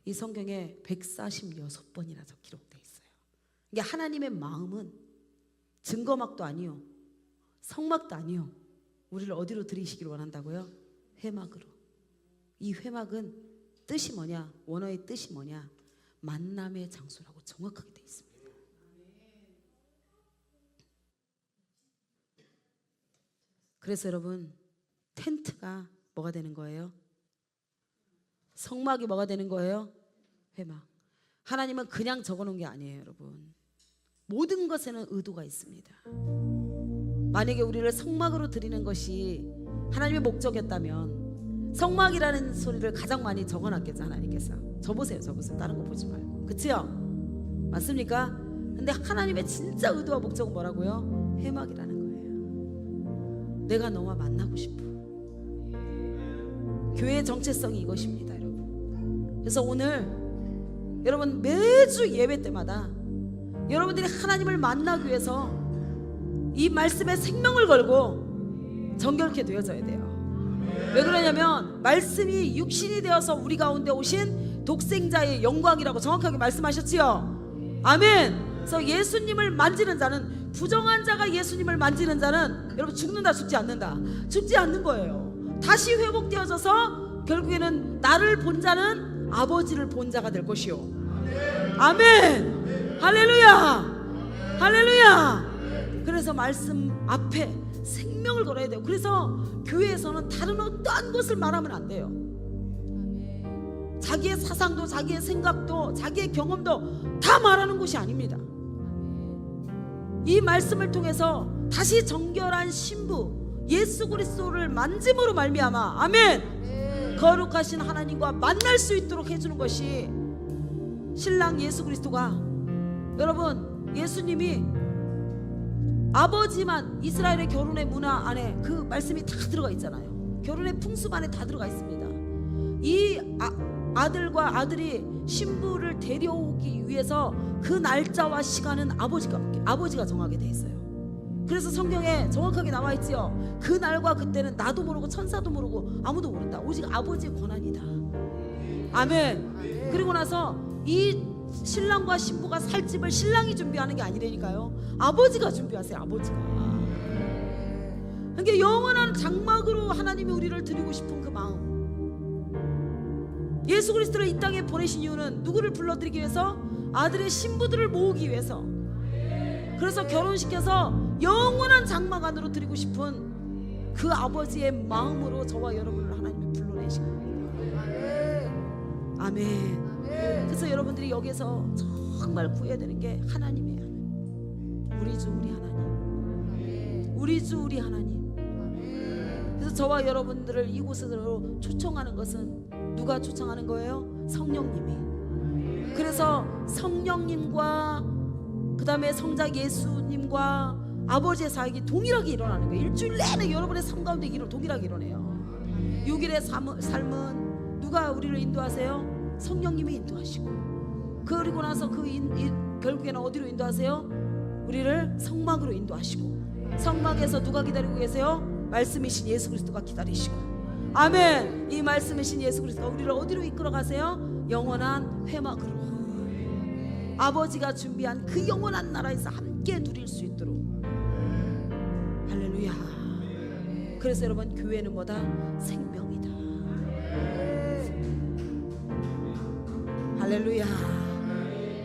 이 성경에 146번이나 기록되어 있어요. 이게 하나님의 마음은 증거막도 아니요, 성막도 아니요, 우리를 어디로 들이시기를 원한다고요? 회막으로. 이 회막은 뜻이 뭐냐? 원어의 뜻이 뭐냐? 만남의 장소라고 정확하게 되어 있습니다. 그래서 여러분, 텐트가 뭐가 되는 거예요? 성막이 뭐가 되는 거예요? 회막. 하나님은 그냥 적어놓은 게 아니에요 여러분. 모든 것에는 의도가 있습니다. 만약에 우리를 성막으로 드리는 것이 하나님의 목적이었다면 성막이라는 소리를 가장 많이 적어놨겠죠 하나님께서. 저보세요. 다른 거 보지 말고. 그치요? 맞습니까? 근데 하나님의 진짜 의도와 목적은 뭐라고요? 회막이라는 거예요. 내가 너와 만나고 싶어. 교회의 정체성이 이것입니다 여러분. 그래서 오늘 여러분, 매주 예배 때마다 여러분들이 하나님을 만나기 위해서 이 말씀에 생명을 걸고 정결케 되어져야 돼요. 왜 그러냐면 말씀이 육신이 되어서 우리 가운데 오신 독생자의 영광이라고 정확하게 말씀하셨지요. 아멘. 그래서 예수님을 만지는 자는, 부정한 자가 예수님을 만지는 자는 여러분 죽는다, 죽지 않는다? 죽지 않는 거예요. 다시 회복되어져서 결국에는 나를 본 자는 아버지를 본 자가 될 것이요. 아멘. 할렐루야. 할렐루야. 그래서 말씀 앞에 생명을 걸어야 돼요. 그래서 교회에서는 다른 어떠한 것을 말하면 안 돼요. 자기의 사상도, 자기의 생각도, 자기의 경험도 다 말하는 것이 아닙니다. 이 말씀을 통해서 다시 정결한 신부 예수 그리스도를 만짐으로 말미암아, 아멘, 거룩하신 하나님과 만날 수 있도록 해주는 것이 신랑 예수 그리스도가, 여러분, 예수님이 아버지만, 이스라엘의 결혼의 문화 안에 그 말씀이 다 들어가 있잖아요. 결혼의 풍습 안에 다 들어가 있습니다. 이 아들과 아들이 신부를 데려오기 위해서 그 날짜와 시간은 아버지가 정하게 돼 있어요. 그래서 성경에 정확하게 나와 있지요. 그 날과 그때는 나도 모르고 천사도 모르고 아무도 모른다. 오직 아버지의 권한이다. 아멘. 그리고 나서 이 신랑과 신부가 살 집을 신랑이 준비하는 게 아니라니까요. 아버지가 준비하세요. 아버지가. 그러니까 영원한 장막으로 하나님이 우리를 드리고 싶은 그 마음. 예수 그리스도를 이 땅에 보내신 이유는 누구를 불러들이기 위해서? 아들의 신부들을 모으기 위해서. 그래서 결혼시켜서 영원한 장막 안으로 드리고 싶은 그 아버지의 마음으로 저와 여러분을 하나님이 불러내신 겁니다. 아멘. 그래서 여러분들이 여기서 정말 구해야 되는 게 하나님이에요. 우리 주 우리 하나님. 우리 주 우리 하나님. 그래서 저와 여러분들을 이곳으로 초청하는 것은 누가 초청하는 거예요? 성령님이. 그래서 성령님과 그 다음에 성자 예수님과 아버지의 사역이 동일하게 일어나는 거예요. 일주일 내내 여러분의 삶 가운데 동일하게 일어나요. 6일의 삶은 누가 우리를 인도하세요? 성령님이 인도하시고, 그리고 나서 결국에는 어디로 인도하세요? 우리를 성막으로 인도하시고, 성막에서 누가 기다리고 계세요? 말씀이신 예수 그리스도가 기다리시고, 아멘. 이 말씀이신 예수 그리스도가 우리를 어디로 이끌어 가세요? 영원한 회막으로, 아버지가 준비한 그 영원한 나라에서 함께 누릴 수 있도록. 할렐루야. 그래서 여러분, 교회는 뭐다? 생명이다. 할렐루야.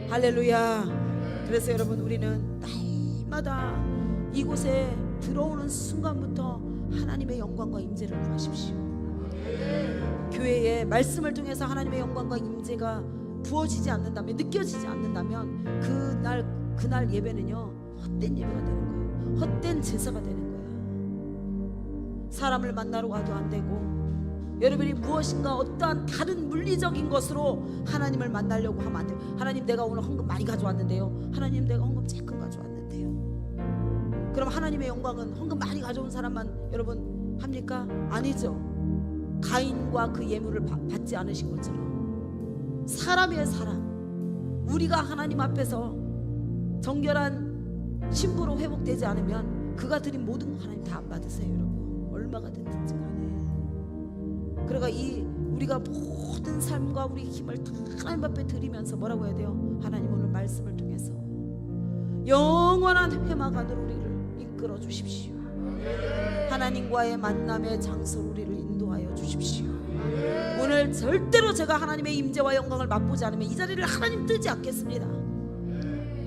할렐루야. 그래서 여러분, 우리는 날마다 이곳에 들어오는 순간부터 하나님의 영광과 임재를 구하십시오. 교회에 말씀을 통해서 하나님의 영광과 임재가 부어지지 않는다면, 느껴지지 않는다면 그날 예배는요 헛된 예배가 되는 거예요. 헛된 제사가 되는 거예요. 사람을 만나러 가도 안 되고, 여러분이 무엇인가 어떠한 다른 물리적인 것으로 하나님을 만나려고 하면 안 돼요. 하나님, 내가 오늘 헌금 많이 가져왔는데요. 하나님, 내가 헌금 조금 가져왔는데요. 그럼 하나님의 영광은 헌금 많이 가져온 사람만 여러분 합니까? 아니죠. 가인과 그 예물을 받지 않으신 것처럼 사람이에요. 사람. 우리가 하나님 앞에서 정결한 신부로 회복되지 않으면 그가 드린 모든 거 하나님 다 안 받으세요. 여러분, 얼마가 됐든지 간에. 그러니까 우리가 모든 삶과 우리 힘을 다 하나님 앞에 드리면서 뭐라고 해야 돼요? 하나님, 오늘 말씀을 통해서 영원한 회막 안으로 우리를 이끌어 주십시오. 하나님과의 만남의 장소로 우리를 인도하여 주십시오. 오늘 절대로 제가 하나님의 임재와 영광을 맛보지 않으면 이 자리를 하나님 뜨지 않겠습니다.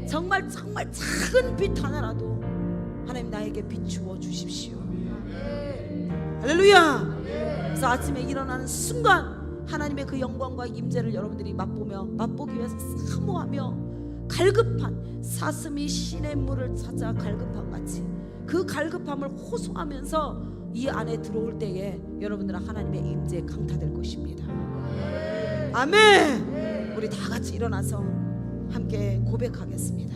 정말 작은 빛 하나라도 하나님 나에게 비추어 주십시오. 할렐루야. 그래서 아침에 일어나는 순간 하나님의 그 영광과 임재를 여러분들이 맛보기 위해서 사모하며, 갈급한 사슴이 시냇 물을 찾아 갈급한 같이 그 갈급함을 호소하면서 이 안에 들어올 때에 여러분들은 하나님의 임재에 강타될 것입니다. 아멘. 우리 다 같이 일어나서 함께 고백하겠습니다.